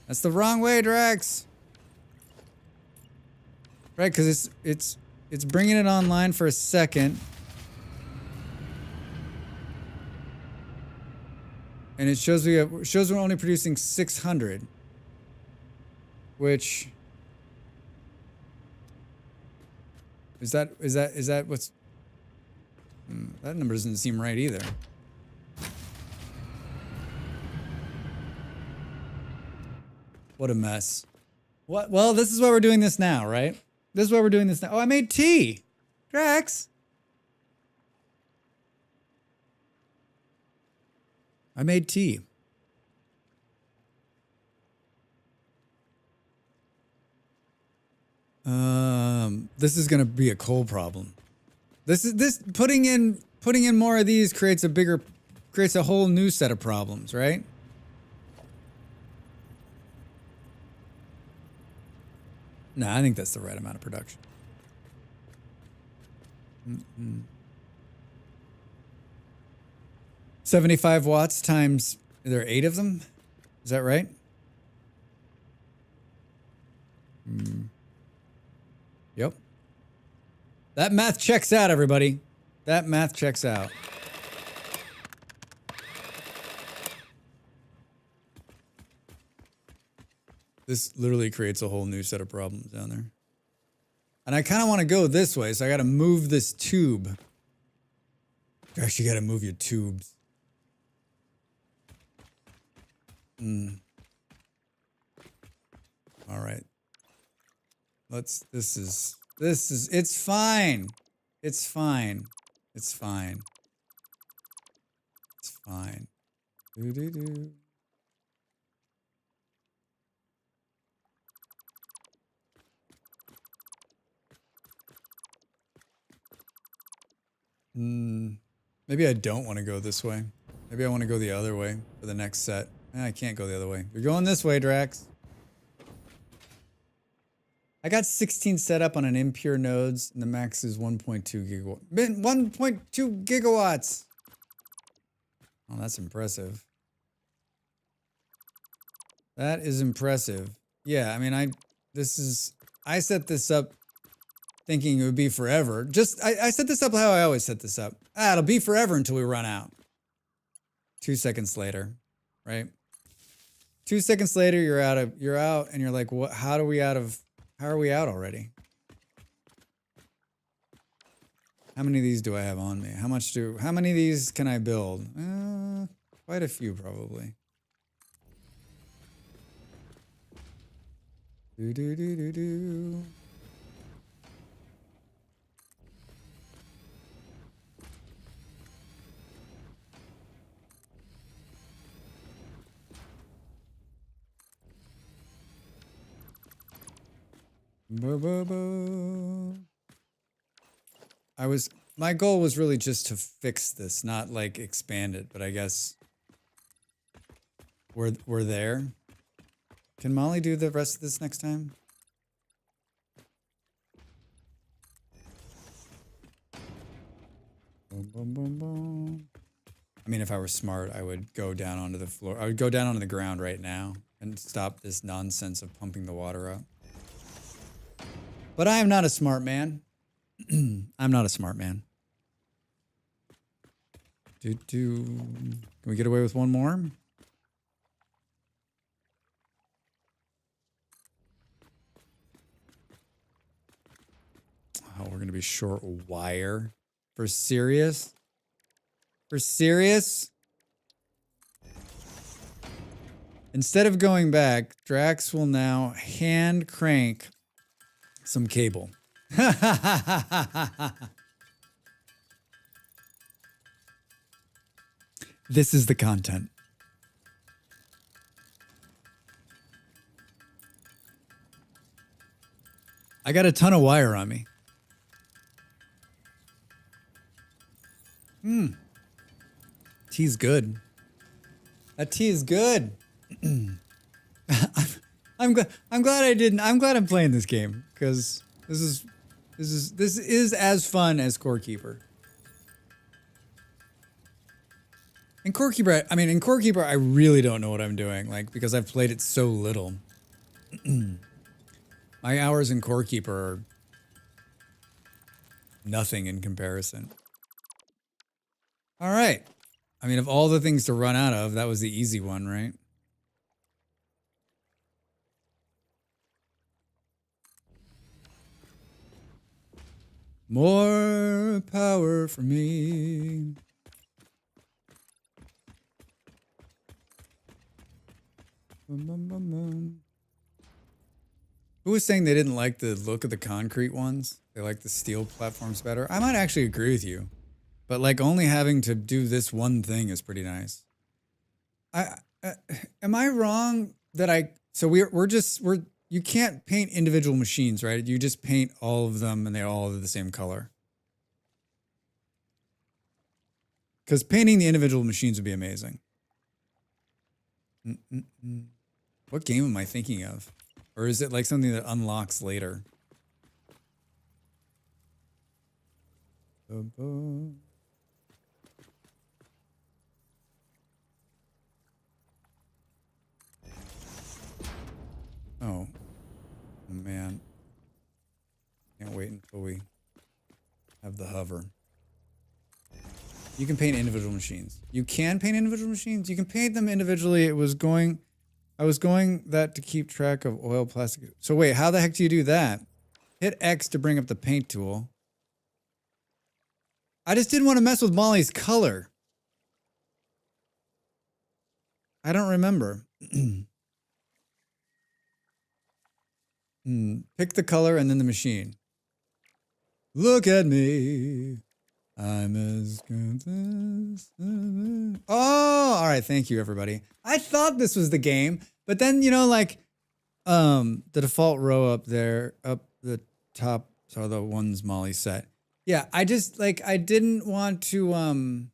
That's the wrong way, Drax. Right, because it's bringing it online for a second. And it shows we're only producing 600, which is that what's that number doesn't seem right either. What a mess. What? Well, this is why we're doing this now, right? This is why we're doing this now. Oh, I made tea. Drax. I made tea. This is gonna be a coal problem. This putting in more of these creates a whole new set of problems, right? Nah, I think that's the right amount of production. 75 watts times, there are 8 of them? Is that right? Yep. That math checks out, everybody. That math checks out. This literally creates a whole new set of problems down there. And I kind of want to go this way, so I got to move this tube. You actually got to move your tubes. All right. This is, it's fine. It's fine. It's fine. It's fine. Doo-doo-doo. Maybe I don't want to go this way. Maybe I want to go the other way for the next set. I can't go the other way. You're going this way, Drax. I got 16 set up on an impure nodes, and the max is 1.2 gigawatts. 1.2 gigawatts! Oh, that's impressive. That is impressive. Yeah, I mean, I set this up thinking it would be forever. I set this up how I always set this up. It'll be forever until we run out. 2 seconds later, right? 2 seconds later, you're out, and you're like, what? How are we out already? How many of these do I have on me? How many of these can I build? Quite a few, probably. Do. My goal was really just to fix this, not like expand it, but I guess we're there. Can Molly do the rest of this next time? Boom, boom, boom, boom. I mean, if I were smart, I would go down onto the floor. I would go down onto the ground right now and stop this nonsense of pumping the water up. But I am not a smart man. I'm not a smart man. Can we get away with one more? Oh, we're gonna be short wire. For serious? For serious? Instead of going back, Drax will now hand crank some cable. This is the content. I got a ton of wire on me. Tea's good. That tea is good. I'm glad I didn't. I'm glad I'm playing this game because this is as fun as Core Keeper. In Core Keeper, I really don't know what I'm doing, like, because I've played it so little. My hours in Core Keeper are nothing in comparison. All right. I mean, of all the things to run out of, that was the easy one, right? More power for me. Who was saying they didn't like the look of the concrete ones? They like the steel platforms better. I might actually agree with you, but like only having to do this one thing is pretty nice. Am I wrong that so you can't paint individual machines, right? You just paint all of them and they all are the same color. Because painting the individual machines would be amazing. What game am I thinking of? Or is it like something that unlocks later? Oh, man. Can't wait until we have the hover. You can paint individual machines. You can paint individual machines? You can paint them individually. I was going that to keep track of oil, plastic. So wait, how the heck do you do that? Hit X to bring up the paint tool. I just didn't want to mess with Molly's color. I don't remember. Pick the color and then the machine. Look at me. I'm as good as... Oh, all right. Thank you, everybody. I thought this was the game, but then, you know, like, the default row up there, up the top are the ones Molly set. Yeah, I just, like, I didn't want to,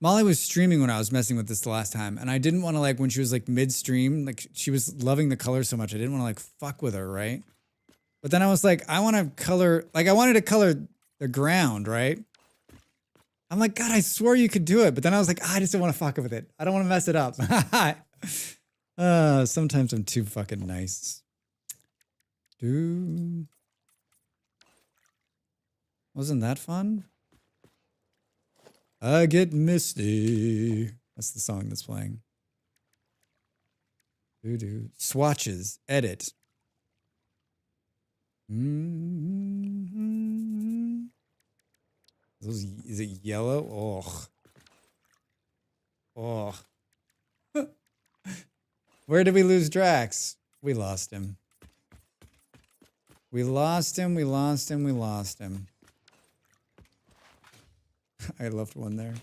Molly was streaming when I was messing with this the last time, and I didn't want to, like, when she was, like, mid-stream, like, she was loving the color so much, I didn't want to, like, fuck with her, right? But then I was like, I want to color, like, I wanted to color the ground, right? I'm like, God, I swore you could do it. But then I was like, I just don't want to fuck with it. I don't want to mess it up. Sometimes I'm too fucking nice. Wasn't that fun? I get misty. That's the song that's playing. Swatches. Edit. Is it yellow? Oh. Where did we lose Drax? We lost him. We lost him. I left one there.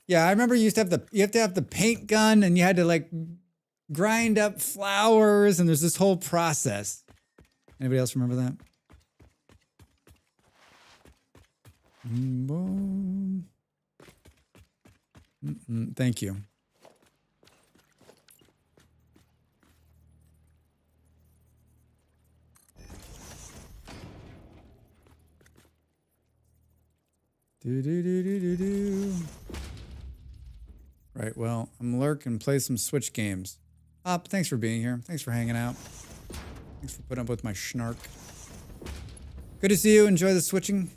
Yeah, I remember you have to have the paint gun and you had to like grind up flowers and there's this whole process. Anybody else remember that? Thank you. Right, well, I'm lurking, play some Switch games. Thanks for being here. Thanks for hanging out. Thanks for putting up with my schnark. Good to see you. Enjoy the switching.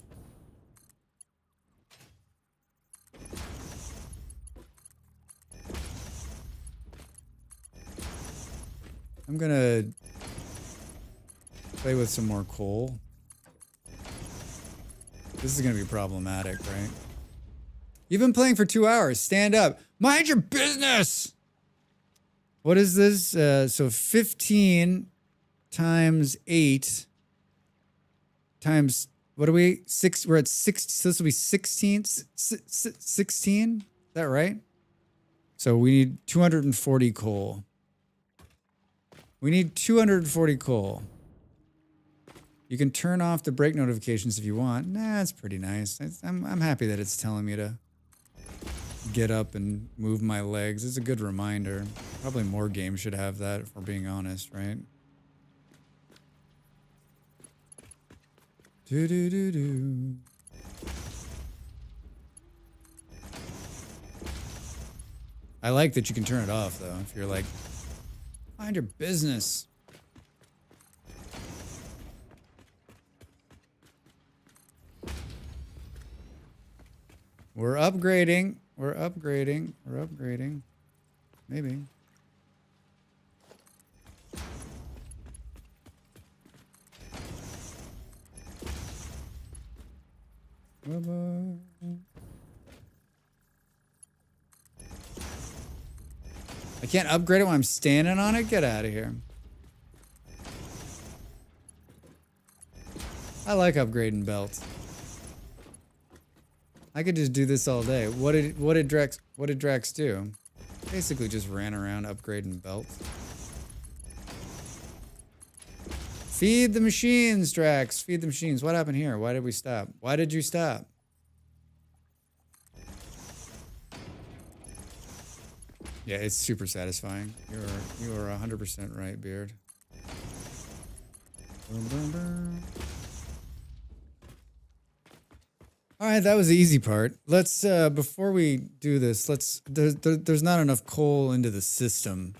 I'm gonna play with some more coal. This is gonna be problematic, right? You've been playing for 2 hours. Stand up. Mind your business! What is this? So 15 times 8 times, what are we? 6, we're at 6, so this will be 16? 16? Is that right? So we need 240 coal. We need 240 coal. You can turn off the break notifications if you want. Nah, it's pretty nice. I'm happy that it's telling me to get up and move my legs. It's a good reminder. Probably more games should have that if we're being honest, right? Do. I like that you can turn it off though. If you're like, mind your business. We're upgrading. We're upgrading. We're upgrading. Maybe. I can't upgrade it when I'm standing on it? Get out of here. I like upgrading belts. I could just do this all day. What did Drax do? Basically just ran around upgrading belts. Feed the machines, Drax. Feed the machines. What happened here? Why did we stop? Why did you stop? Yeah, it's super satisfying. You are 100% right, Beard. All right, that was the easy part. Let's before we do this, there's not enough coal into the system.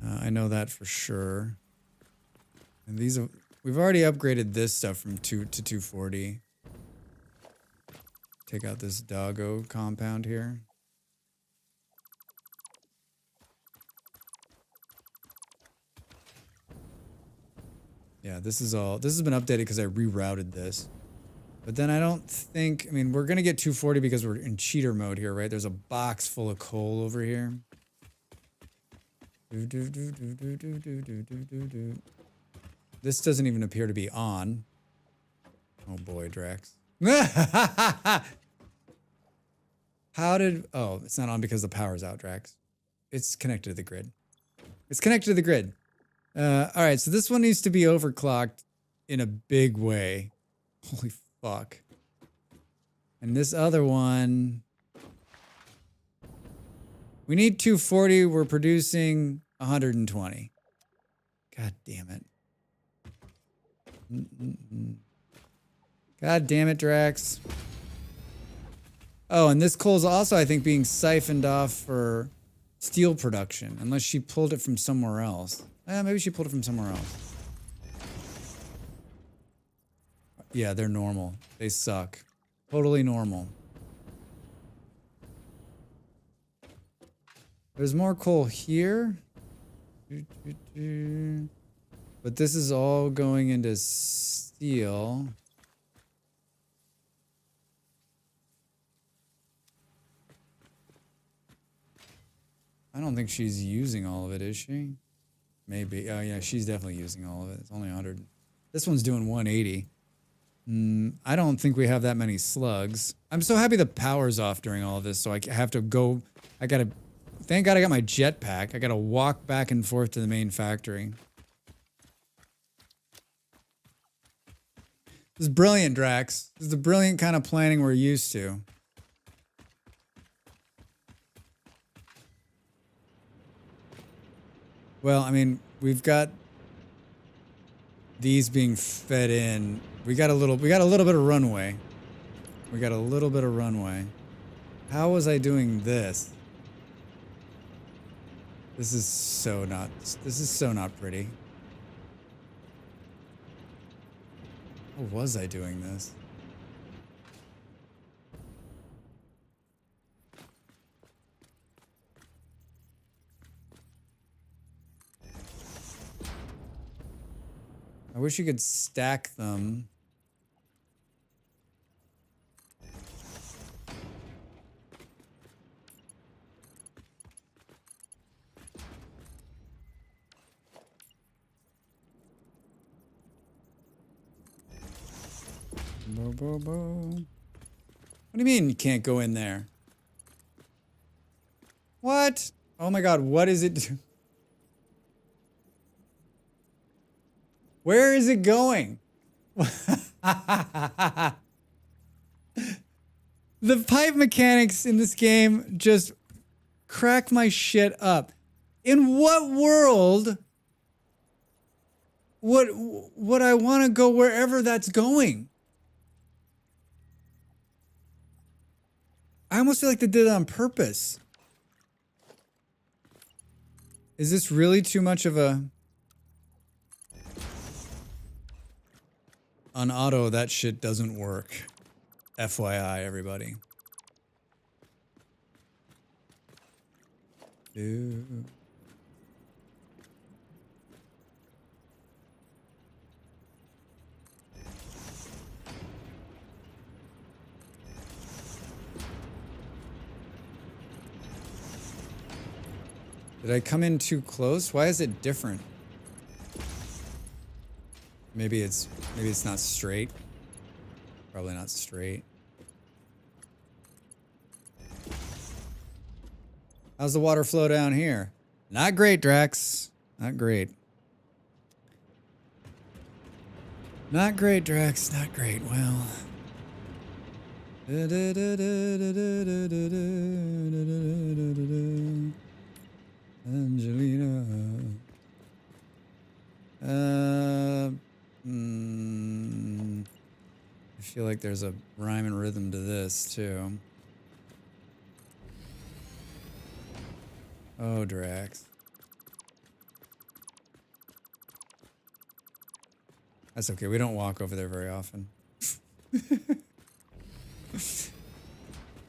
I know that for sure. And we've already upgraded this stuff from 2 to 240. Take out this doggo compound here. Yeah, this has been updated because I rerouted this. But then I don't think, I mean, we're going to get 240 because we're in cheater mode here, right? There's a box full of coal over here. This doesn't even appear to be on. Oh boy, Drax. Oh, it's not on because the power's out, Drax. It's connected to the grid. It's connected to the grid. All right, so this one needs to be overclocked in a big way. Holy fuck. And this other one, we need 240. We're producing 120. God damn it. God damn it, Drax. Oh, and this coal's also, I think, being siphoned off for steel production, unless she pulled it from somewhere else. Maybe she pulled it from somewhere else. Yeah, they're normal. They suck. Totally normal. There's more coal here. But this is all going into steel. I don't think she's using all of it, is she? Maybe. Oh, yeah, she's definitely using all of it. It's only 100. This one's doing 180. I don't think we have that many slugs. I'm so happy the power's off during all of this, so I have to go. Thank God I got my jetpack. I gotta walk back and forth to the main factory. This is brilliant, Drax. This is the brilliant kind of planning we're used to. Well, I mean, we've got these being fed in. We got a little bit of runway. We got a little bit of runway. How was I doing this? This is so not pretty. How was I doing this? I wish you could stack them. Bo, bo, bo. What do you mean you can't go in there? What? Oh my god, what is it? Where is it going? The pipe mechanics in this game just crack my shit up. In what world would I want to go wherever that's going? I almost feel like they did it on purpose. Is this really too much of a... On auto, that shit doesn't work. FYI, everybody. Ew. Did I come in too close? Why is it different? Maybe it's not straight. Probably not straight. How's the water flow down here? Not great, Drax. Not great. Not great, Drax. Not great. Well. Angelina. I feel like there's a rhyme and rhythm to this, too. Oh, Drax. That's okay. We don't walk over there very often.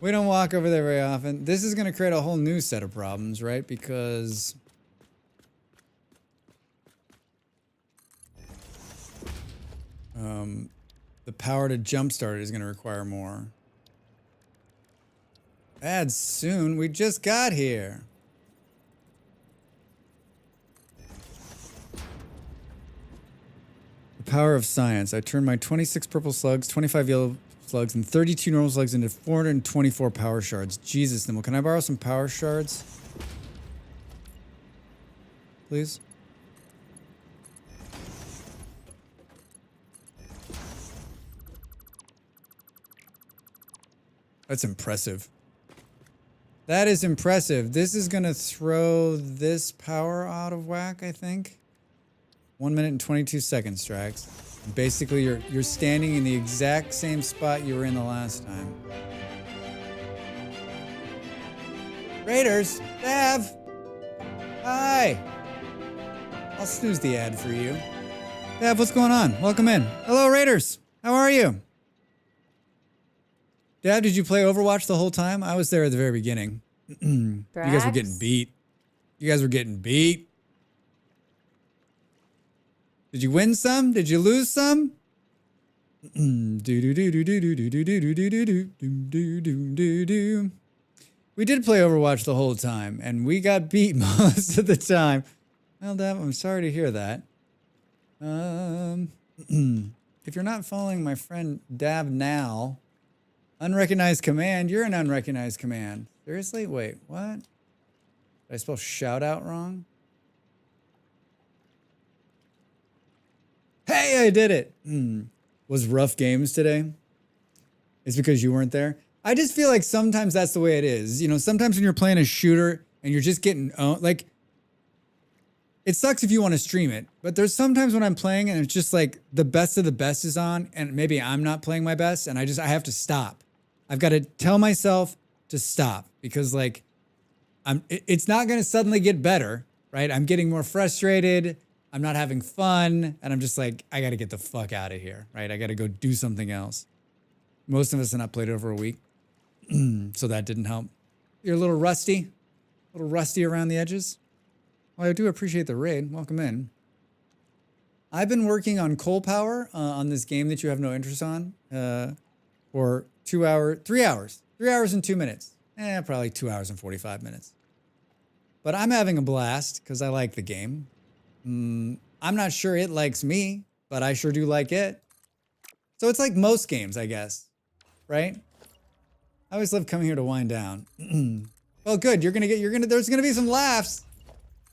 We don't walk over there very often. This is going to create a whole new set of problems, right? Because... the power to jumpstart it is going to require more. Add soon. We just got here. The power of science. I turned my 26 purple slugs, 25 yellow slugs, and 32 normal slugs into 424 power shards. Jesus, Nimble, can I borrow some power shards? Please? That's impressive. That is impressive. This is going to throw this power out of whack, I think. 1 minute and 22 seconds, Strax. Basically, you're standing in the exact same spot you were in the last time. Raiders! Dav! Hi! I'll snooze the ad for you. Dav, what's going on? Welcome in. Hello, Raiders! How are you? Dad, did you play Overwatch the whole time? I was there at the very beginning. You guys were getting beat. You guys were getting beat. Did you win some? Did you lose some? We did play Overwatch the whole time, and we got beat most of the time. Well, Dad, I'm sorry to hear that. If you're not following my friend Dab now, unrecognized command, you're an unrecognized command. Seriously? Wait, what? Did I spell shout out wrong? Hey, I did it! Was rough games today? It's because you weren't there? I just feel like sometimes that's the way it is. You know, sometimes when you're playing a shooter and you're just getting, like, it sucks if you want to stream it, but there's sometimes when I'm playing and it's just like the best of the best is on and maybe I'm not playing my best and I have to stop. I've got to tell myself to stop because like it's not going to suddenly get better, right? I'm getting more frustrated. I'm not having fun. And I'm just like, I got to get the fuck out of here, right? I got to go do something else. Most of us have not played over a week. So that didn't help. You're a little rusty around the edges. Well, I do appreciate the raid. Welcome in. I've been working on coal power on this game that you have no interest on for 3 hours. 3 hours and 2 minutes. Probably 2 hours and 45 minutes. But I'm having a blast because I like the game. I'm not sure it likes me, but I sure do like it. So it's like most games, I guess, right? I always love coming here to wind down. Well, good. There's gonna be some laughs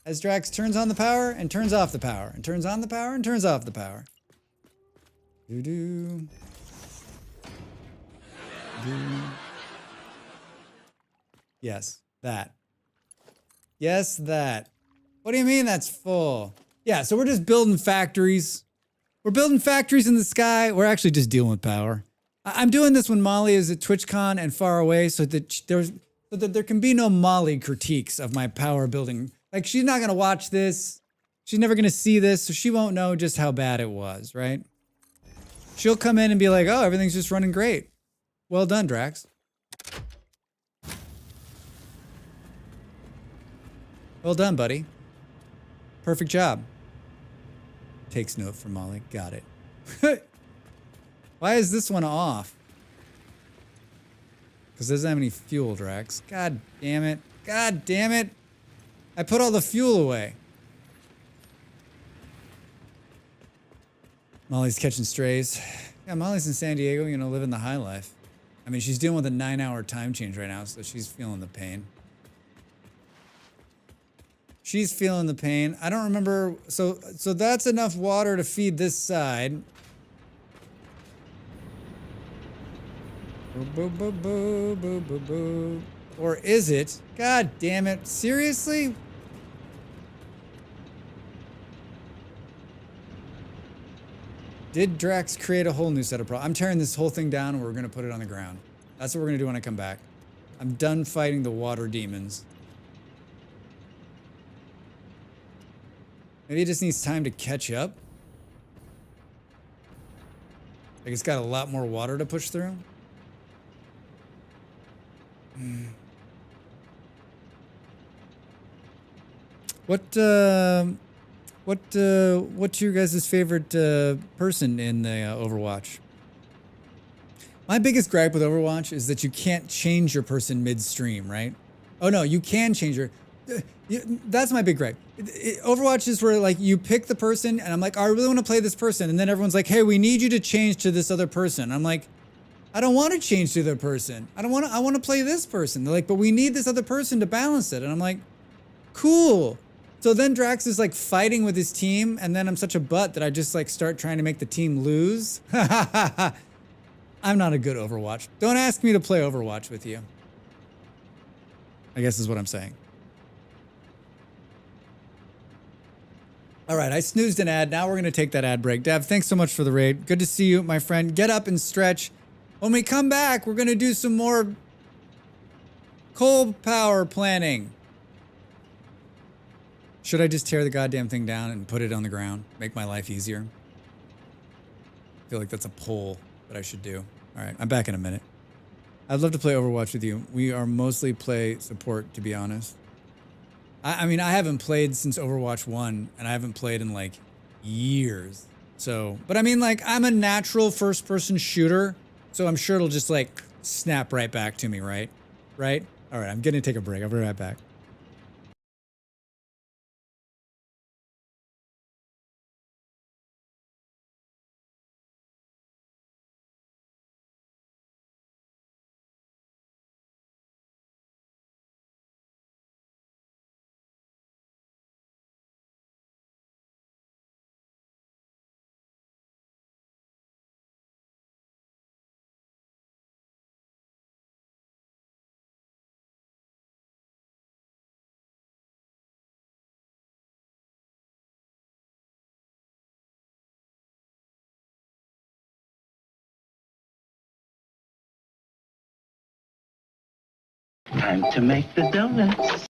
as Drax turns on the power and turns off the power and turns on the power and turns off the power. Doo-doo. Doo. Yes, that. Yes, that. What do you mean that's full? Yeah, so we're just building factories. We're building factories in the sky. We're actually just dealing with power. I'm doing this when Molly is at TwitchCon and far away so that there can be no Molly critiques of my power building. Like, she's not going to watch this. She's never going to see this, so she won't know just how bad it was, right? She'll come in and be like, oh, everything's just running great. Well done, Drax. Well done, buddy. Perfect job. Takes note from Molly. Got it. Why is this one off? Because it doesn't have any fuel, Drax. God damn it. God damn it. I put all the fuel away. Molly's catching strays. Yeah, Molly's in San Diego, you know, living the high life. I mean, she's dealing with a 9-hour time change right now, so she's feeling the pain. She's feeling the pain. I don't remember. So that's enough water to feed this side. Boo, boo, boo, boo, boo, boo, boo. Or is it? God damn it. Seriously? Did Drax create a whole new set of problems? I'm tearing this whole thing down and we're going to put it on the ground. That's what we're going to do when I come back. I'm done fighting the water demons. Maybe it just needs time to catch up. Like it's got a lot more water to push through. What's your guys' favorite person in the Overwatch? My biggest gripe with Overwatch is that you can't change your person midstream, right? Oh no, you can change your. That's my big gripe. Overwatch is where like you pick the person, and I'm like, oh, I really want to play this person, and then everyone's like, hey, we need you to change to this other person. I'm like, I don't want to change to the other person. I want to play this person. They're like, but we need this other person to balance it, and I'm like, cool. So then Drax is like fighting with his team, and then I'm such a butt that I just like start trying to make the team lose. I'm not a good Overwatch. Don't ask me to play Overwatch with you, I guess is what I'm saying. All right, I snoozed an ad. Now we're going to take that ad break. Dav, thanks so much for the raid. Good to see you, my friend. Get up and stretch. When we come back, we're going to do some more coal power planning. Should I just tear the goddamn thing down and put it on the ground? Make my life easier? I feel like that's a poll that I should do. All right, I'm back in a minute. I'd love to play Overwatch with you. We are mostly play support, to be honest. I mean, I haven't played since Overwatch 1, and I haven't played in, like, years. So, but I mean, like, I'm a natural first-person shooter, so I'm sure it'll just, like, snap right back to me, right? Right? All right, I'm gonna take a break. I'll be right back. Time to make the donuts.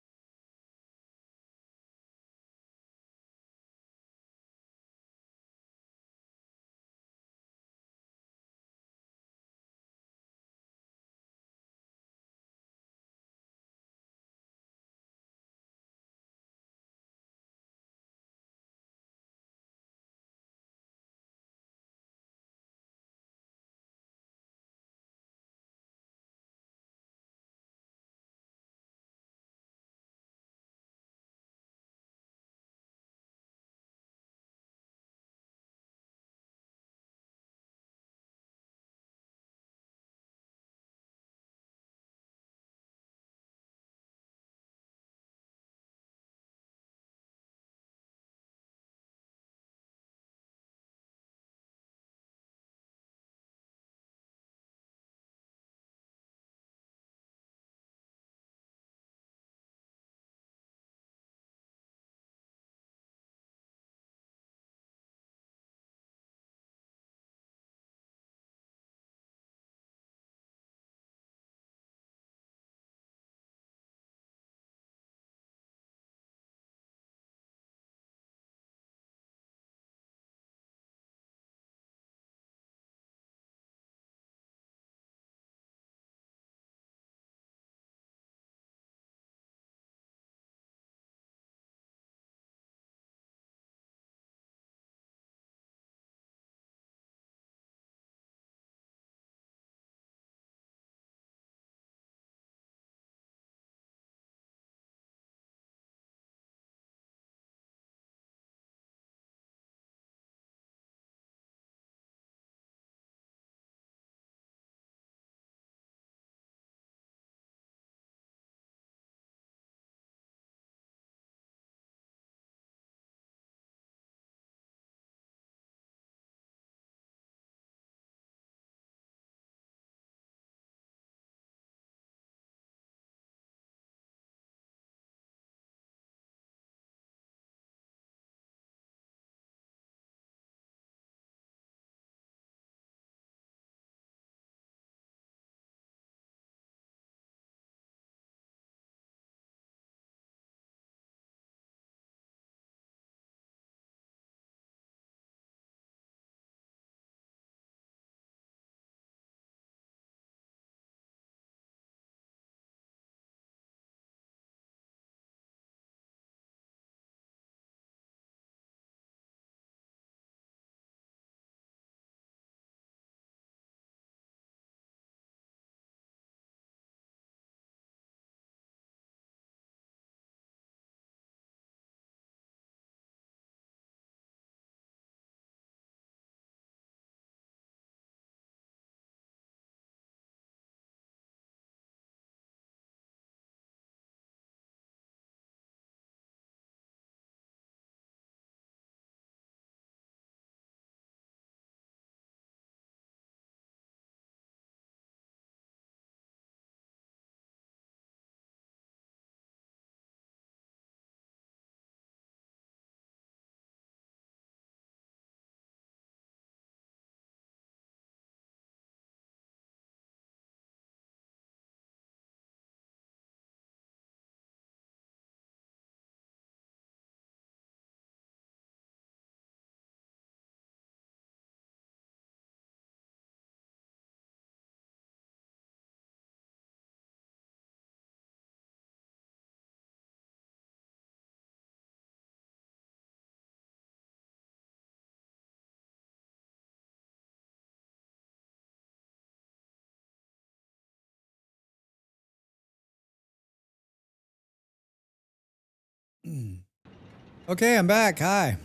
Okay, I'm back. Hi.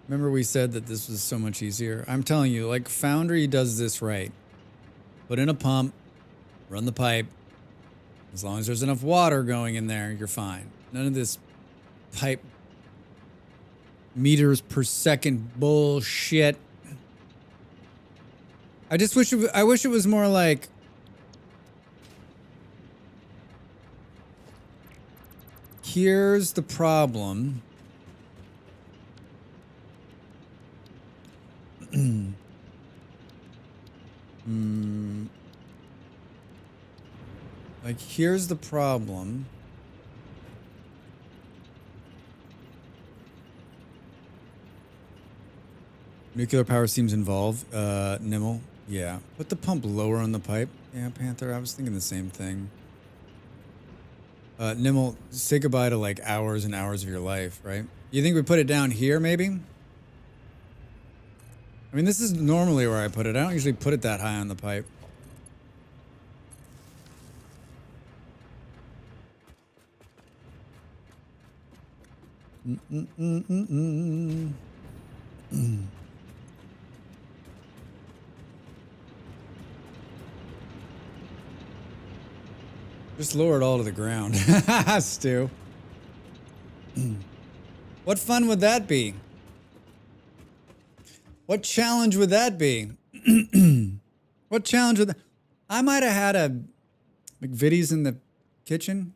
Remember we said that this was so much easier? I'm telling you, like Foundry does this right. Put in a pump, run the pipe. As long as there's enough water going in there, you're fine. None of this pipe meters per second bullshit. I just wish I wish it was more like here's the problem. Like here's the problem. Nuclear power seems involved. Nimble. Yeah. Put the pump lower on the pipe. Yeah, Panther. I was thinking the same thing. Nimble, say goodbye to like hours and hours of your life, right? You think we put it down here, maybe? I mean, this is normally where I put it. I don't usually put it that high on the pipe. Just lower it all to the ground. Stu. What fun would that be? What challenge would that be? What challenge would that... I might have had a McVitie's in the kitchen.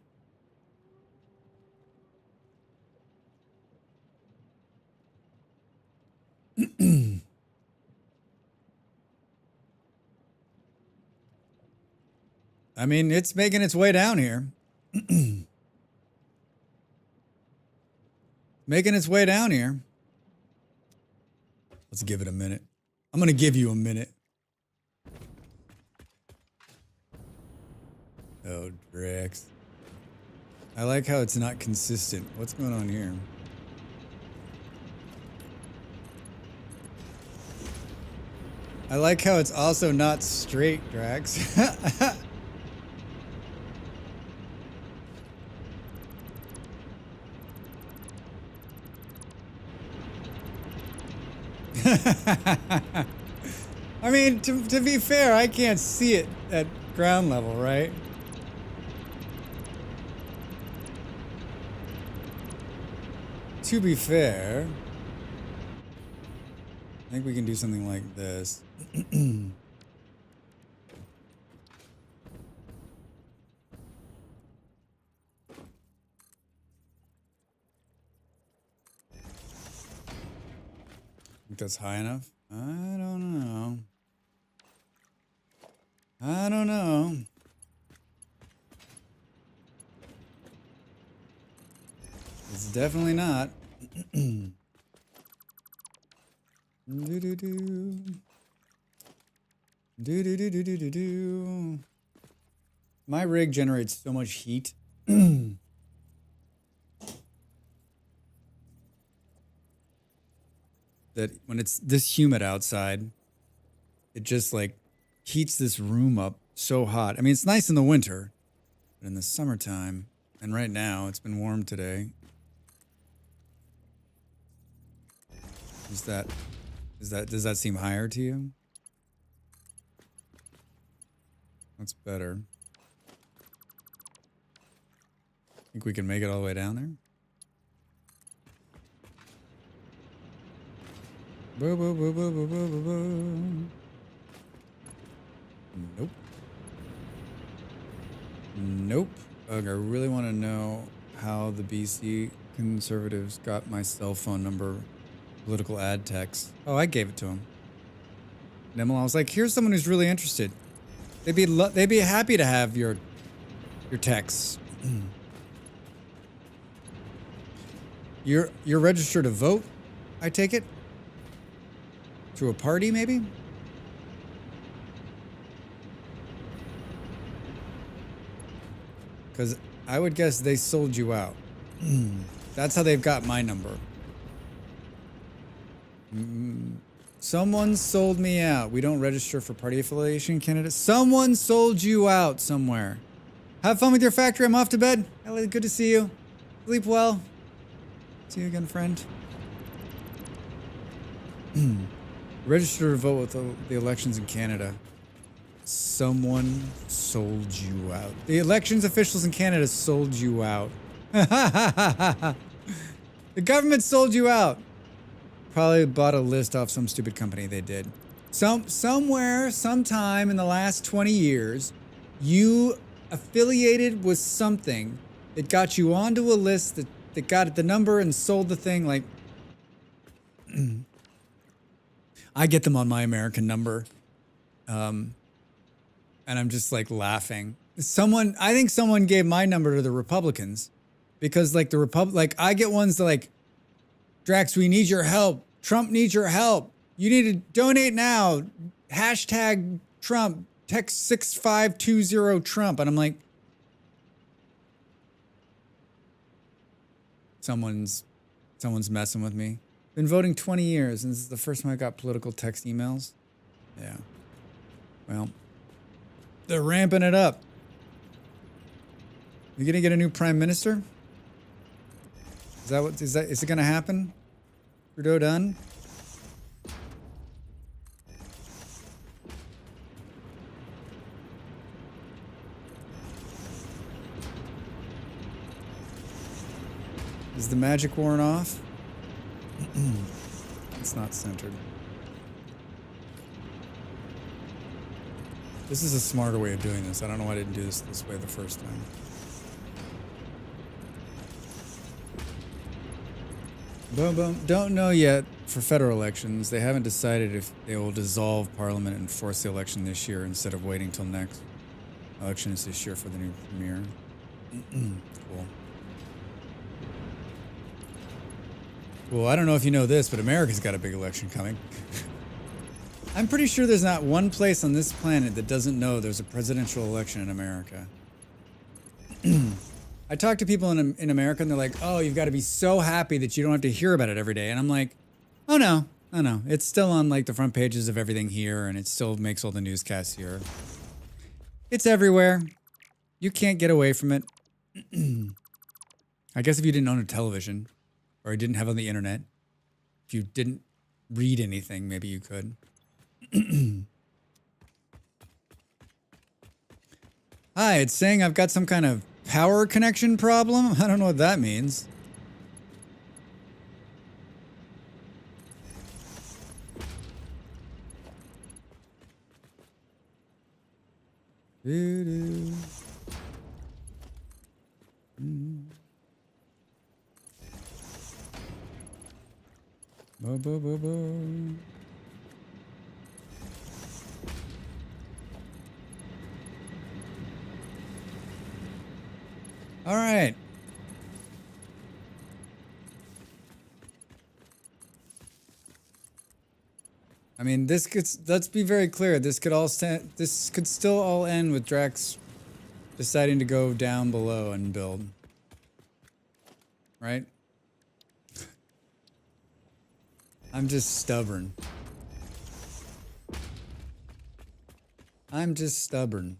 I mean, it's making its way down here. Making its way down here. Let's give it a minute. I'm going to give you a minute. Oh, Drex. I like how it's not consistent. What's going on here? I like how it's also not straight, Drax. I mean, to be fair, I can't see it at ground level, right? To be fair, I think we can do something like this. Think that's high enough? I don't know. I don't know. It's definitely not. My rig generates so much heat. That when it's this humid outside, it just like heats this room up so hot. I mean, it's nice in the winter, but in the summertime, and right now, it's been warm today. Does that seem higher to you? That's better. Think we can make it all the way down there? Boo, boo, boo, boo, boo, boo, boo, boo. Nope. Nope. Ugh, I really want to know how the BC conservatives got my cell phone number political ad text. Oh, I gave it to him. Nimble, I was like, here's someone who's really interested. They'd be happy to have your texts. You're registered to vote, I take it? To a party, maybe? Because I would guess they sold you out. That's how they've got my number. Someone sold me out. We don't register for party affiliation candidates. Someone sold you out somewhere. Have fun with your factory. I'm off to bed. Ellie, good to see you. Sleep well. See you again, friend. Register to vote with the elections in Canada. Someone sold you out. The elections officials in Canada sold you out. The government sold you out. Probably bought a list off some stupid company. They did. Somewhere, sometime in the last 20 years, you affiliated with something that got you onto a list that got the number and sold the thing. Like, I get them on my American number. And I'm just like laughing. I think someone gave my number to the Republicans because like I get ones that like, Drax, we need your help. Trump needs your help. You need to donate now. Hashtag Trump. Text 6520 Trump. And I'm like, someone's messing with me. Been voting 20 years, and this is the first time I got political text emails. Yeah. Well, they're ramping it up. You gonna get a new prime minister? Is it gonna happen? Trudeau done? Is the magic worn off? It's not centered. This is a smarter way of doing this. I don't know why I didn't do this way the first time. Boom, boom. Don't know yet for federal elections. They haven't decided if they will dissolve Parliament and force the election this year instead of waiting till next. Election is this year for the new premier. Cool. Well, I don't know if you know this, but America's got a big election coming. I'm pretty sure there's not one place on this planet that doesn't know there's a presidential election in America. I talk to people in America and they're like, oh, you've got to be so happy that you don't have to hear about it every day. And I'm like, oh no. It's still on like the front pages of everything here and it still makes all the newscasts here. It's everywhere. You can't get away from it. I guess if you didn't own a television or you didn't have it on the internet, if you didn't read anything, maybe you could. Hi, it's saying I've got some kind of power connection problem? I don't know what that means. Doo-doo. Bo, bo, bo, bo. All right. I mean, let's be very clear. This could still all end with Drax deciding to go down below and build. Right? I'm just stubborn. I'm just stubborn.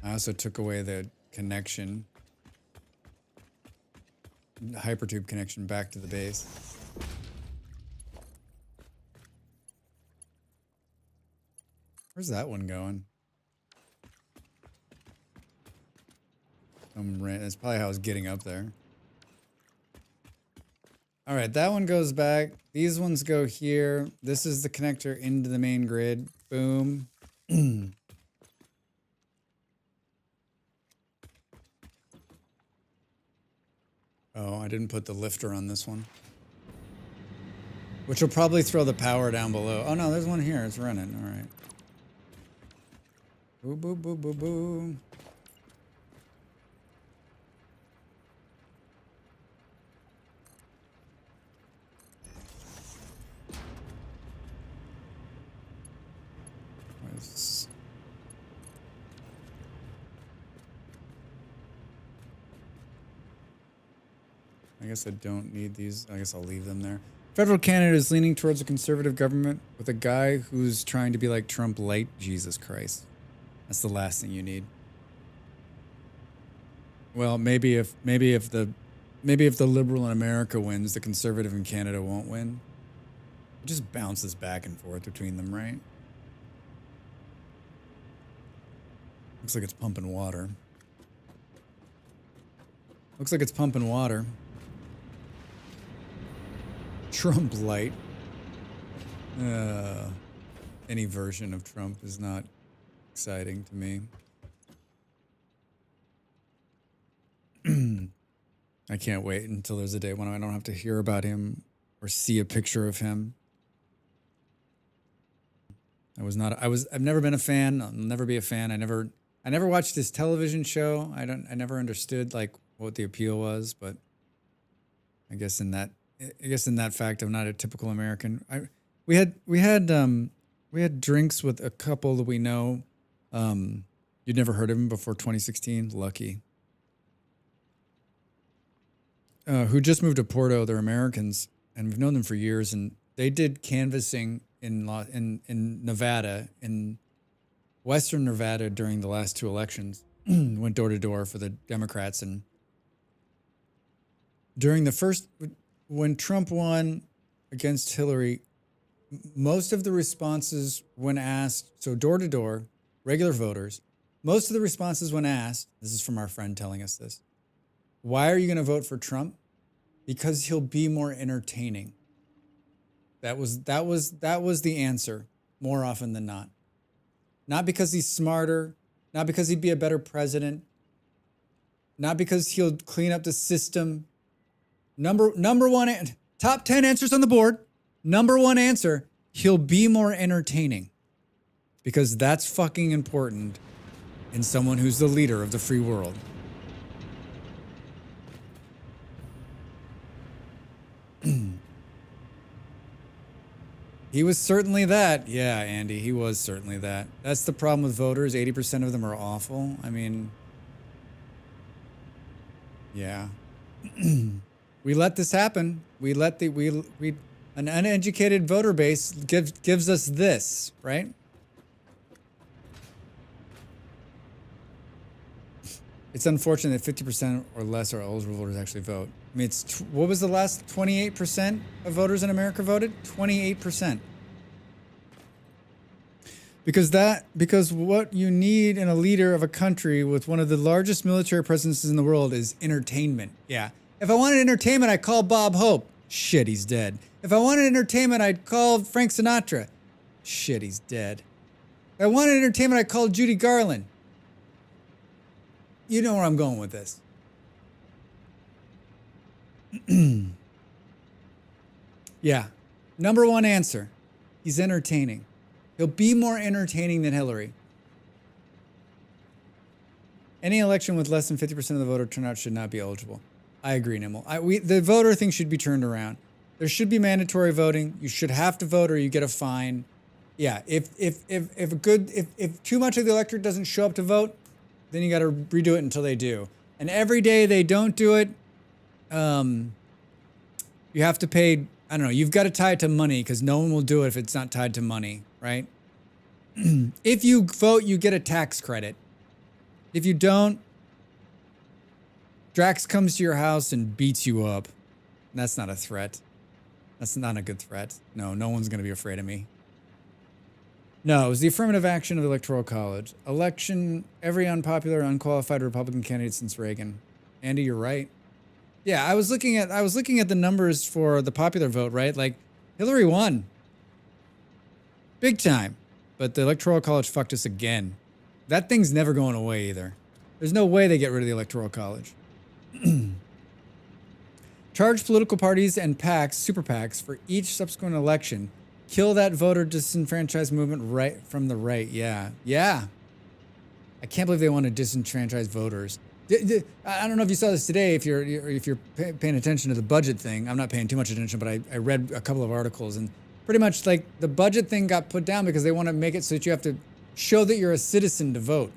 I also took away the connection, the hypertube connection back to the base. Where's that one going? That's probably how I was getting up there. All right, that one goes back. These ones go here. This is the connector into the main grid. Boom. Oh, I didn't put the lifter on this one. Which will probably throw the power down below. Oh no, there's one here. It's running. All right. Boo, boo, boo, boo, boo. I guess I don't need these. I guess I'll leave them there. Federal candidate is leaning towards a conservative government with a guy who's trying to be like Trump light. Jesus Christ. That's the last thing you need. Well, maybe if the liberal in America wins, the conservative in Canada won't win. It just bounces back and forth between them, right? Looks like it's pumping water. Looks like it's pumping water. Trump light. Any version of Trump is not exciting to me. I can't wait until there's a day when I don't have to hear about him or see a picture of him. I've never been a fan. I'll never be a fan. I never watched his television show. I never understood like what the appeal was, but I guess in that fact, I'm not a typical American. We had drinks with a couple that we know. You'd never heard of him before 2016. Lucky. Who just moved to Porto. They're Americans, and we've known them for years. And they did canvassing in Nevada, in Western Nevada during the last two elections. Went door to door for the Democrats, and during the first, when Trump won against Hillary, most of the responses when asked, so door to door, regular voters, most of the responses when asked, this is from our friend telling us this, why are you going to vote for Trump? Because he'll be more entertaining. That was the answer more often than not. Not because he's smarter, not because he'd be a better president, not because he'll clean up the system. Number one, top 10 answers on the board. Number one answer, he'll be more entertaining. Because that's fucking important in someone who's the leader of the free world. He was certainly that. Yeah, Andy, he was certainly that. That's the problem with voters. 80% of them are awful. I mean, yeah. We let this happen. We let an uneducated voter base gives us this, right? It's unfortunate that 50% or less are eligible voters actually vote. I mean, what was the last 28% of voters in America voted? 28%. Because what you need in a leader of a country with one of the largest military presences in the world is entertainment. Yeah. If I wanted entertainment, I'd call Bob Hope. Shit, he's dead. If I wanted entertainment, I'd call Frank Sinatra. Shit, he's dead. If I wanted entertainment, I'd call Judy Garland. You know where I'm going with this. Yeah. Number one answer. He's entertaining. He'll be more entertaining than Hillary. Any election with less than 50% of the voter turnout should not be eligible. I agree, Nimble. The voter thing should be turned around. There should be mandatory voting. You should have to vote or you get a fine. Yeah, if too much of the electorate doesn't show up to vote, then you got to redo it until they do. And every day they don't do it, you have to pay, I don't know, you've got to tie it to money because no one will do it if it's not tied to money, right? If you vote, you get a tax credit. If you don't, Drax comes to your house and beats you up. That's not a threat. That's not a good threat. No one's going to be afraid of me. No, it was the affirmative action of the Electoral College. Election every unpopular, unqualified Republican candidate since Reagan. Andy, you're right. Yeah, I was looking at the numbers for the popular vote, right? Like Hillary won. Big time. But the Electoral College fucked us again. That thing's never going away either. There's no way they get rid of the Electoral College. Charge political parties and PACs, super PACs, for each subsequent election. Kill that voter disenfranchised movement right from the right. Yeah. I can't believe they want to disenfranchise voters. I don't know if you saw this today. If you're paying attention to the budget thing, I'm not paying too much attention, but I read a couple of articles, and pretty much like the budget thing got put down because they want to make it so that you have to show that you're a citizen to vote.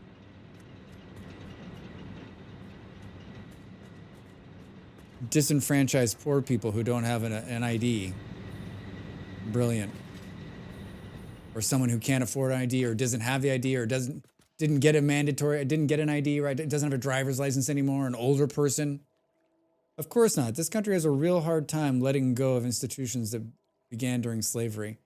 disenfranchised poor people who don't have an ID. Brilliant. Or someone who can't afford an ID or doesn't have the ID or didn't get an ID, right? It doesn't have a driver's license anymore, an older person. Of course not. This country has a real hard time letting go of institutions that began during slavery.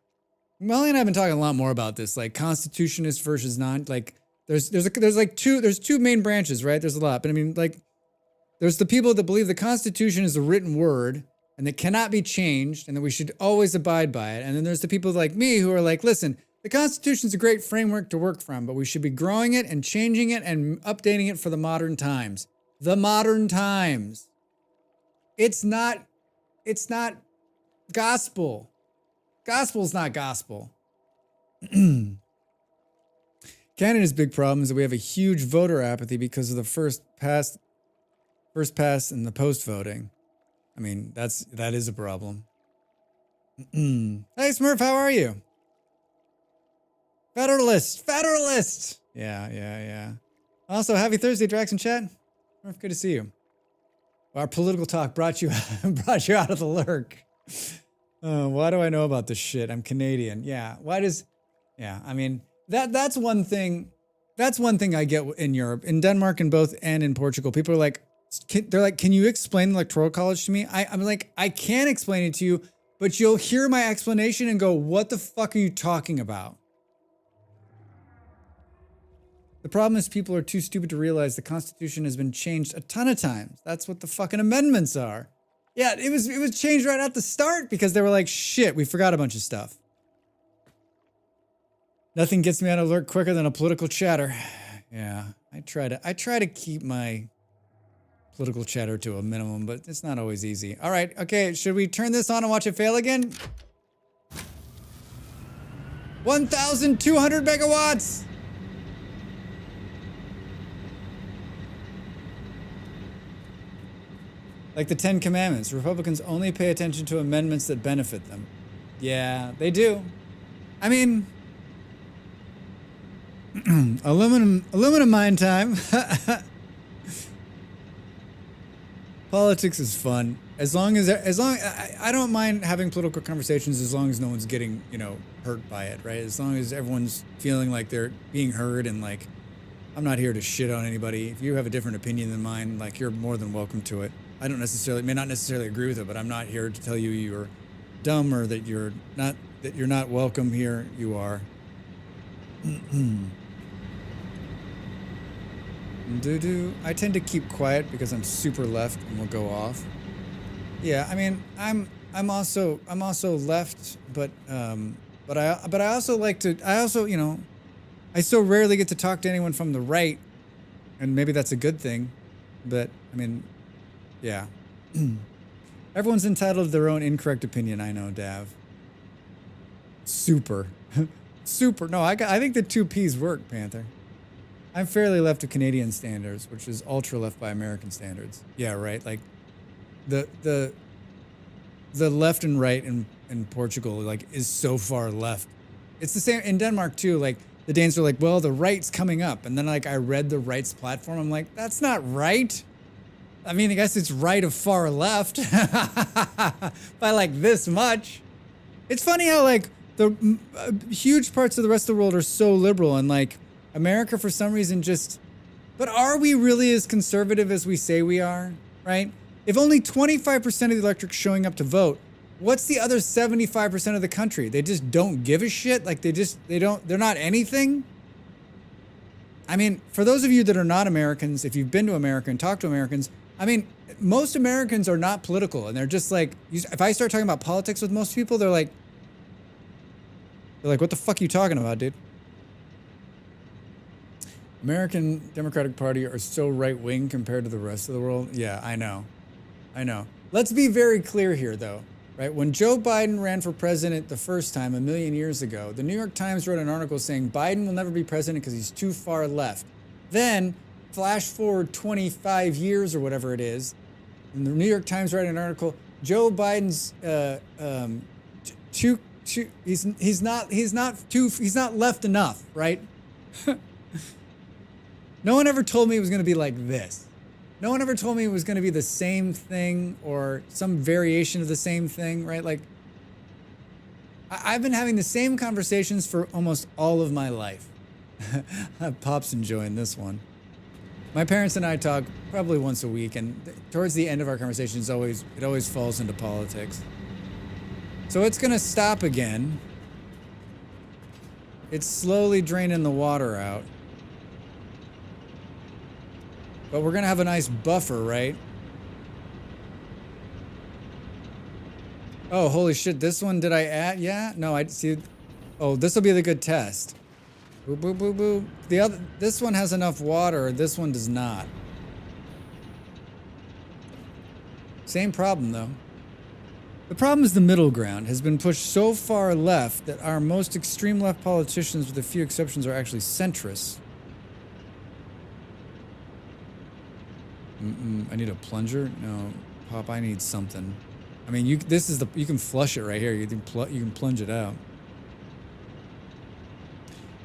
Molly and I have been talking a lot more about this, like constitutionist versus non, like there's two main branches, right? There's a lot, but I mean, like there's the people that believe the Constitution is a written word and that cannot be changed and that we should always abide by it. And then there's the people like me who are like, listen, the Constitution is a great framework to work from, but we should be growing it and changing it and updating it for the modern times. The modern times. It's not gospel. Gospel's not gospel. Canada's big problem is that we have a huge voter apathy because of the first past and the post voting. I mean, that is a problem. Hey Smurf, how are you? Federalist. Yeah. Also, happy Thursday, Drax and chat. Smurf, good to see you. Our political talk brought you out of the lurk. Why do I know about this shit? I'm Canadian. Yeah. I mean, that's one thing. That's one thing I get in Europe, in Denmark and in Portugal. People are like, can you explain the electoral college to me? I'm like, I can't explain it to you, but you'll hear my explanation and go, what the fuck are you talking about? The problem is people are too stupid to realize the Constitution has been changed a ton of times. That's what the fucking amendments are. Yeah, it was changed right at the start because they were like, shit, we forgot a bunch of stuff. Nothing gets me out of alert quicker than a political chatter. Yeah, I try to keep my political chatter to a minimum, but it's not always easy. All right, okay, should we turn this on and watch it fail again? 1,200 megawatts! Like the 10 Commandments, Republicans only pay attention to amendments that benefit them. Yeah, they do. I mean, aluminum mine time. Politics is fun. As long I don't mind having political conversations as long as no one's getting, hurt by it, right? As long as everyone's feeling like they're being heard and like, I'm not here to shit on anybody. If you have a different opinion than mine, like you're more than welcome to it. I may not necessarily agree with it, but I'm not here to tell you you're dumb or that you're not welcome here. You are. I tend to keep quiet because I'm super left and will go off. Yeah, I mean, I'm also left, but I also like to. I so rarely get to talk to anyone from the right, and maybe that's a good thing. But I mean, yeah. Everyone's entitled to their own incorrect opinion. I know, Dav. Super. No, I think the two P's work, Panther. I'm fairly left of Canadian standards, which is ultra left by American standards. Yeah, right. Like the left and right in Portugal like is so far left. It's the same in Denmark too. Like the Danes are like, well, the right's coming up, and then like I read the right's platform. I'm like, that's not right. I mean, I guess it's right of far left by like this much. It's funny how like the huge parts of the rest of the world are so liberal and like America for some reason but are we really as conservative as we say we are, right? If only 25% of the electorate's showing up to vote, what's the other 75% of the country? They just don't give a shit? Like they're not anything? I mean, for those of you that are not Americans, if you've been to America and talked to Americans, I mean, most Americans are not political, and they're just like, if I start talking about politics with most people, they're like, what the fuck are you talking about, dude? American Democratic Party are so right-wing compared to the rest of the world. Yeah, I know. Let's be very clear here, though, right? When Joe Biden ran for president the first time a million years ago, the New York Times wrote an article saying Biden will never be president because he's too far left. Then, flash forward 25 years or whatever it is, and the New York Times wrote an article, Joe Biden's he's not left enough, right? No one ever told me it was going to be like this. No one ever told me it was going to be the same thing or some variation of the same thing, right? Like, I've been having the same conversations for almost all of my life. Pop's enjoying this one. My parents and I talk probably once a week, and towards the end of our conversations, it always falls into politics. So it's gonna stop again. It's slowly draining the water out. But we're gonna have a nice buffer, right? Oh, holy shit, this one, did I add? Yeah? No, I see. Oh, this will be the good test. Boop, boop, boop, boop. This one has enough water, this one does not. Same problem, though. The problem is the middle ground has been pushed so far left that our most extreme left politicians, with a few exceptions, are actually centrists. I need a plunger? No, Pop, I need something. I mean, you can flush it right here. You can plunge it out.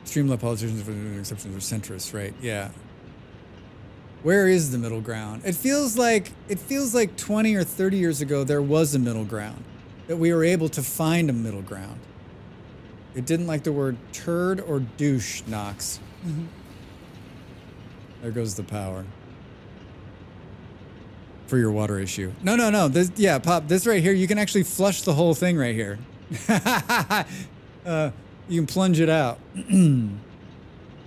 Extreme left politicians, with exceptions, are centrists, right? Yeah. Where is the middle ground? It feels like 20 or 30 years ago there was a middle ground, that we were able to find a middle ground. It didn't like the word turd or douche, Knox. There goes the power. For your water issue. No. This, yeah, Pop, this right here, you can actually flush the whole thing right here. You can plunge it out.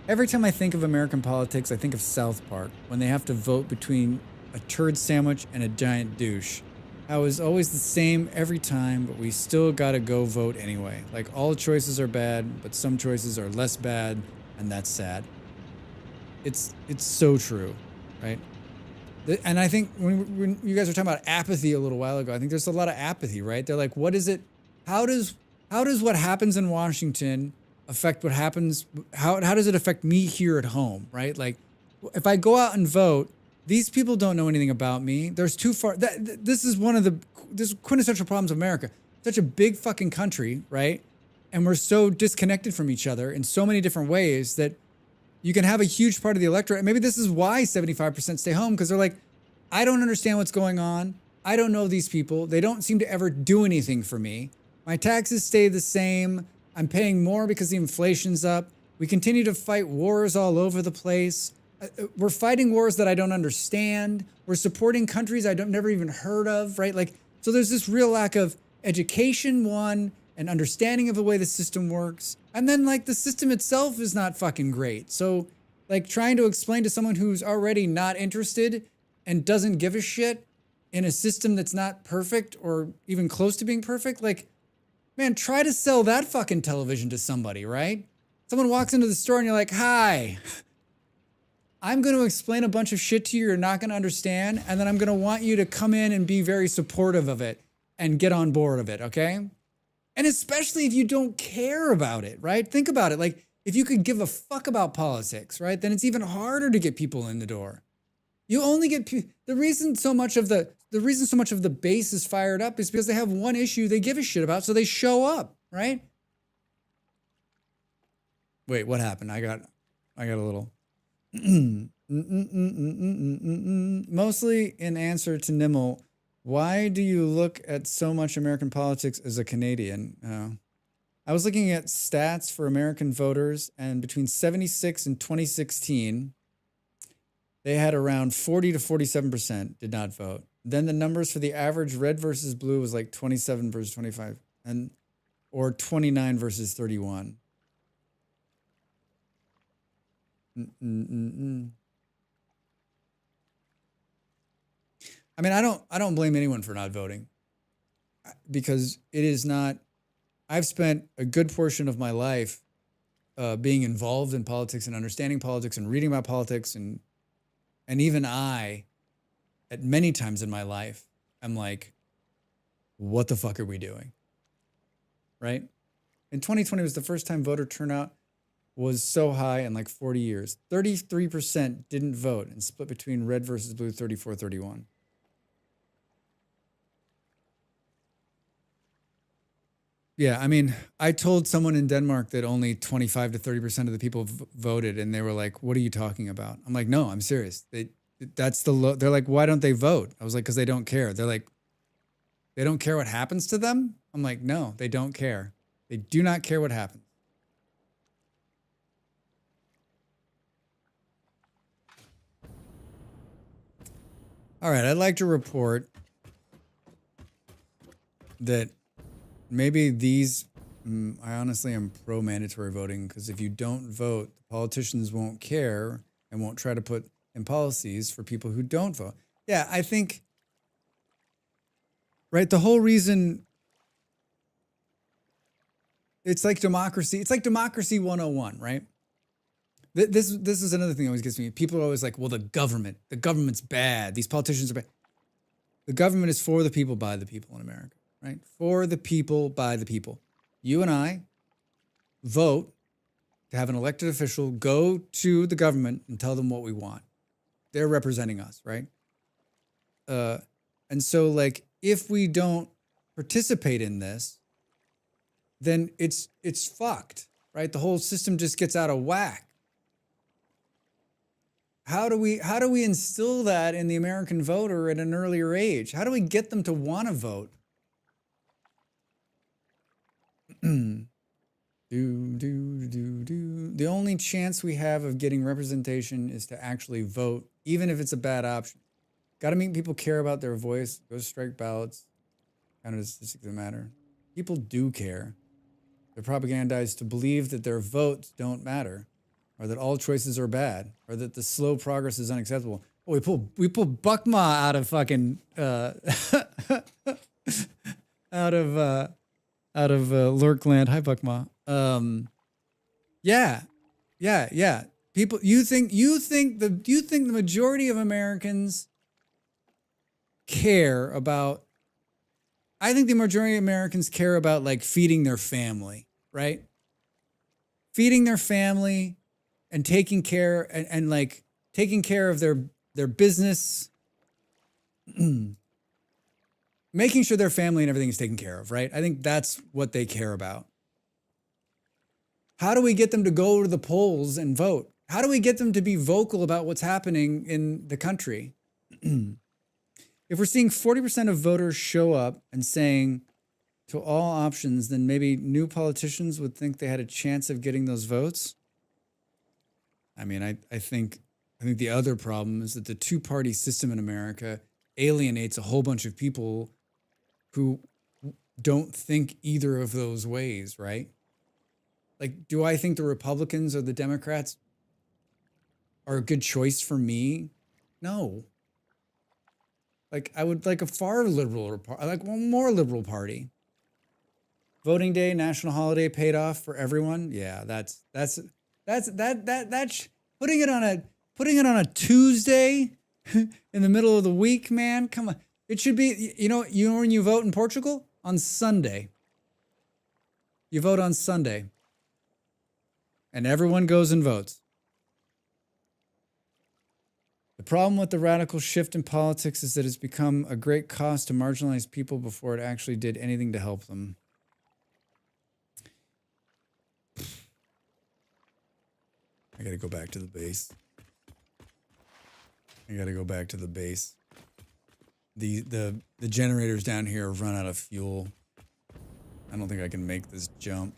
Every time I think of American politics, I think of South Park, when they have to vote between a turd sandwich and a giant douche. How it's always the same every time, but we still gotta go vote anyway. Like, all choices are bad, but some choices are less bad, and that's sad. It's so true, right? And I think when you guys were talking about apathy a little while ago, I think there's a lot of apathy, right? They're like, what is it? How does what happens in Washington affect what happens? How does it affect me here at home, right? Like, if I go out and vote, these people don't know anything about me. There's too far. This is quintessential problems of America. Such a big fucking country, right? And we're so disconnected from each other in so many different ways that you can have a huge part of the electorate. And maybe this is why 75% stay home, because they're like, I don't understand what's going on. I don't know these people. They don't seem to ever do anything for me. My taxes stay the same. I'm paying more because the inflation's up. We continue to fight wars all over the place. We're fighting wars that I don't understand. We're supporting countries I've never even heard of, right? Like, so there's this real lack of education, one, and understanding of the way the system works. And then, like, the system itself is not fucking great. So, like, trying to explain to someone who's already not interested and doesn't give a shit in a system that's not perfect or even close to being perfect, like, man, try to sell that fucking television to somebody, right? Someone walks into the store and you're like, hi, I'm going to explain a bunch of shit to you you're not going to understand, and then I'm going to want you to come in and be very supportive of it and get on board of it, okay? And especially if you don't care about it, right? Think about it. Like, if you could give a fuck about politics, right, then it's even harder to get people in the door. You only get the reason so much of the base is fired up is because they have one issue they give a shit about, so they show up, right? Wait, what happened? I got a little. Mostly in answer to Nimmel, why do you look at so much American politics as a Canadian? I was looking at stats for American voters, and between 76 and 2016, they had around 40 to 47% did not vote. Then the numbers for the average red versus blue was like 27 versus 25, or 29 versus 31. I mean, I don't blame anyone for not voting, because it is not. I've spent a good portion of my life being involved in politics and understanding politics and reading about politics, and even I, at many times in my life, I'm like, what the fuck are we doing? Right? In 2020 was the first time voter turnout was so high in like 40 years. 33% didn't vote, and split between red versus blue, 34-31. Yeah, I mean, I told someone in Denmark that only 25 to 30% of the people voted, and they were like, what are you talking about? I'm like, no, I'm serious. They That's they're like, why don't they vote? I was like, because they don't care. They're like, they don't care what happens to them? I'm like, no, they don't care. They do not care what happens. All right, I'd like to report that maybe these, I honestly am pro-mandatory voting, because if you don't vote, the politicians won't care and won't try to put in policies for people who don't vote. Yeah, I think, right, the whole reason, it's like democracy 101, right? This is another thing that always gets me. People are always like, well, the government's bad. These politicians are bad. The government is for the people, by the people in America, right? For the people, by the people. You and I vote to have an elected official go to the government and tell them what we want. They're representing us, right? And so, like, if we don't participate in this, then it's fucked, right? The whole system just gets out of whack. How do we instill that in the American voter at an earlier age? How do we get them to want to vote? The only chance we have of getting representation is to actually vote, even if it's a bad option. Got to make people care about their voice. Go strike ballots. Kind of statistics that matter. People do care. They're propagandized to believe that their votes don't matter, or that all choices are bad, or that the slow progress is unacceptable. Oh, we pull Buckma out of fucking out of Lurkland. Hi, Buckma. Yeah. People, you think the majority of Americans care about? I think the majority of Americans care about, like, feeding their family, right? Feeding their family and taking care and like taking care of their business, making sure their family and everything is taken care of, right? I think that's what they care about. How do we get them to go to the polls and vote? How do we get them to be vocal about what's happening in the country? If we're seeing 40% of voters show up and saying to all options, then maybe new politicians would think they had a chance of getting those votes. I mean, I think the other problem is that the two-party system in America alienates a whole bunch of people who don't think either of those ways, right? Like, do I think the Republicans or the Democrats are a good choice for me? No. Like, I would like a far liberal, I like one more liberal party. Voting day, national holiday paid off for everyone. Yeah, that's putting it on a Tuesday in the middle of the week, man. Come on. It should be, you know when you vote in Portugal? On Sunday. You vote on Sunday. And everyone goes and votes. The problem with the radical shift in politics is that it's become a great cost to marginalized people before it actually did anything to help them. I gotta go back to the base. The generators down here have run out of fuel. I don't think I can make this jump.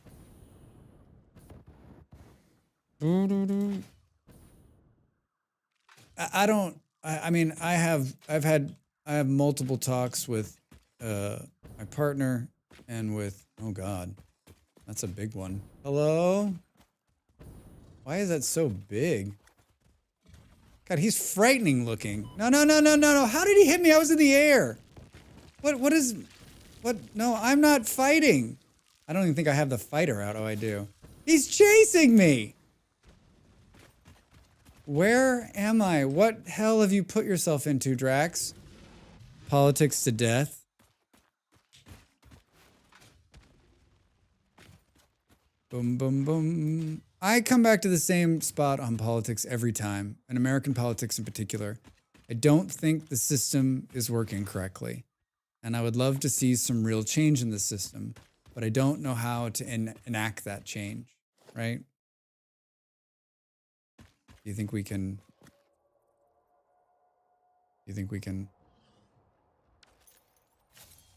I have multiple talks with my partner and with, oh God, that's a big one. Hello? Why is that so big? God, he's frightening looking. No. How did he hit me? I was in the air. What? No, I'm not fighting. I don't even think I have the fighter out. Oh, I do. He's chasing me. Where am I? What hell have you put yourself into, Drax? Politics to death. Boom, boom, boom. I come back to the same spot on politics every time, and American politics in particular. I don't think the system is working correctly, and I would love to see some real change in the system, but I don't know how to enact that change, right? Do you think we can You think we can?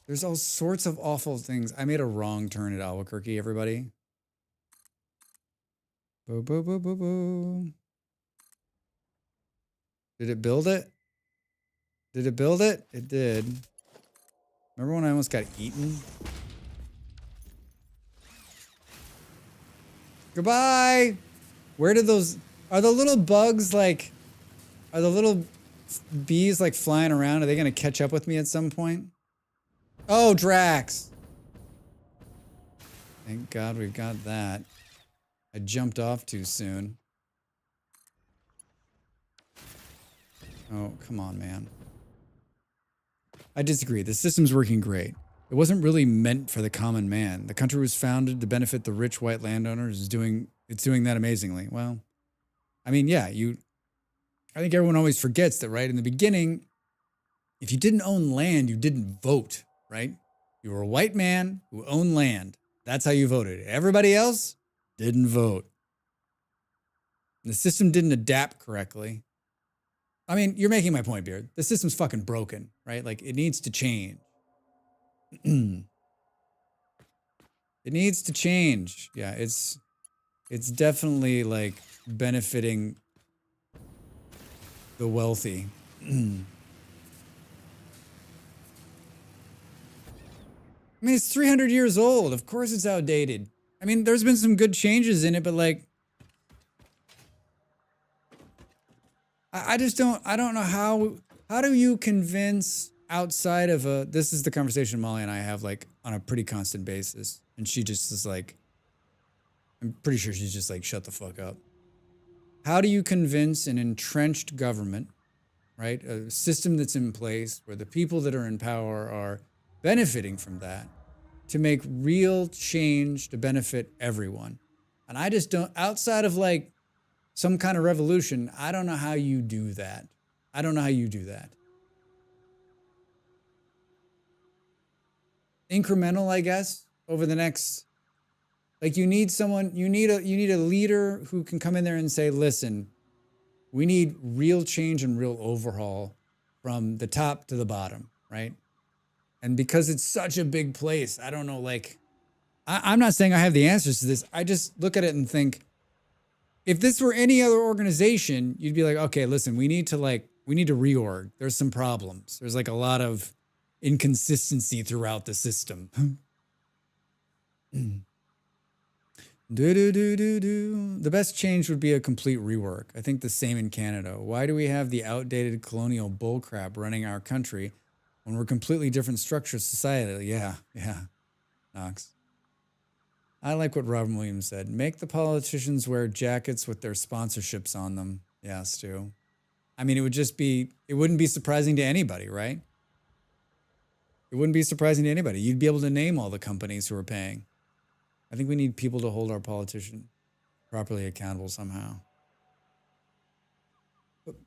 There's all sorts of awful things. I made a wrong turn at Albuquerque, everybody. Boo, boo, boo, boo, boo. Did it build it? Did it build it? It did. Remember when I almost got eaten? Goodbye! Where did those... Are the little bugs like... Are the little bees like flying around? Are they going to catch up with me at some point? Oh, Drax! Thank God we've got that. I jumped off too soon. Oh, come on, man. I disagree. The system's working great. It wasn't really meant for the common man. The country was founded to benefit the rich white landowners. It's doing that amazingly. Well, I mean, yeah, I think everyone always forgets that, right? In the beginning, if you didn't own land, you didn't vote, right? You were a white man who owned land. That's how you voted. Everybody else didn't vote. And the system didn't adapt correctly. I mean, you're making my point, Beard. The system's fucking broken, right? Like, it needs to change. It needs to change. Yeah, it's definitely, like, benefiting the wealthy. I mean, it's 300 years old. Of course it's outdated. I mean, there's been some good changes in it, but, like, I don't know how do you convince outside of this is the conversation Molly and I have like on a pretty constant basis. And she just is like, I'm pretty sure she's just like, shut the fuck up. How do you convince an entrenched government, right? A system that's in place where the people that are in power are benefiting from that to make real change to benefit everyone? And I just don't, outside of like, some kind of revolution, I don't know how you do that. I don't know how you do that. Incremental, I guess, over the next, like you need someone, you need a leader who can come in there and say, listen, we need real change and real overhaul from the top to the bottom, right? And because it's such a big place, I don't know, like, I'm not saying I have the answers to this. I just look at it and think, if this were any other organization, you'd be like, okay, listen, we need to reorg. There's some problems. There's like a lot of inconsistency throughout the system. The best change would be a complete rework. I think the same in Canada. Why do we have the outdated colonial bullcrap running our country when we're completely different structures societally? Yeah, Knox. I like what Robin Williams said. Make the politicians wear jackets with their sponsorships on them. Yeah, Stu. I mean, it wouldn't be surprising to anybody, right? It wouldn't be surprising to anybody. You'd be able to name all the companies who are paying. I think we need people to hold our politician properly accountable somehow.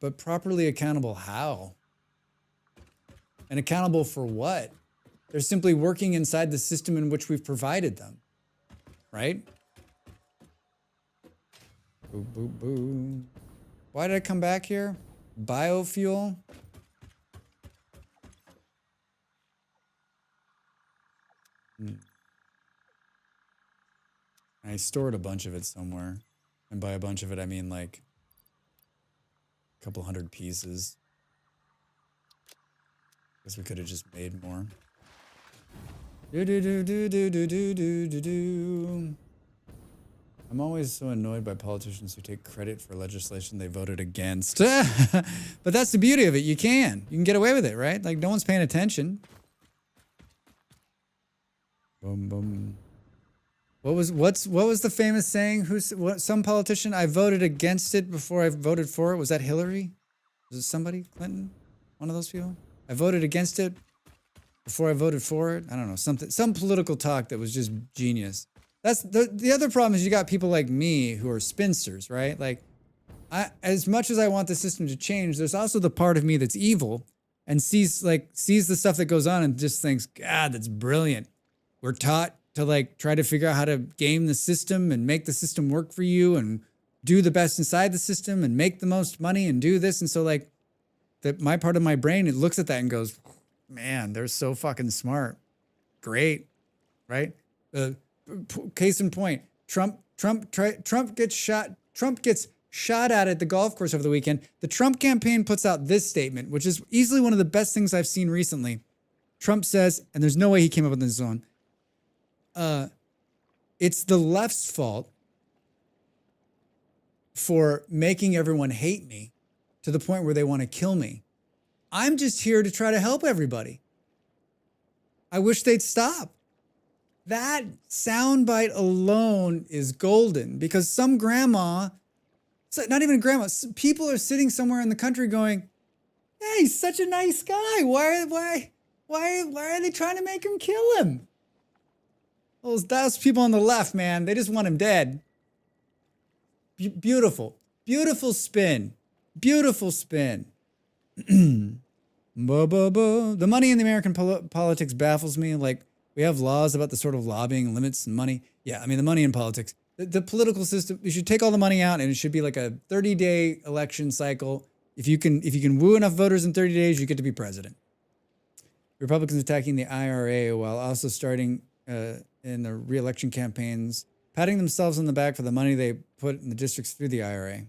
But properly accountable how? And accountable for what? They're simply working inside the system in which we've provided them. Right? Boo, boo, boo. Why did I come back here? Biofuel? I stored a bunch of it somewhere. And by a bunch of it, I mean like a couple hundred pieces. Guess we could have just made more. I'm always so annoyed by politicians who take credit for legislation they voted against. But that's the beauty of it. You can get away with it, right? Like no one's paying attention. Boom, boom. What was the famous saying? Some politician? I voted against it before I voted for it. Was that Hillary? Was it somebody? Clinton? One of those people? I voted against it before I voted for it. I don't know, some political talk that was just genius. That's the other problem is you got people like me who are spinsters, right? Like, as much as I want the system to change, there's also the part of me that's evil and sees the stuff that goes on and just thinks, God, that's brilliant. We're taught to like try to figure out how to game the system and make the system work for you and do the best inside the system and make the most money and do this. And so like, that my part of my brain, it looks at that and goes, man, they're so fucking smart. Great, right? Case in point, Trump gets shot. Trump gets shot at the golf course over the weekend. The Trump campaign puts out this statement, which is easily one of the best things I've seen recently. Trump says, and there's no way he came up with this on, it's the left's fault for making everyone hate me to the point where they want to kill me. I'm just here to try to help everybody. I wish they'd stop. That soundbite alone is golden because some grandma, not even a grandma, people are sitting somewhere in the country going, hey, he's such a nice guy. Why are they trying to make him kill him? Those people on the left, man, they just want him dead. Beautiful spin. Beautiful spin. The money in the American politics baffles me. Like, we have laws about the sort of lobbying limits and money. Yeah, I mean, the money in politics. The political system, you should take all the money out and it should be like a 30-day election cycle. If you can woo enough voters in 30 days, you get to be president. Republicans attacking the IRA while also starting in the re-election campaigns, patting themselves on the back for the money they put in the districts through the IRA.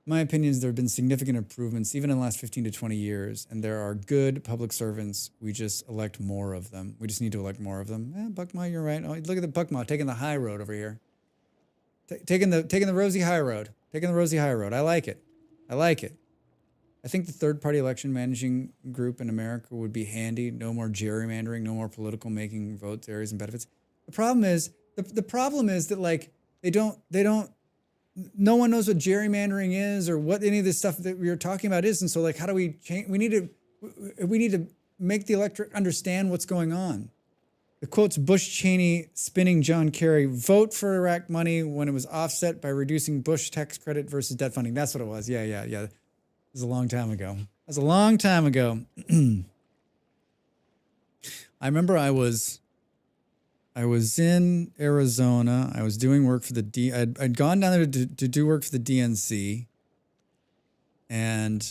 My opinion is there have been significant improvements even in the last 15 to 20 years, and there are good public servants. We just elect more of them. We just need to elect more of them. Buckma, you're right. Oh, look at the Buckma taking the high road over here. Taking the rosy high road. Taking the rosy high road. I like it. I think the third-party election managing group in America would be handy. No more gerrymandering, no more political making votes, areas, and benefits. The problem is that like they don't. No one knows what gerrymandering is or what any of this stuff that we are talking about is, and so like, how do we change? We need to make the electorate understand what's going on. The quotes Bush Cheney spinning John Kerry, vote for Iraq money when it was offset by reducing Bush tax credit versus debt funding. That's what it was. Yeah. It was a long time ago. I remember I was in Arizona. I was doing work for the I'd gone down there to do work for the DNC, and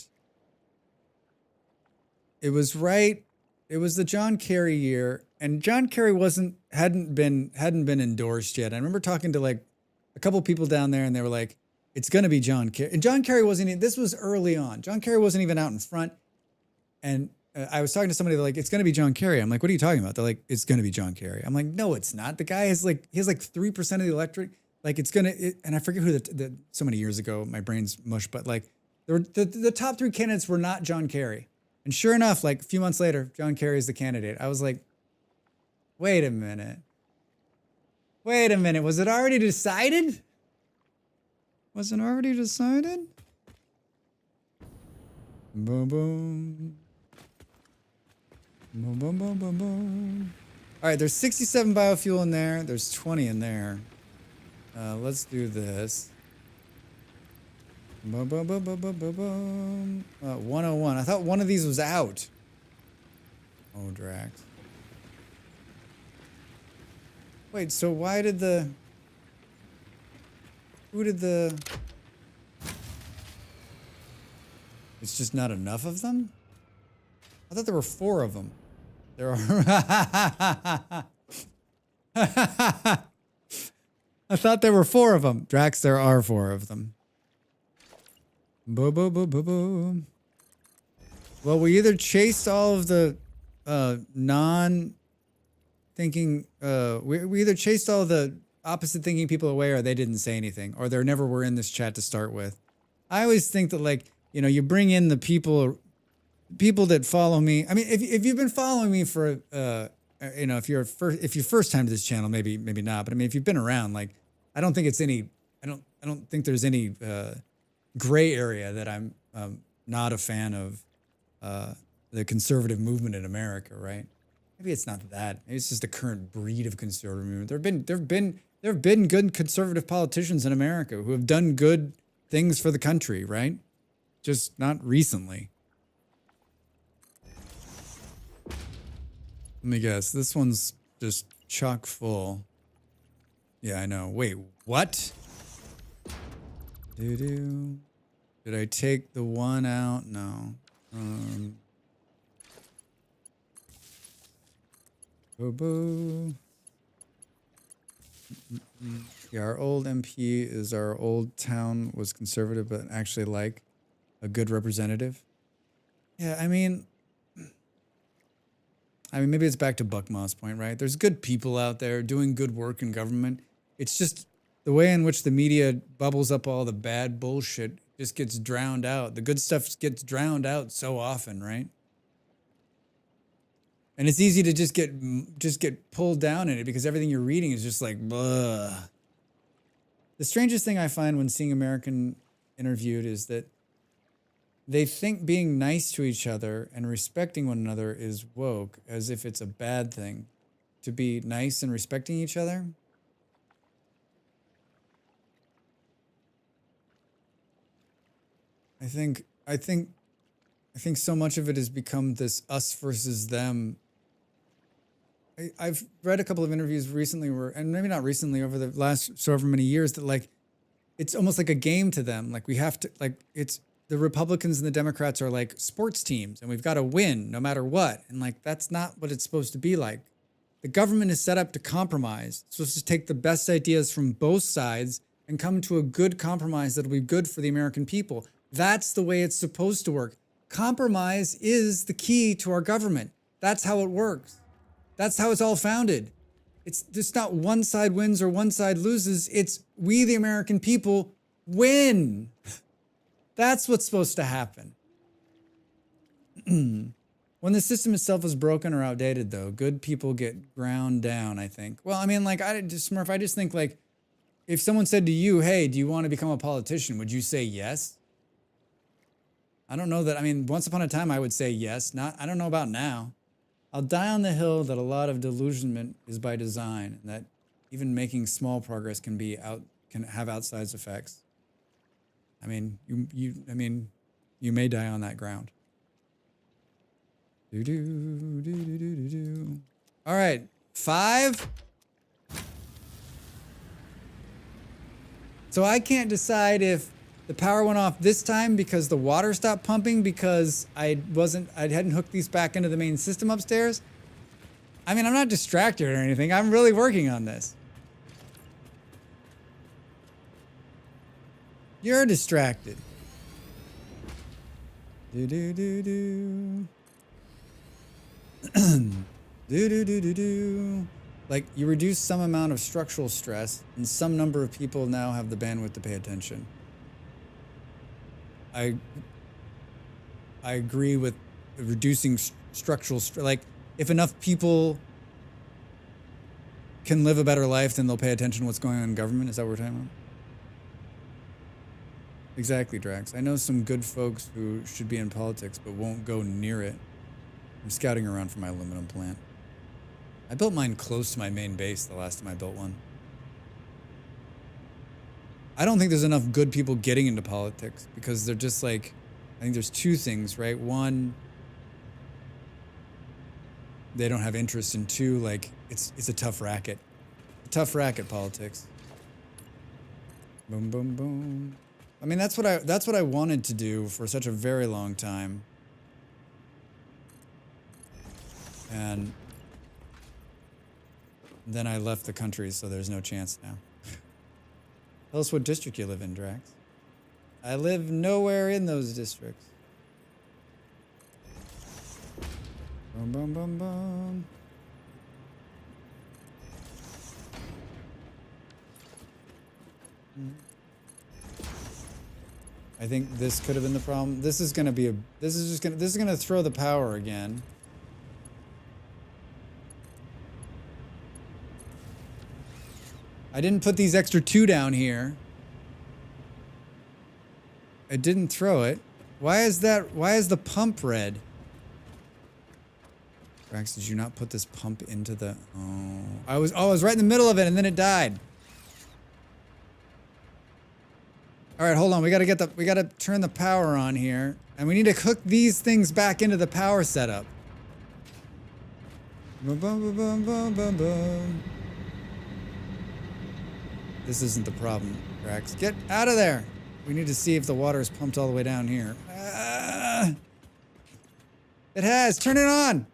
it was the John Kerry year, and John Kerry hadn't been endorsed yet. I remember talking to like a couple people down there, and they were like, "It's going to be John Kerry." And John Kerry wasn't. This was early on. John Kerry wasn't even out in front, and I was talking to somebody, they're like, it's going to be John Kerry. I'm like, what are you talking about? They're like, it's going to be John Kerry. I'm like, no, it's not. The guy he has like 3% of the electorate. Like and I forget who so many years ago, my brain's mush, but like the top three candidates were not John Kerry. And sure enough, like a few months later, John Kerry is the candidate. I was like, wait a minute. Was it already decided? Boom, boom. Boom, boom, boom, boom, boom. All right, there's 67 biofuel in there. There's 20 in there. Let's do this. Boom, boom, boom, boom, boom, boom, boom. 101. I thought one of these was out. Oh, Drax. Wait, so why did it's just not enough of them? I thought there were 4 of them. There are. I thought there were 4 of them. Drax, there are 4 of them. Boom, boom, boom, boom, boom. Well, we either chased all of the non-thinking, we either chased all the opposite thinking people away, or they didn't say anything, or they never were in this chat to start with. I always think that, like, you bring in the people that follow me. I mean, if you've been following me for, if you're first time to this channel, maybe not. But I mean, if you've been around, like, I don't think there's any gray area that I'm not a fan of the conservative movement in America, right? Maybe it's not that. Maybe it's just the current breed of conservative movement. There have been good conservative politicians in America who have done good things for the country, right? Just not recently. Let me guess. This one's just chock full. Yeah, I know. Wait, what? Do-do. Did I take the one out? No. Boo boo. Yeah, our old MP is our old town was conservative, but actually like a good representative. Yeah, I mean, maybe it's back to Buck Moss' point, right? There's good people out there doing good work in government. It's just the way in which the media bubbles up all the bad bullshit just gets drowned out. The good stuff gets drowned out so often, right? And it's easy to just get pulled down in it because everything you're reading is just like, blah. The strangest thing I find when seeing American interviewed is that they think being nice to each other and respecting one another is woke, as if it's a bad thing to be nice and respecting each other. I think so much of it has become this us versus them. I've read a couple of interviews recently and maybe not recently, over the last so many years, that like, it's almost like a game to them. Like we have to, like, it's the Republicans and the Democrats are like sports teams and we've got to win no matter what. And like, that's not what it's supposed to be like. The government is set up to compromise. It's supposed to take the best ideas from both sides and come to a good compromise that'll be good for the American people. That's the way it's supposed to work. Compromise is the key to our government. That's how it works. That's how it's all founded. It's just not one side wins or one side loses. It's we, the American people, win. That's what's supposed to happen. When the system itself is broken or outdated, though, good people get ground down, I think. Well, I mean, like, Smurf, I just think, like, if someone said to you, hey, do you want to become a politician? Would you say yes? I don't know that. I mean, once upon a time, I would say yes. I don't know about now. I'll die on the hill that a lot of delusionment is by design, and that even making small progress can have outsized effects. I mean, you may die on that ground. All right, 5. So I can't decide if the power went off this time because the water stopped pumping because I hadn't hooked these back into the main system upstairs. I mean, I'm not distracted or anything. I'm really working on this. You're distracted. Like, you reduce some amount of structural stress, and some number of people now have the bandwidth to pay attention. I agree with reducing structural stress. Like, if enough people can live a better life, then they'll pay attention to what's going on in government. Is that what we're talking about? Exactly, Drax. I know some good folks who should be in politics but won't go near it. I'm scouting around for my aluminum plant. I built mine close to my main base the last time I built one. I don't think there's enough good people getting into politics because they're just like, I think there's 2 things, right? 1, they don't have interest, and 2, like, it's a tough racket. A tough racket, politics. Boom, boom, boom. I mean, that's what I wanted to do for such a very long time. And then I left the country, so there's no chance now. Tell us what district you live in, Drax. I live nowhere in those districts. Boom, boom, boom, boom. I think this could have been the problem. This is gonna throw the power again. I didn't put these extra 2 down here. I didn't throw it. Why is the pump red? Drax, did you not put this pump into the... Oh, I was right in the middle of it and then it died. All right, hold on. We gotta turn the power on here, and we need to hook these things back into the power setup. Boom, boom, boom, boom, boom, boom, boom. This isn't the problem, Drax. Get out of there. we need to see if the water is pumped all the way down here. It has. Turn it on.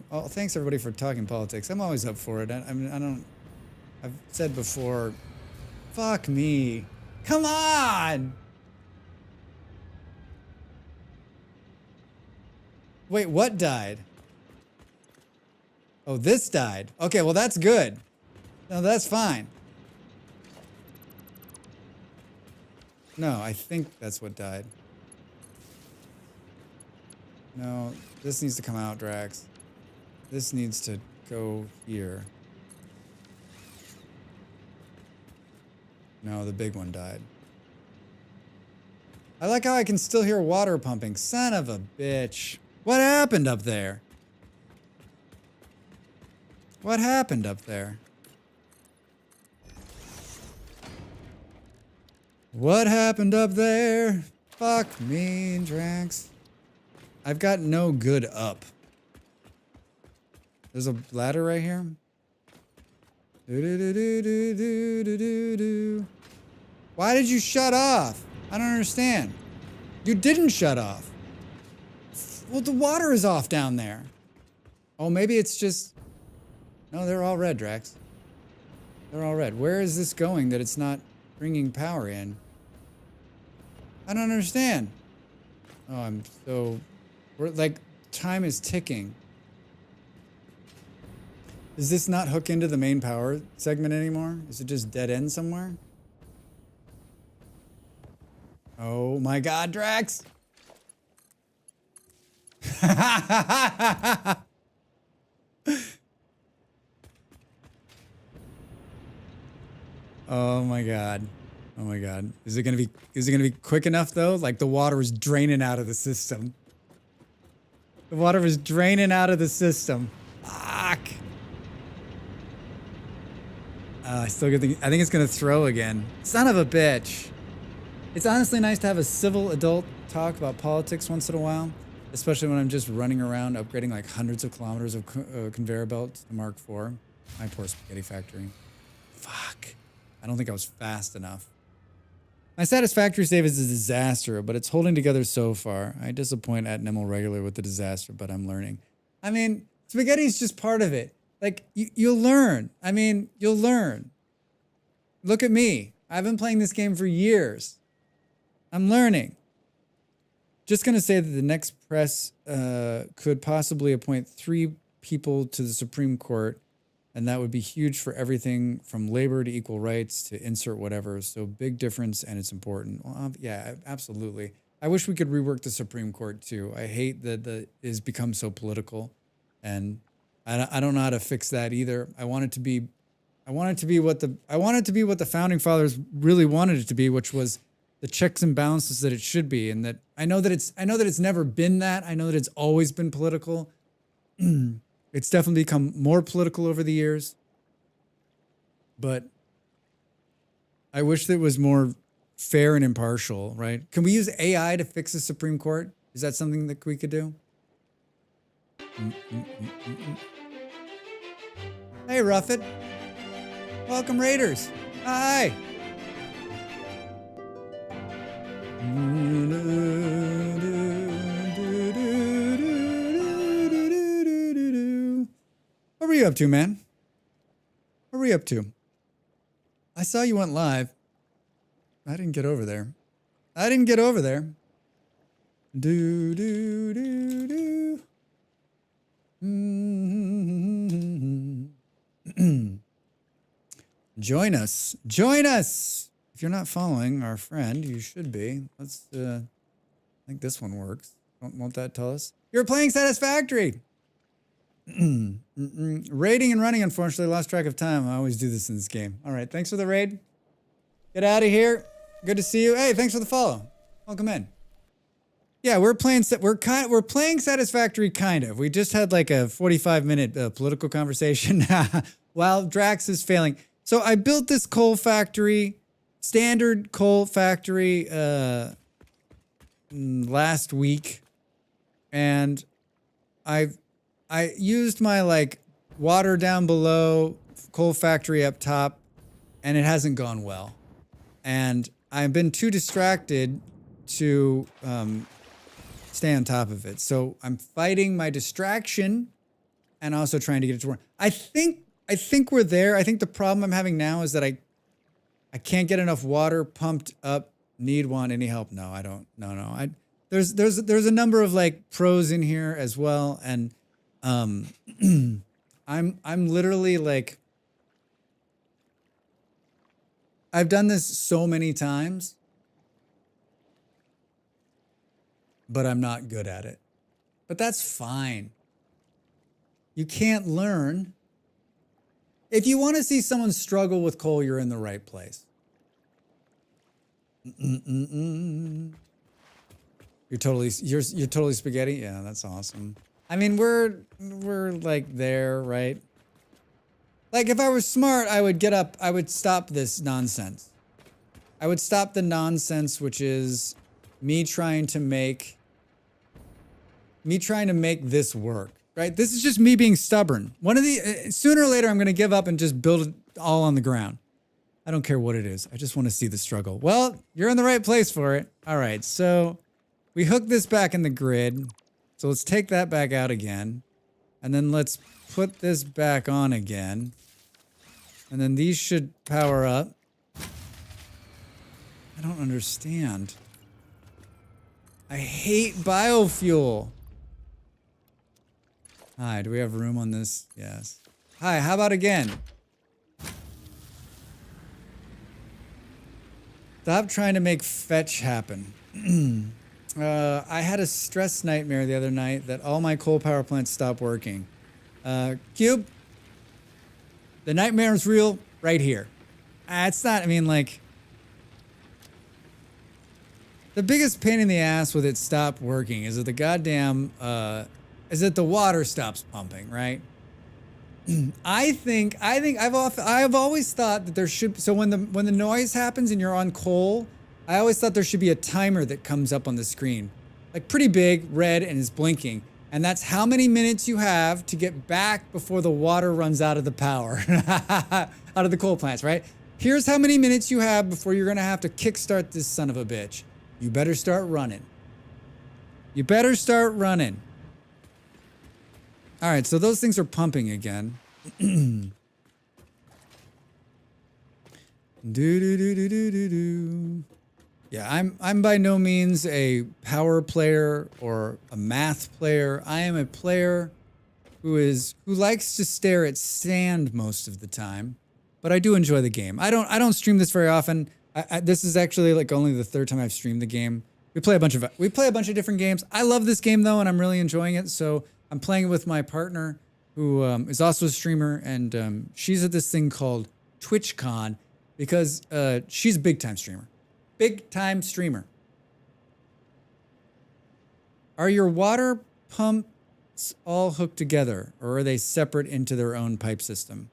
Oh, thanks everybody for talking politics. I'm always up for it. I mean, I've said before, fuck me. Come on. Wait, what died? Oh, this died. Okay, well, that's good. No, that's fine. No, I think that's what died. No, this needs to come out, Drax. This needs to go here. No, the big one died. I like how I can still hear water pumping. Son of a bitch. What happened up there? What happened up there? What happened up there? Fuck me, Drax. I've got no good up. There's a ladder right here. Why did you shut off? I don't understand. You didn't shut off. Well, the water is off down there. Oh, maybe it's just... No, they're all red, Drax. They're all red. Where is this going that it's not bringing power in? I don't understand. Oh, I'm so... We're like, time is ticking. Does this not hook into the main power segment anymore? Is it just dead end somewhere? Oh my god, Drax! Oh my god. Oh my god. Is it gonna be quick enough though? Like the water is draining out of the system. The water was draining out of the system. Fuck. I still get I think it's gonna throw again. Son of a bitch. It's honestly nice to have a civil adult talk about politics once in a while, especially when I'm just running around upgrading like hundreds of kilometers of conveyor belts to Mark IV. My poor spaghetti factory. Fuck. I don't think I was fast enough. My Satisfactory save is a disaster, but it's holding together so far. I disappoint at Nimble regularly with the disaster, but I'm learning. I mean, spaghetti is just part of it. Like, you'll learn. I mean, you'll learn. Look at me. I've been playing this game for years. I'm learning. Just going to say that the next press could possibly appoint 3 people to the Supreme Court, and that would be huge for everything from labor to equal rights to insert whatever. So big difference, and it's important. Well, yeah, absolutely. I wish we could rework the Supreme Court too. I hate that it has become so political, and I don't know how to fix that either. I want it to be what the founding fathers really wanted it to be, which was the checks and balances that it should be. And that I know that it's never been that. I know that it's always been political. It's definitely become more political over the years. But I wish that it was more fair and impartial, right? Can we use AI to fix the Supreme Court? Is that something that we could do? Hey, Ruffit. Welcome, Raiders. Hi. What were you up to, man? What were you up to? I saw you went live. I didn't get over there. Do, do, do, do. Join us. If you're not following our friend, you should be. Let's, I think this one works. Won't that tell us? You're playing Satisfactory. Raiding and running, unfortunately, lost track of time. I always do this in this game. All right, thanks for the raid. Get out of here. Good to see you. Hey, thanks for the follow. Welcome in. Yeah, we're playing Satisfactory, kind of. We just had like a 45-minute political conversation while Drax is failing. So I built this coal factory, standard coal factory, last week, and I used my like water down below, coal factory up top, and it hasn't gone well. And I've been too distracted to stay on top of it. So I'm fighting my distraction and also trying to get it to work. I think we're there. I think the problem I'm having now is that I can't get enough water pumped up. Need want any help? No, I don't. No. There's a number of like pros in here as well, and I'm literally like, I've done this so many times, but I'm not good at it. But that's fine. You can't learn. If you want to see someone struggle with coal, you're in the right place. You're totally spaghetti. Yeah, that's awesome. I mean, we're like there, right? Like if I was smart, I would get up, I would stop this nonsense. I would stop the nonsense, which is me trying to make this work, right? This is just me being stubborn. Sooner or later, I'm going to give up and just build it all on the ground. I don't care what it is. I just want to see the struggle. Well, you're in the right place for it. All right, so we hook this back in the grid. So let's take that back out again. And then let's put this back on again. And then these should power up. I don't understand. I hate biofuel. Hi, do we have room on this? Yes. Hi, how about again? Stop trying to make fetch happen. I had a stress nightmare the other night that all my coal power plants stopped working. Cube, the nightmare is real right here. It's not, I mean, like, the biggest pain in the ass with it stopped working is that the water stops pumping, right? I've always thought that there should, so when the noise happens and you're on coal, I always thought there should be a timer that comes up on the screen, like pretty big, red, and is blinking. And that's how many minutes you have to get back before the water runs out of the power, out of the coal plants, right? Here's how many minutes you have before you're gonna have to kickstart this son of a bitch. You better start running. You better start running. All right, so those things are pumping again. Yeah, I'm by no means a power player or a math player. I am a player who likes to stare at sand most of the time, but I do enjoy the game. I don't stream this very often. This is actually like only the third time I've streamed the game. We play a bunch of different games. I love this game though, and I'm really enjoying it. So I'm playing it with my partner, who is also a streamer, and she's at this thing called TwitchCon because she's a big time streamer. Big time streamer. Are your water pumps all hooked together, or are they separate into their own pipe system?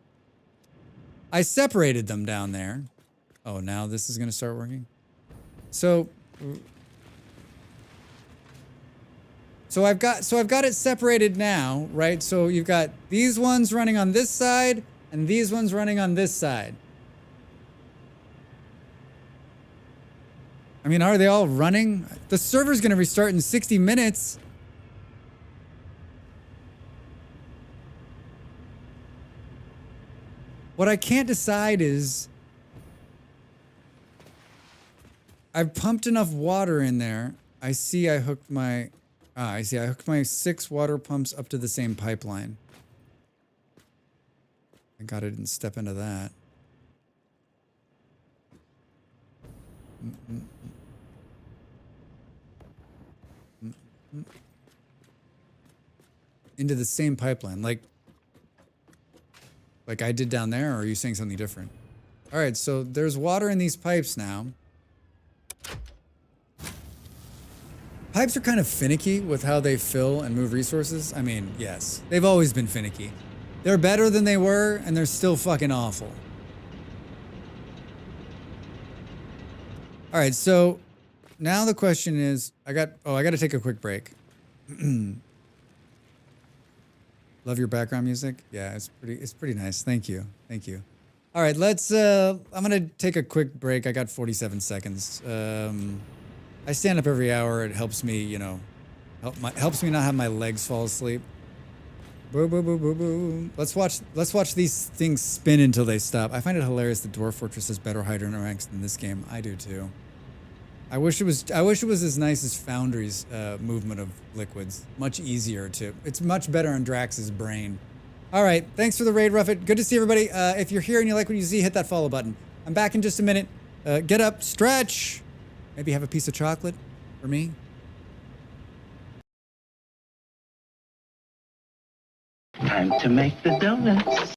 I separated them down there. Oh, now this is going to start working. So I've got it separated now, right? So you've got these ones running on this side and these ones running on this side. I mean, are they all running? The server's going to restart in 60 minutes. What I can't decide is I've pumped enough water in there. I hooked my 6 water pumps up to the same pipeline. Thank God I didn't step into that. Into the same pipeline, like I did down there, or are you saying something different? All right, so there's water in these pipes now. Pipes are kind of finicky with how they fill and move resources. I mean, yes, they've always been finicky. They're better than they were, and they're still fucking awful. All right, so now the question is, I got to take a quick break. Love your background music. Yeah, it's pretty nice. Thank you. Thank you. All right, let's I'm gonna take a quick break. I got 47 seconds. I stand up every hour. It helps me, you know, helps me not have my legs fall asleep. Boo boo boo boo boo. Let's watch these things spin until they stop. I find it hilarious that Dwarf Fortress has better hydrant ranks than this game. I do too. I wish it was as nice as Foundry's movement of liquids. Much easier to. It's much better on Drax's brain. All right, thanks for the raid, Ruffit. Good to see everybody. If you're here and you like what you see, hit that follow button. I'm back in just a minute. Get up, stretch. Maybe have a piece of chocolate for me. Time to make the donuts.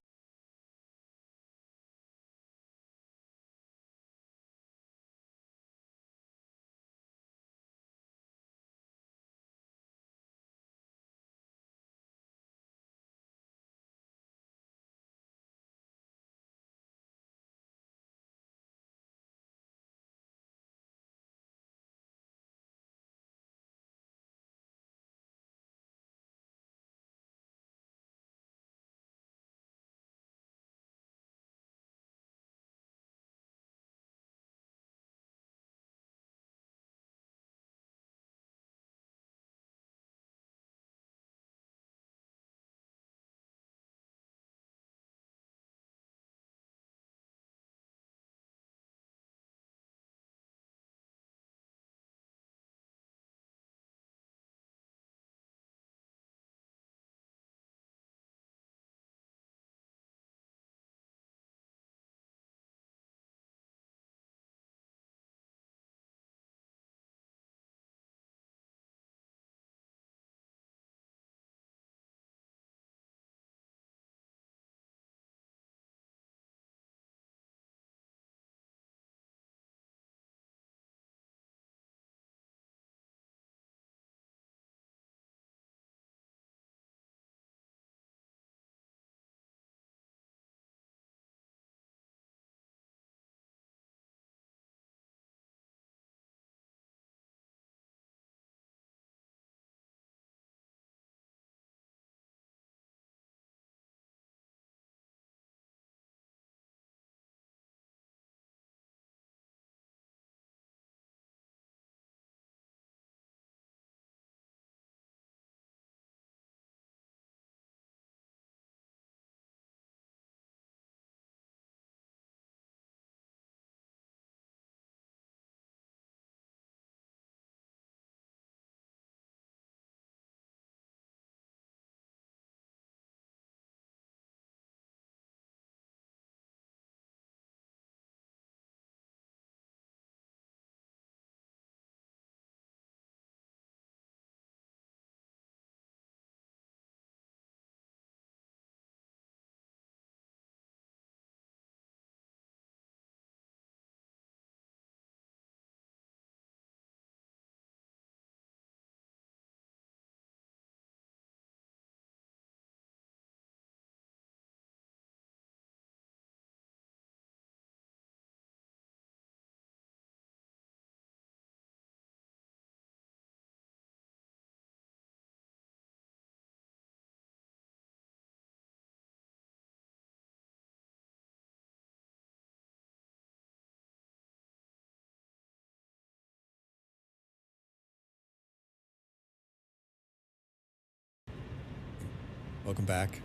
Welcome back.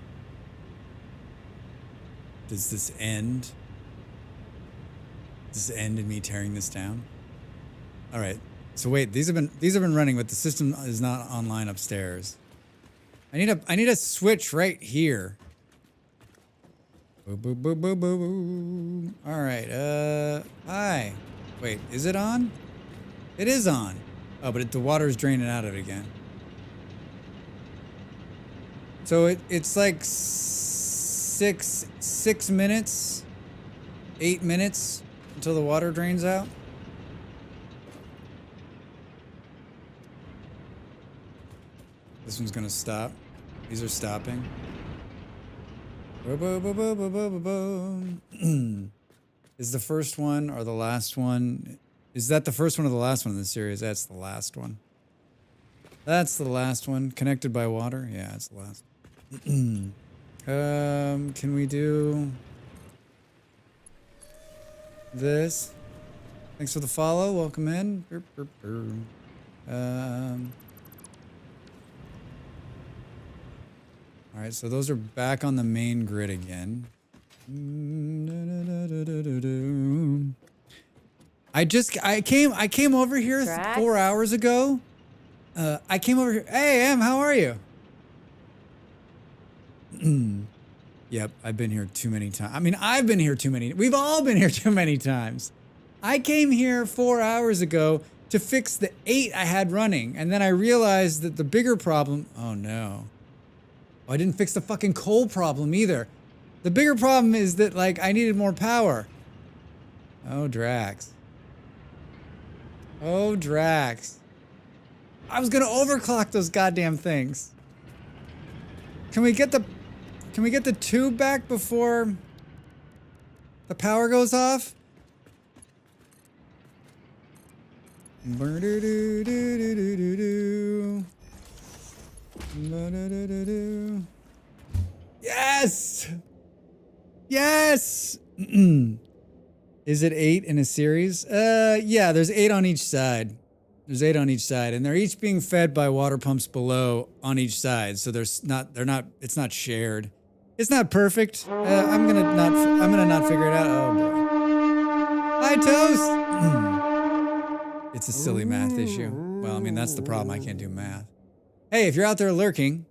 Does this end? Does this end in me tearing this down? All right. So wait, these have been running, but the system is not online upstairs. I need a switch right here. Boo boo boo boo boo boo. All right. Hi. Wait, is it on? It is on. Oh, but the water's draining out of it again. So it's like 6 minutes, 8 minutes until the water drains out. This one's gonna stop. These are stopping. Is the first one or the last one? Is that the first one or the last one in the series? That's the last one. That's the last one. Connected by water? Yeah, it's the last. Can we do this? Thanks for the follow. Welcome in. All right, so those are back on the main grid again. I came over here Tracks. 4 hours ago. I came over here. Hey, Em, how are you? Yep, I've been here too many times. I mean, I've been here too many. We've all been here too many times. I came here 4 hours ago to fix the 8 I had running, and then I realized that the bigger problem. Oh no. Oh, I didn't fix the fucking coal problem either. The bigger problem is that, like, I needed more power. Oh, Drax. Oh, Drax. I was gonna overclock those goddamn things. Can we get the tube back before the power goes off? Yes! Yes! Is it 8 in a series? Yeah, there's 8 on each side. There's 8 on each side, and they're each being fed by water pumps below on each side. So it's not shared. It's not perfect. I'm gonna not figure it out. Oh boy. Hi, Toast! It's a silly math issue. Well, I mean, that's the problem. I can't do math. Hey, if you're out there lurking,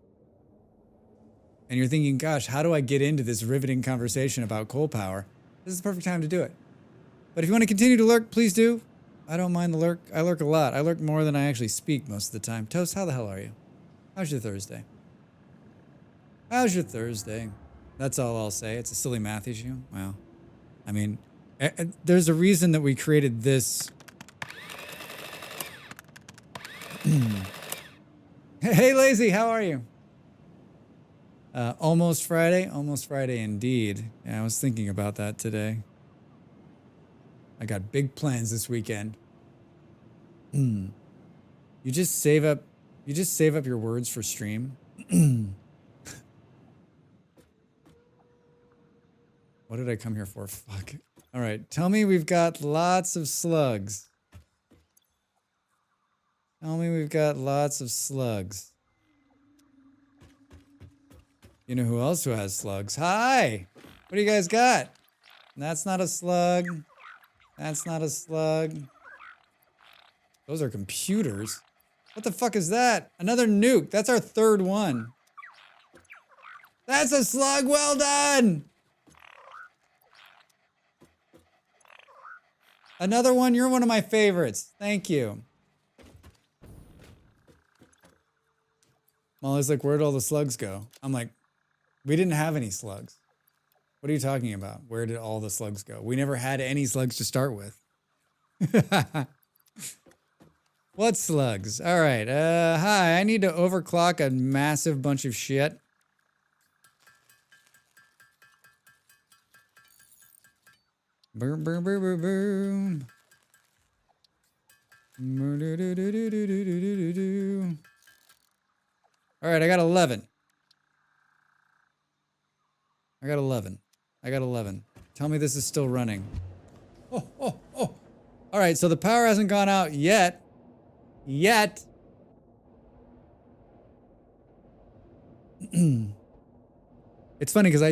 and you're thinking, gosh, how do I get into this riveting conversation about coal power? This is the perfect time to do it. But if you want to continue to lurk, please do. I don't mind the lurk. I lurk a lot. I lurk more than I actually speak most of the time. Toast, how the hell are you? How's your Thursday? How's your Thursday? That's all I'll say. It's a silly math issue. Well, I mean, there's a reason that we created this. Hey, Lazy, how are you? Almost Friday indeed. Yeah, I was thinking about that today. I got big plans this weekend. You just save up your words for stream. What did I come here for? Fuck. All right, tell me we've got lots of slugs. Tell me we've got lots of slugs. You know who else has slugs? Hi! What do you guys got? That's not a slug. That's not a slug. Those are computers. What the fuck is that? Another nuke. That's our 3rd one. That's a slug. Well done! Another one. You're one of my favorites. Thank you. Molly's like, where'd all the slugs go? I'm like, we didn't have any slugs. What are you talking about? Where did all the slugs go? We never had any slugs to start with. What slugs? All right. Hi, I need to overclock a massive bunch of shit. Boom, boom, boom, boom, boom. All right, I got 11. I got 11. Tell me this is still running. Oh. All right, so the power hasn't gone out yet. It's funny because I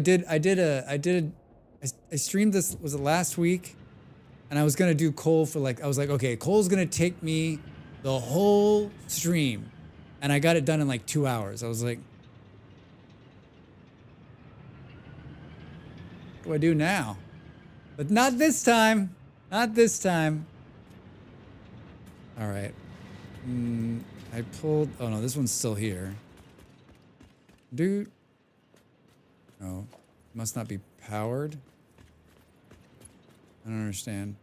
streamed this, was it last week? And I was gonna do coal for I was like, okay, coal's gonna take me the whole stream. And I got it done in like 2 hours. I was like, what do I do now? But not this time. Not this time. All right. I pulled. Oh no, this one's still here. Dude. No, must not be powered. I don't understand.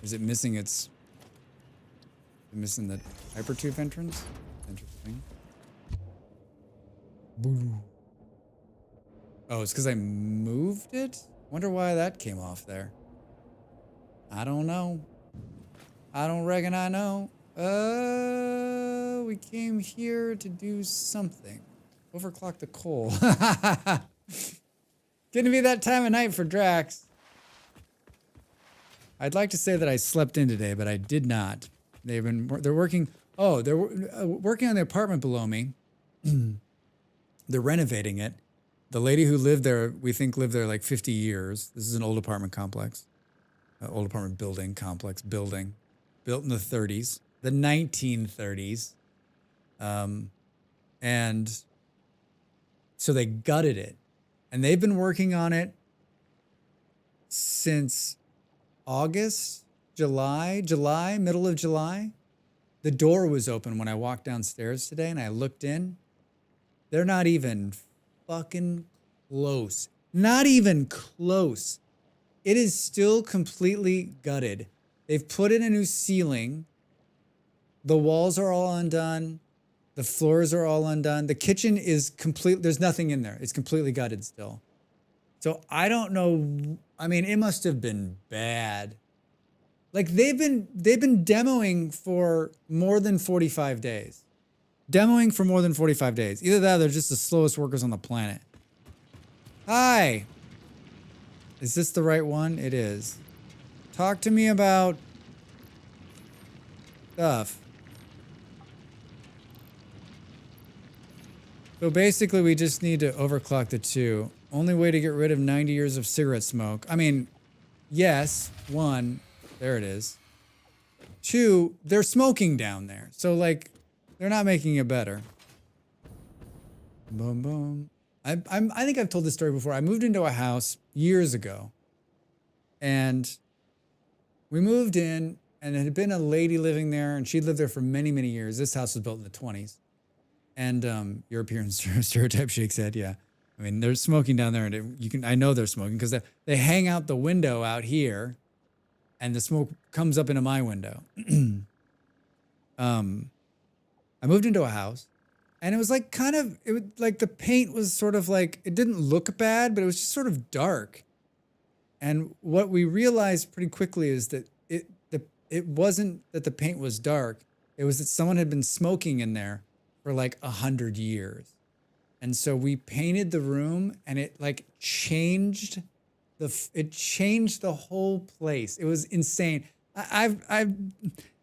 Is it missing its? Missing the hypertube entrance? Interesting. Boo. Oh, it's because I moved it? Wonder why that came off there. I don't know. I don't reckon I know. We came here to do something. overclock the coal. Gonna be that time of night for Drax. I'd like to say that I slept in today, but I did not. They're working. Oh, they're working on the apartment below me. They're renovating it. The lady who lived there, we think lived there like 50 years. This is an old apartment complex. Old apartment building complex building. Built in the 30s. The 1930s. And so they gutted it. And they've been working on it since August, July, middle of July. The door was open when I walked downstairs today and I looked in. They're not even fucking close. Not even close. It is still completely gutted. They've put in a new ceiling. The walls are all undone. The floors are all undone. The kitchen is complete. There's nothing in there. It's completely gutted still. So I don't know. I mean, it must have been bad. Like they've been demoing for more than 45 days. Demoing for more than 45 days. Either that or they're just the slowest workers on the planet. Hi. Is this the right one? It is. Talk to me about stuff. So basically we just need to overclock the 2. Only way to get rid of 90 years of cigarette smoke. I mean, yes, 1, there it is. 2, they're smoking down there. So like, they're not making it better. Boom, boom. I think I've told this story before. I moved into a house years ago. And we moved in, and it had been a lady living there, and she'd lived there for many, many years. This house was built in the 20s. And European stereotype shakes head, yeah. I mean, they're smoking down there, and I know they're smoking because they hang out the window out here, and the smoke comes up into my window. I moved into a house, and it was like like the paint was sort of like, it didn't look bad, but it was just sort of dark. And what we realized pretty quickly is that it wasn't that the paint was dark. It was that someone had been smoking in there for like 100 years. And so we painted the room, and it like changed the whole place. It was insane. I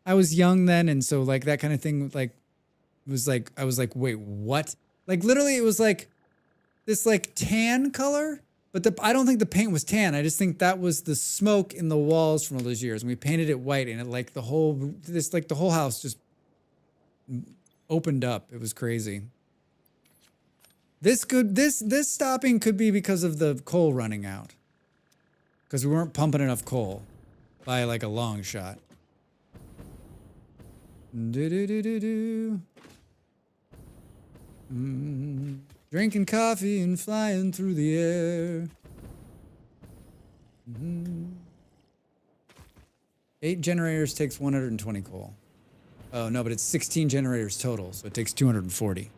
was young then, and so like that kind of thing like was like, I was like, wait, what? Like literally it was like this like tan color, but I don't think the paint was tan. I just think that was the smoke in the walls from all those years. And we painted it white, and it like the whole house just opened up. It was crazy. This stopping could be because of the coal running out. Because we weren't pumping enough coal by like a long shot. Drinking coffee and flying through the air. 8 generators takes 120 coal. Oh no, but it's 16 generators total, so it takes 240.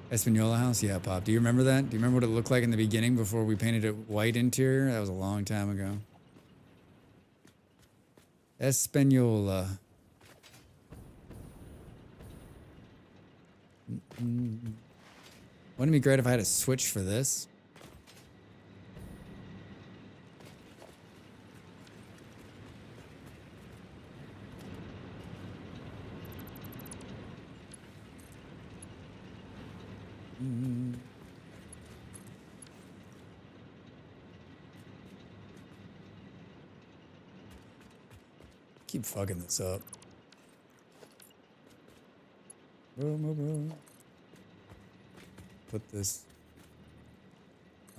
Espanola house? Yeah, Pop. Do you remember that? Do you remember what it looked like in the beginning before we painted it white interior? That was a long time ago. Espanola. Wouldn't it be great if I had a switch for this? Keep fucking this up. Put this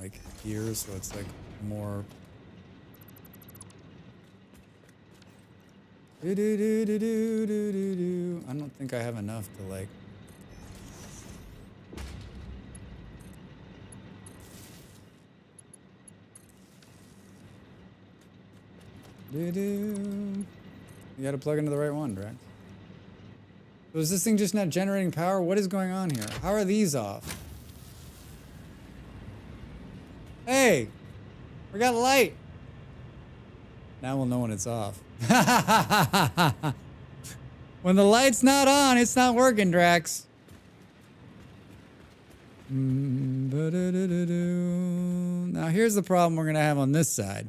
like here so it's like more. I don't think I have enough to like. You gotta plug into the right one, Drax. So is this thing just not generating power? What is going on here? How are these off? Hey! We got a light! Now we'll know when it's off. When the light's not on, it's not working, Drax. Now here's the problem we're gonna have on this side.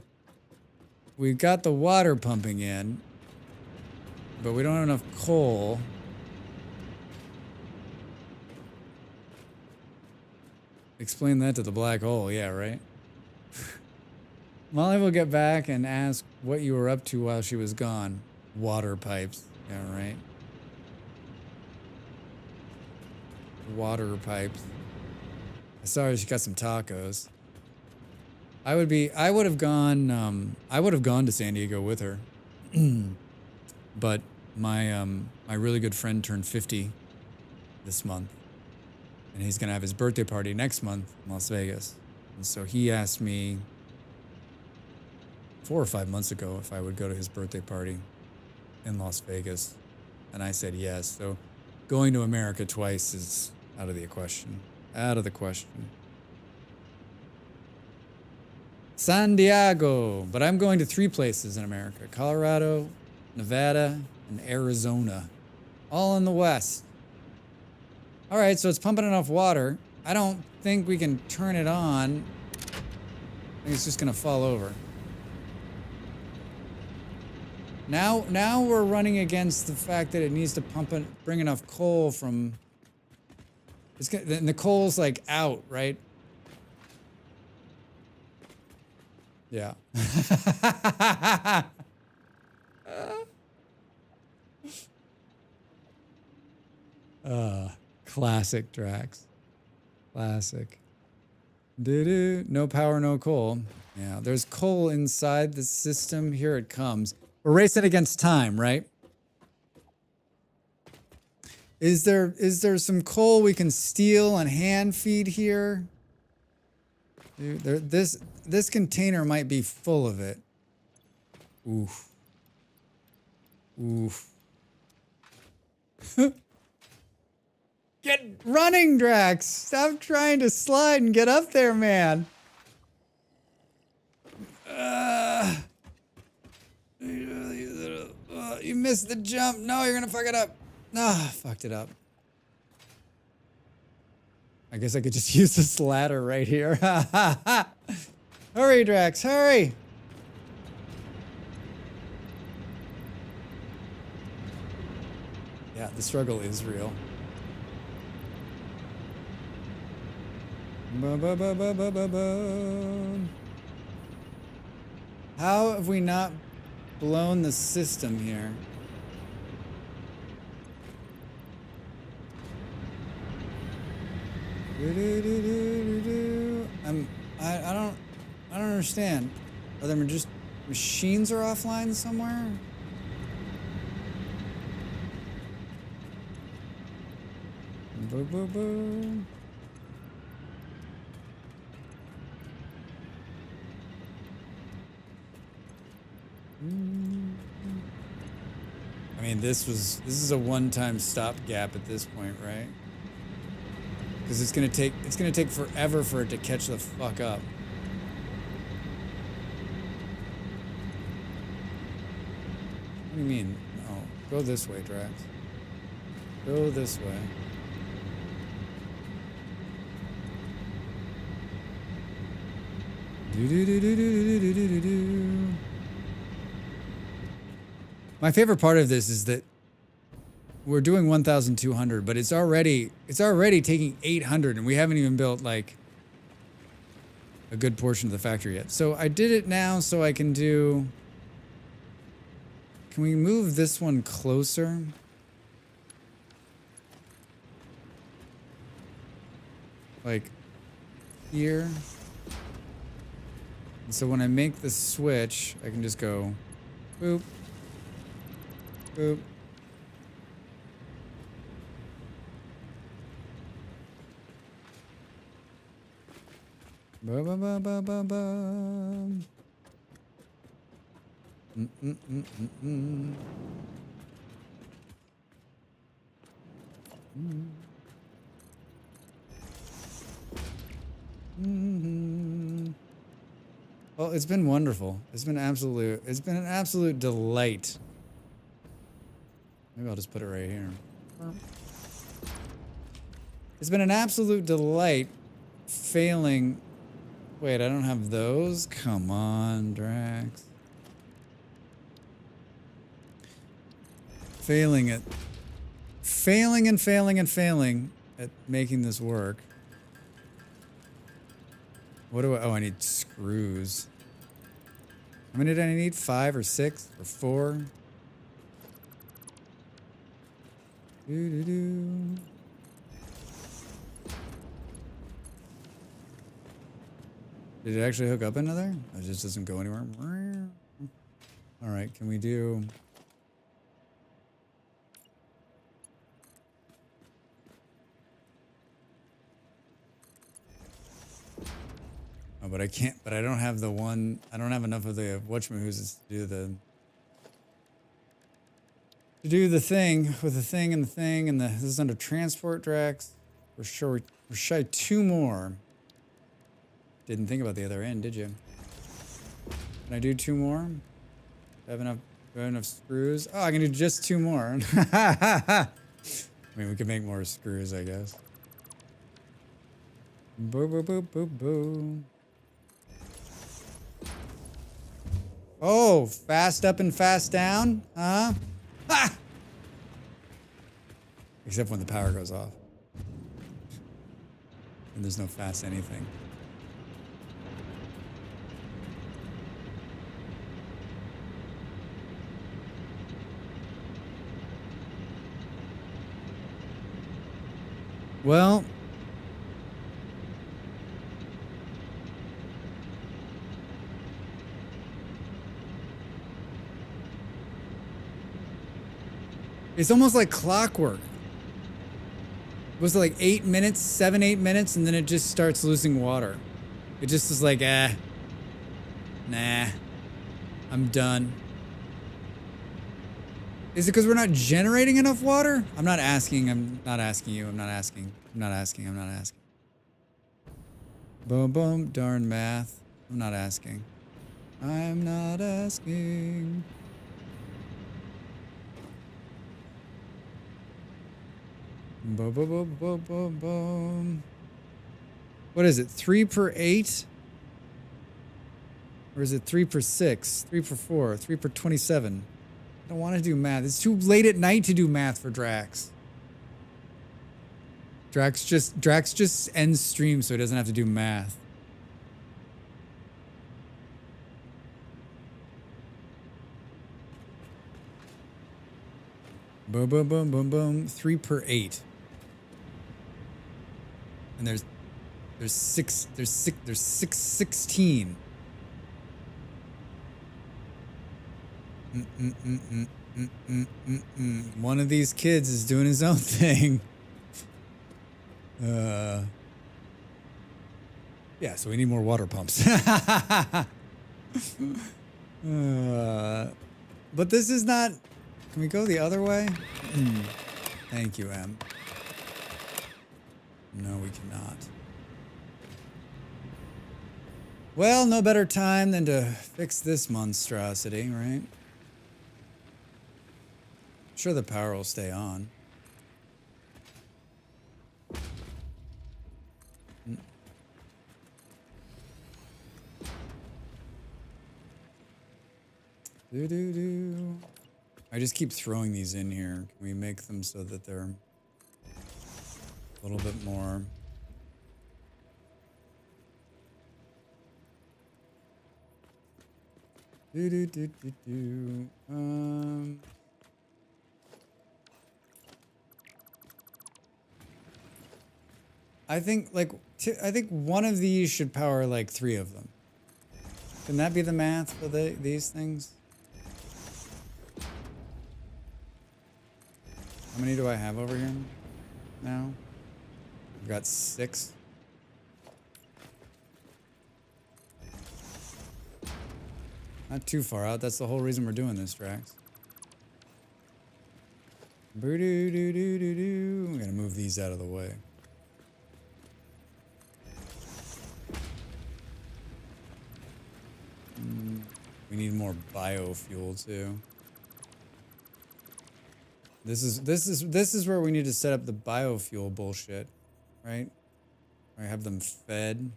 We've got the water pumping in, but we don't have enough coal. Explain that to the black hole, yeah, right? Molly will get back and ask what you were up to while she was gone. Water pipes, yeah, right? Water pipes. I saw her, she got some tacos. I would have gone to San Diego with her. But my really good friend turned 50 this month. And he's gonna have his birthday party next month in Las Vegas. And so he asked me 4 or 5 months ago if I would go to his birthday party in Las Vegas. And I said yes. So going to America twice is out of the question. Out of the question. San Diego. But I'm going to 3 places in America. Colorado, Nevada, and Arizona. All in the West. All right, so it's pumping enough water. I don't think we can turn it on. I think it's just gonna fall over. Now we're running against the fact that it needs to bring enough coal from. And the coal's like out, right? Yeah. Classic Drax. Classic. No power, no coal. Yeah, there's coal inside the system. Here it comes. We're racing against time, right? Is there some coal we can steal and hand feed here? Dude, this container might be full of it. Oof. Oof. Get running, Drax! Stop trying to slide and get up there, man. You missed the jump. No, you're gonna fuck it up. Ah, fucked it up. I guess I could just use this ladder right here. Hurry, Drax, hurry! Yeah, the struggle is real. How have we not blown the system here? I don't understand. Are there just machines are offline somewhere? Boo boo boo. I mean, this is a one-time stopgap at this point, right? Because it's gonna take forever for it to catch the fuck up. What do you mean? No, go this way, Drax. Go this way. My favorite part of this is that we're doing 1,200, but it's already taking 800, and we haven't even built like a good portion of the factory yet. So I did it now so I can do. Can we move this one closer? Like here. And so when I make the switch, I can just go boop. Boop. Ba ba ba ba ba ba. Well, it's been wonderful. It's been an absolute delight Maybe I'll just put it right here. It's been an absolute delight failing. Wait, I don't have those? Come on, Drax. Failing at making this work. What do I, oh, I need screws. How many did I need? 5 or 6 or 4? Doo-doo-doo. Did it actually hook up into there? It just doesn't go anywhere. All right, can we do... Oh, but I can't, but I don't have the one, I don't have enough of the whatchamahoozes to do the thing with the thing and the thing and the, this is under transport, Drax. We're sure, we're shy 2 more. Didn't think about the other end, did you? Can I do 2 more? Do I have enough screws? Oh, I can do just 2 more. I mean, we could make more screws, I guess. Boo, boo, boo, boo, boo. Oh, fast up and fast down? Huh? Ah! Except when the power goes off. And there's no fast anything. Well... It's almost like clockwork. Was it like 8 minutes, 7, 8 minutes, and then it just starts losing water. It just is like, nah, I'm done. Is it because we're not generating enough water? I'm not asking you, I'm not asking. Boom, boom, darn math. I'm not asking. Boom, boom, boom, boom, boom, boom. What is it? 3 per 8? Or is it 3 per 6? 3 per 4? 3 per 27? I don't want to do math. It's too late at night to do math for Drax. Drax just ends stream so he doesn't have to do math. Boom, boom, boom, boom, boom. 3 per 8. And there's 16. One of these kids is doing his own thing. Yeah, so we need more water pumps. But this is not... Can we go the other way? Thank you, Em. No, we cannot. Well, no better time than to fix this monstrosity, right? I'm sure the power will stay on. Do-do-do. I just keep throwing these in here. Can we make them so that they're a little bit more... I think I think one of these should power like 3 of them. Can that be the math for these things? How many do I have over here now? I've got 6. Not too far out. That's the whole reason we're doing this, Drax. Boo-doo-doo-doo-doo-doo. I'm gonna move these out of the way. We need more biofuel too. This is where we need to set up the biofuel bullshit, right? I have them fed.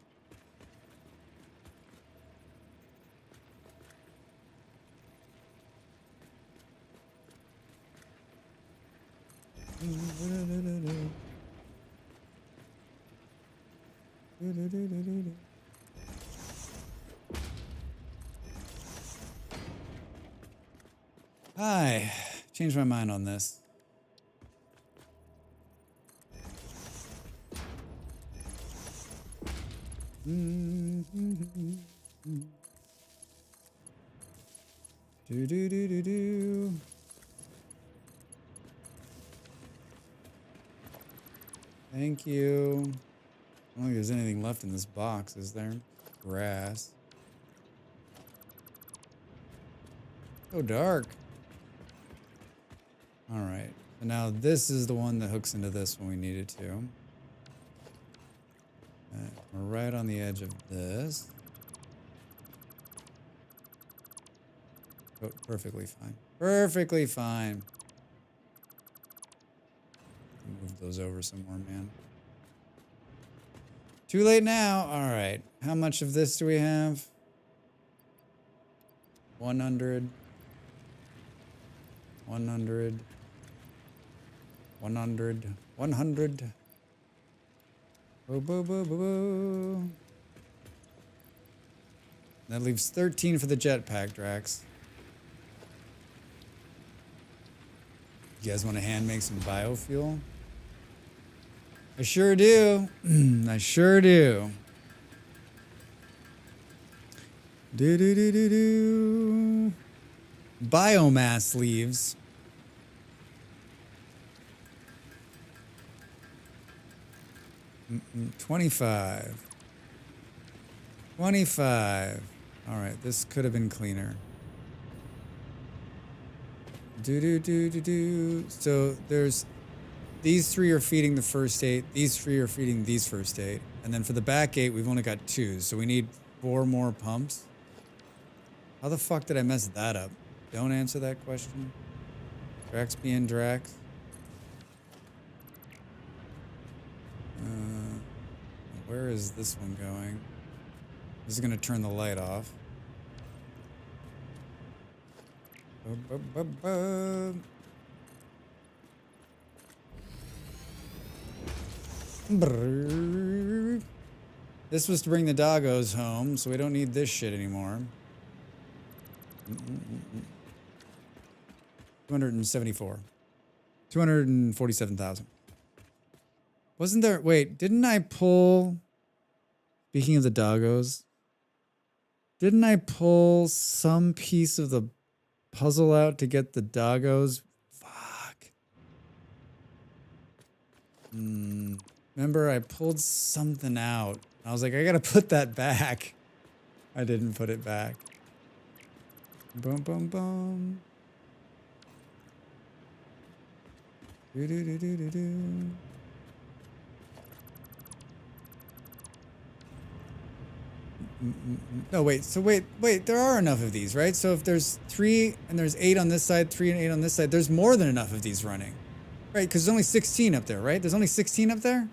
Hi, changed my mind on this. Do do do do do. Thank you. I don't think there's anything left in this box, is there? Grass. So dark. All right. So now this is the one that hooks into this when we need it to. We're right on the edge of this. Oh, perfectly fine. Perfectly fine. Move those over some more, man. Too late now. All right. How much of this do we have? 100. 100. 100. 100. Boo, boo, boo, boo, boo. That leaves 13 for the jetpack, Drax. You guys want to hand make some biofuel? I sure do. I sure do. Do do do do do. Biomass leaves. Mm-mm, 25. 25. All right, this could have been cleaner. Do do do do do. So there's these three are feeding the first 8. These 3 are feeding these first 8. And then for the back 8, we've only got 2. So we need 4 more pumps. How the fuck did I mess that up? Don't answer that question. Drax being Drax. Where is this one going? This is gonna turn the light off. This was to bring the doggos home, so we don't need this shit anymore. 274. 247,000. Wasn't there... Wait, didn't I pull... Speaking of the doggos, didn't I pull some piece of the puzzle out to get the doggos? Fuck. Remember, I pulled something out. I was like, I gotta put that back. I didn't put it back. Boom, boom, boom. Do do do do do do. No, wait. So wait. There are enough of these, right? So if there's 3 and there's 8 on this side, 3 and 8 on this side, there's more than enough of these running, right? Because there's only 16 up there, right? There's only 16 up there.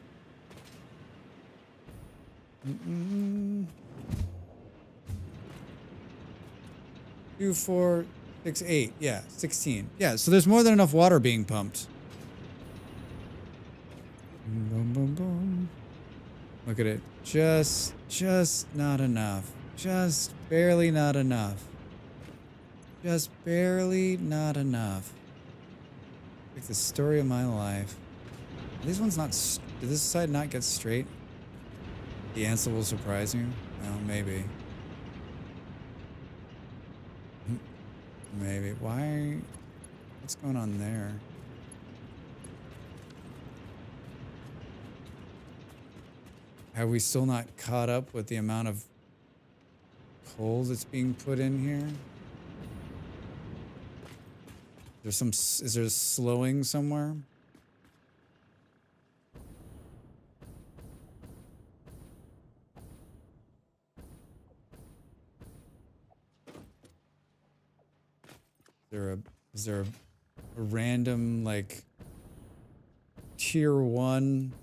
2, 4, 6, 8. Yeah, 16. Yeah. So there's more than enough water being pumped. Boom, boom, boom. Look at it. Just not enough. Just barely not enough. Just barely not enough. Like the story of my life. Are these ones not... Did this side not get straight? The answer will surprise you? Well, maybe. Maybe. Why... What's going on there? Have we still not caught up with the amount of coal that's being put in here? Is there slowing somewhere? Is there a a random, like, tier 1.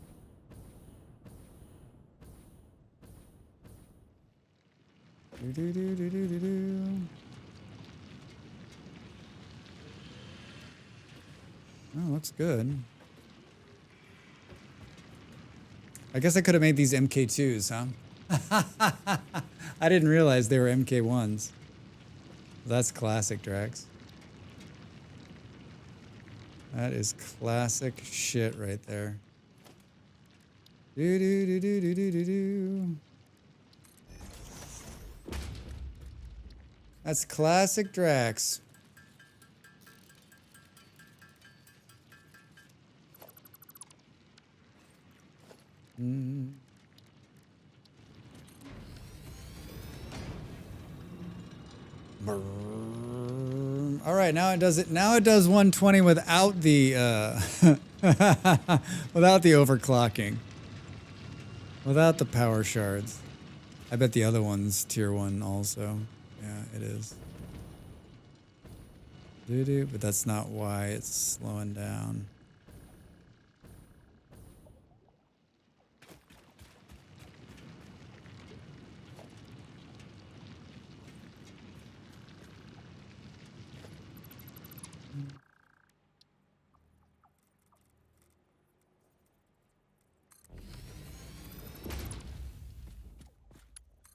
Oh, looks good. I guess I could have made these MK2s, huh? I didn't realize they were MK1s. That's classic, Drax. That is classic shit right there. Do do do do do do do do. That's classic Drax. Mm. All right, now it does it. Now it does 120 without the without the overclocking, without the power shards. I bet the other one's tier 1 also. Yeah, it is. Doo-doo, but that's not why it's slowing down.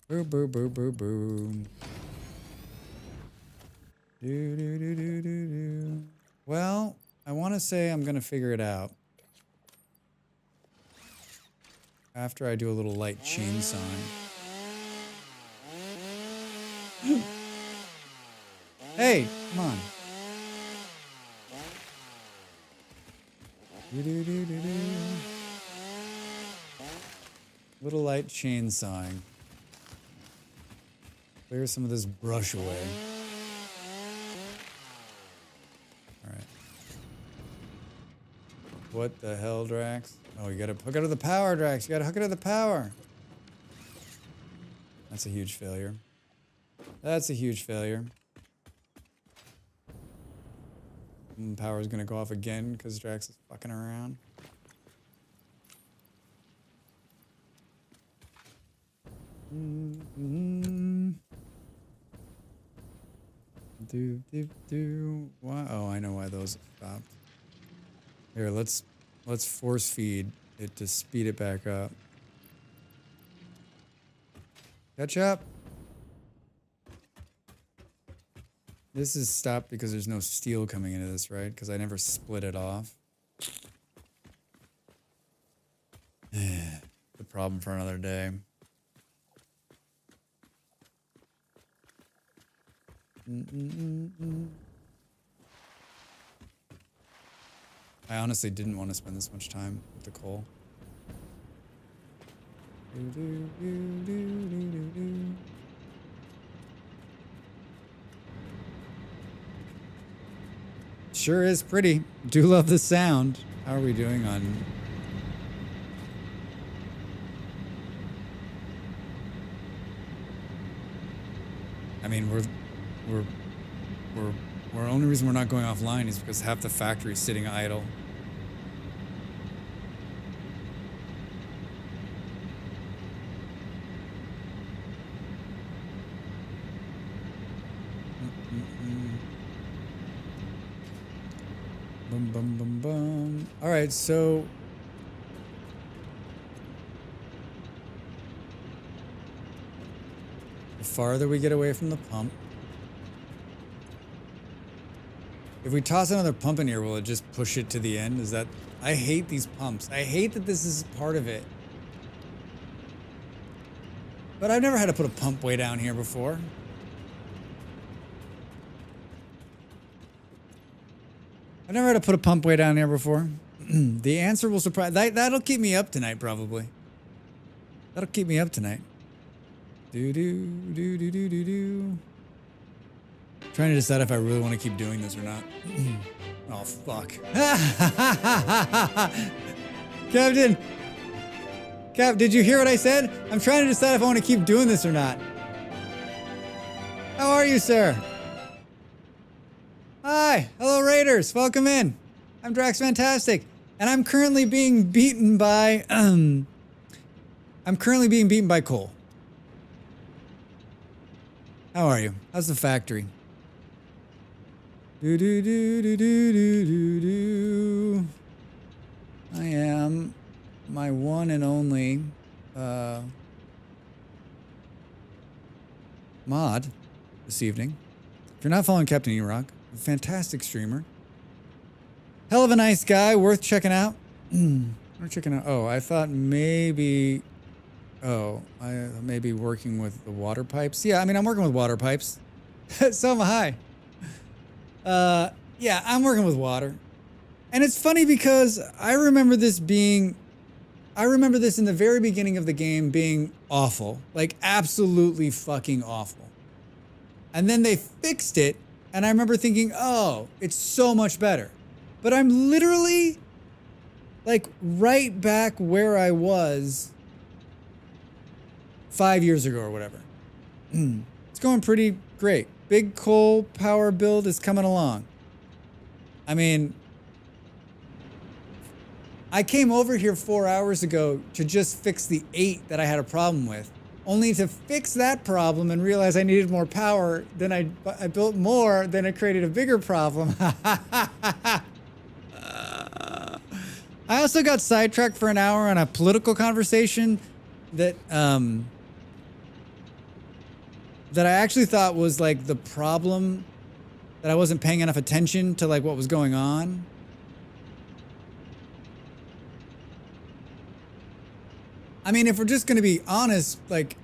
Boo boo boo boo boo. Do do do do do do. Well, I want to say I'm gonna figure it out after I do a little light chainsawing. Hey, come on. Do do do do do. Little light chainsawing. Clear some of this brush away. Alright. What the hell, Drax? Oh, you gotta hook it to the power, Drax. You gotta hook it to the power. That's a huge failure. That's a huge failure. And power's gonna go off again because Drax is fucking around. Why? Oh, I know why those stopped. Here, let's force feed it to speed it back up. Catch up. This is stopped because there's no steel coming into this, right? Because I never split it off. The problem for another day. I honestly didn't want to spend this much time with the coal. Sure is pretty. Do love the sound. How are we doing on... I mean, we're only reason we're not going offline is because half the factory is sitting idle. Bum bum bum bum. All right, so the farther we get away from the pump. If we toss another pump in here, will it just push it to the end? Is that... I hate these pumps. I hate that this is part of it. But I've never had to put a pump way down here before. I've never had to put a pump way down here before. The answer will surprise... That'll keep me up tonight, probably. That'll keep me up tonight. Do-do-do-do-do-do-do. Trying to decide if I really want to keep doing this or not. Oh, fuck. Captain! Cap, did you hear what I said? I'm trying to decide if I want to keep doing this or not. How are you, sir? Hi, hello Raiders, welcome in. I'm Drax Fantastic, and I'm currently being beaten by Cole. How are you? How's the factory? Do do do do do do do do. I am my one and only mod this evening. If you're not following Captain E-Rock, a fantastic streamer. Hell of a nice guy, worth checking out. We're checking out. Oh, I thought maybe. Oh, I may be working with the water pipes. Yeah, I mean, I'm working with water pipes. So am I. Yeah, I'm working with water. And it's funny because I remember this in the very beginning of the game being awful. Like, absolutely fucking awful. And then they fixed it, and I remember thinking, oh, it's so much better. But I'm literally, like, right back where I was 5 years ago or whatever. It's going pretty great. Big coal power build is coming along. I mean, I came over here 4 hours ago to just fix the 8 that I had a problem with, only to fix that problem and realize I needed more power. Then I built more, then it created a bigger problem. I also got sidetracked for an hour on a political conversation that that I actually thought was like the problem, that I wasn't paying enough attention to like what was going on. I mean, if we're just gonna be honest, like,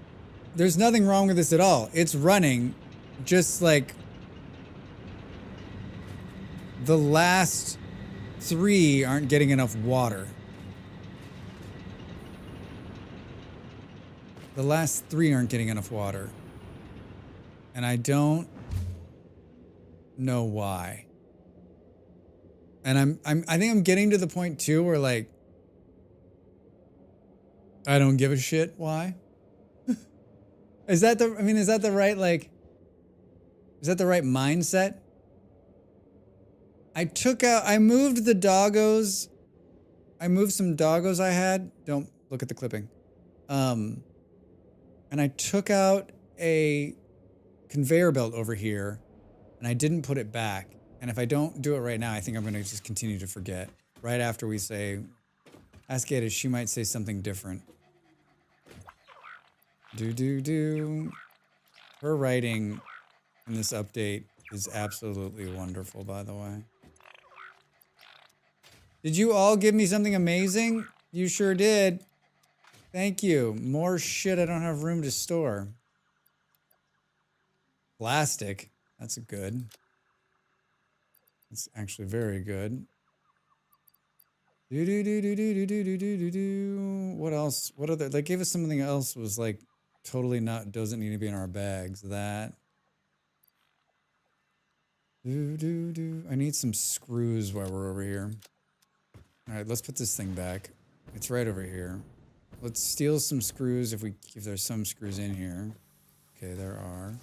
there's nothing wrong with this at all. It's running, just like the last 3 aren't getting enough water. The last 3 aren't getting enough water. And I don't know why. And I think I'm getting to the point too where like I don't give a shit why. Is that the right mindset? I moved the doggos. I moved some doggos I had. Don't look at the clipping. And I took out a conveyor belt over here, and I didn't put it back. And if I don't do it right now, I think I'm going to just continue to forget. Right after we say, ask Ada, she might say something different. Do. Her writing in this update is absolutely wonderful, by the way. Did you all give me something amazing? You sure did. Thank you. More shit I don't have room to store. Plastic. That's good. That's actually very good. Do. What else? What other? They gave us something else. Was like totally not. Doesn't need to be in our bags. That. Do. I need some screws while we're over here. All right, let's put this thing back. It's right over here. Let's steal some screws if there's some screws in here. Okay, there are.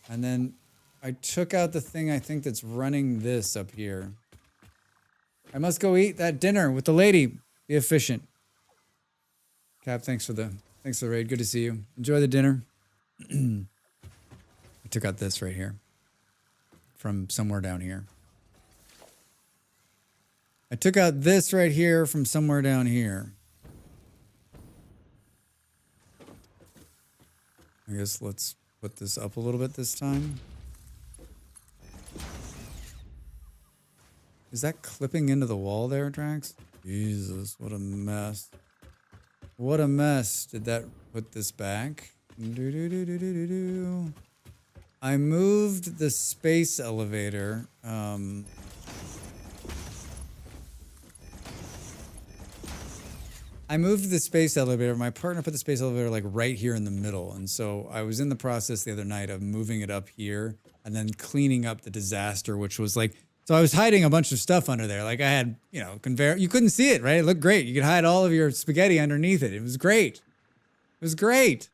And then I took out the thing I think that's running this up here. I must go eat that dinner with the lady. Be efficient. Cap, thanks for the raid. Good to see you. Enjoy the dinner. I took out this right here from somewhere down here. I took out this right here from somewhere down here. I guess let's put this up a little bit this time. Is that clipping into the wall there, Drax? Jesus, what a mess. What a mess. Did that put this back? I moved the space elevator. I moved the space elevator. My partner put the space elevator like right here in the middle. And so I was in the process the other night of moving it up here and then cleaning up the disaster, which was like, so I was hiding a bunch of stuff under there. Like I had, you know, conveyor. You couldn't see it, right? It looked great. You could hide all of your spaghetti underneath it. It was great. It was great.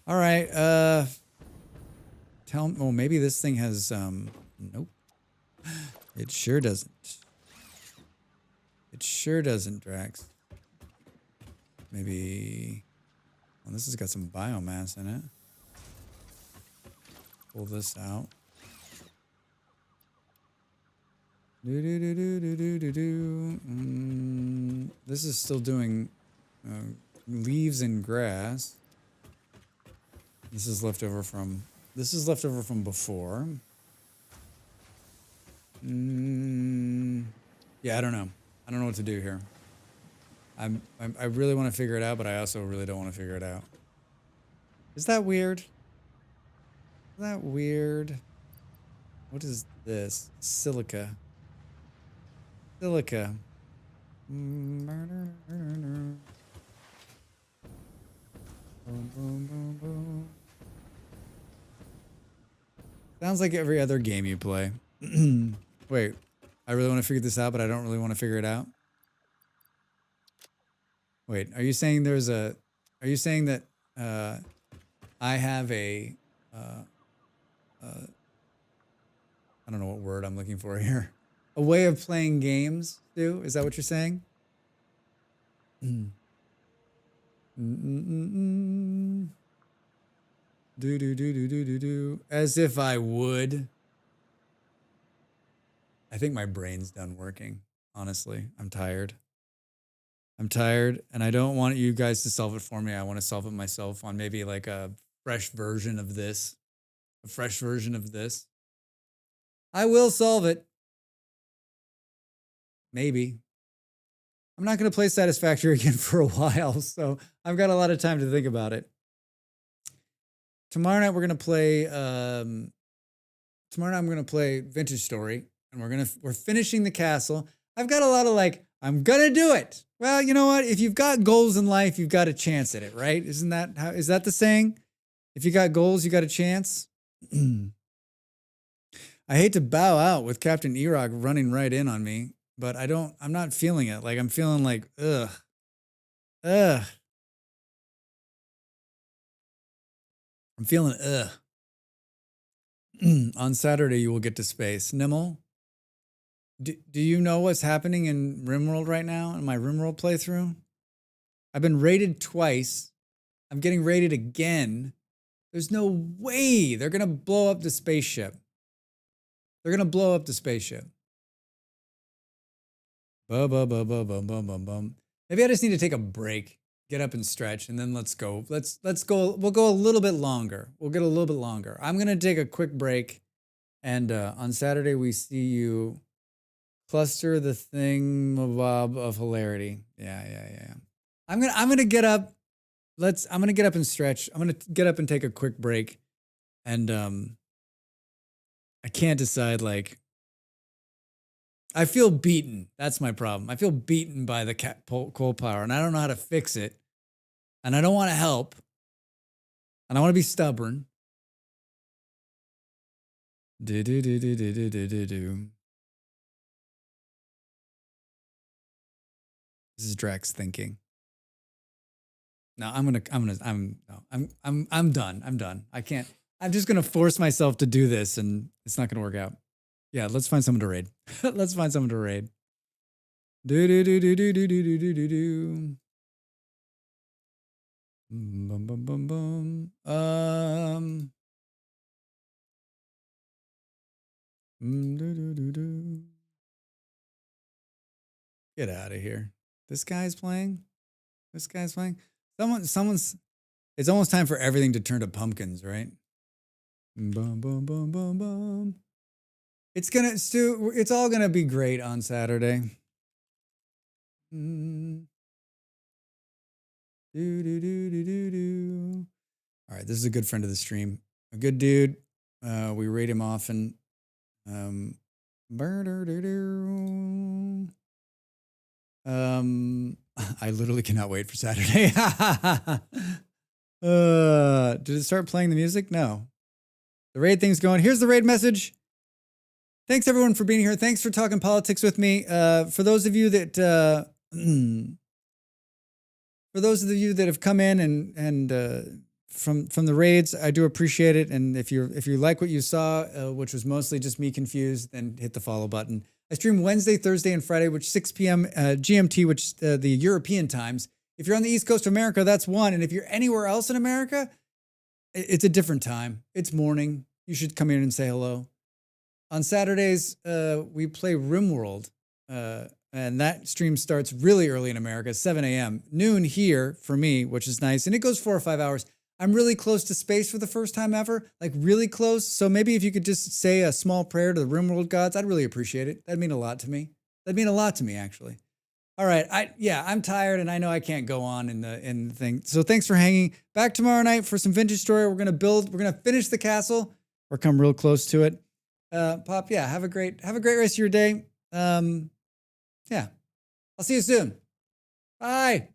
All All right. Oh, maybe this thing has, nope. It sure doesn't. It sure doesn't, Drax. Maybe, well, this has got some biomass in it. Pull this out. This is still doing leaves and grass. This is left over from before. Yeah, I don't know. I don't know what to do here. I really want to figure it out, but I also really don't want to figure it out. Is that weird? Is that weird? What is this? Silica. Silica. Sounds like every other game you play. Wait, I really want to figure this out, but I don't really want to figure it out. Wait, are you saying there's a... Are you saying that I have a... I don't know what word I'm looking for here. A way of playing games, Stu? Is that what you're saying? Do. As if I would. I think my brain's done working. Honestly, I'm tired. I'm tired, and I don't want you guys to solve it for me. I want to solve it myself on maybe like a fresh version of this. A fresh version of this. I will solve it. Maybe. I'm not going to play Satisfactory again for a while, so I've got a lot of time to think about it. Tomorrow night we're going to play. Tomorrow night I'm going to play Vintage Story, and we're finishing the castle. I've got a lot of like, I'm gonna do it. Well, you know what? If you've got goals in life, you've got a chance at it, right? Is that the saying? If you got goals, you got a chance. I hate to bow out with Captain Erog running right in on me, but I'm not feeling it. Like I'm feeling like, ugh. I'm feeling On Saturday, you will get to space. Nimble, do you know what's happening in RimWorld right now, in my RimWorld playthrough? I've been raided twice. I'm getting raided again. There's no way they're going to blow up the spaceship. They're going to blow up the spaceship. Maybe I just need to take a break, get up and stretch, and then let's go. Let's go. We'll go a little bit longer. We'll get a little bit longer. I'm going to take a quick break. And on Saturday, we see you cluster the thingamabob of hilarity. Yeah. I'm gonna get up. I'm gonna get up and stretch. I'm gonna get up and take a quick break. And I can't decide, like, I feel beaten. That's my problem. I feel beaten by the coal power, and I don't know how to fix it. And I don't want to help. And I want to be stubborn. This is Drax thinking. No, I'm done. I'm done. I can't. I'm just gonna force myself to do this, and it's not gonna work out. Yeah, let's find someone to raid. Let's find someone to raid. Get out of here. This guy's playing. Someone's. It's almost time for everything to turn to pumpkins, right? It's all gonna be great on Saturday. All right, this is a good friend of the stream. A good dude. We rate him often. I literally cannot wait for Saturday. Did it start playing the music? No. The raid thing's going. Here's the raid message. Thanks everyone for being here. Thanks for talking politics with me. For those of you that have come in and from the raids. I do appreciate it. And if you like what you saw, which was mostly just me confused, then hit the follow button. I stream Wednesday, Thursday, and Friday, which 6 p.m. GMT, which the European times. If you're on the East Coast of America, that's 1. And if you're anywhere else in America, it's a different time. It's morning. You should come in and say hello. On Saturdays, we play RimWorld. And that stream starts really early in America, 7 a.m. Noon here for me, which is nice. And it goes 4 or 5 hours. I'm really close to space for the first time ever, like really close. So maybe if you could just say a small prayer to the RimWorld gods, I'd really appreciate it. That'd mean a lot to me. That'd mean a lot to me, actually. All right. I'm tired and I know I can't go on in the thing. So thanks for hanging. Back tomorrow night for some vintage story. We're going to finish the castle or come real close to it. Pop, yeah, have a great rest of your day. Yeah. I'll see you soon. Bye.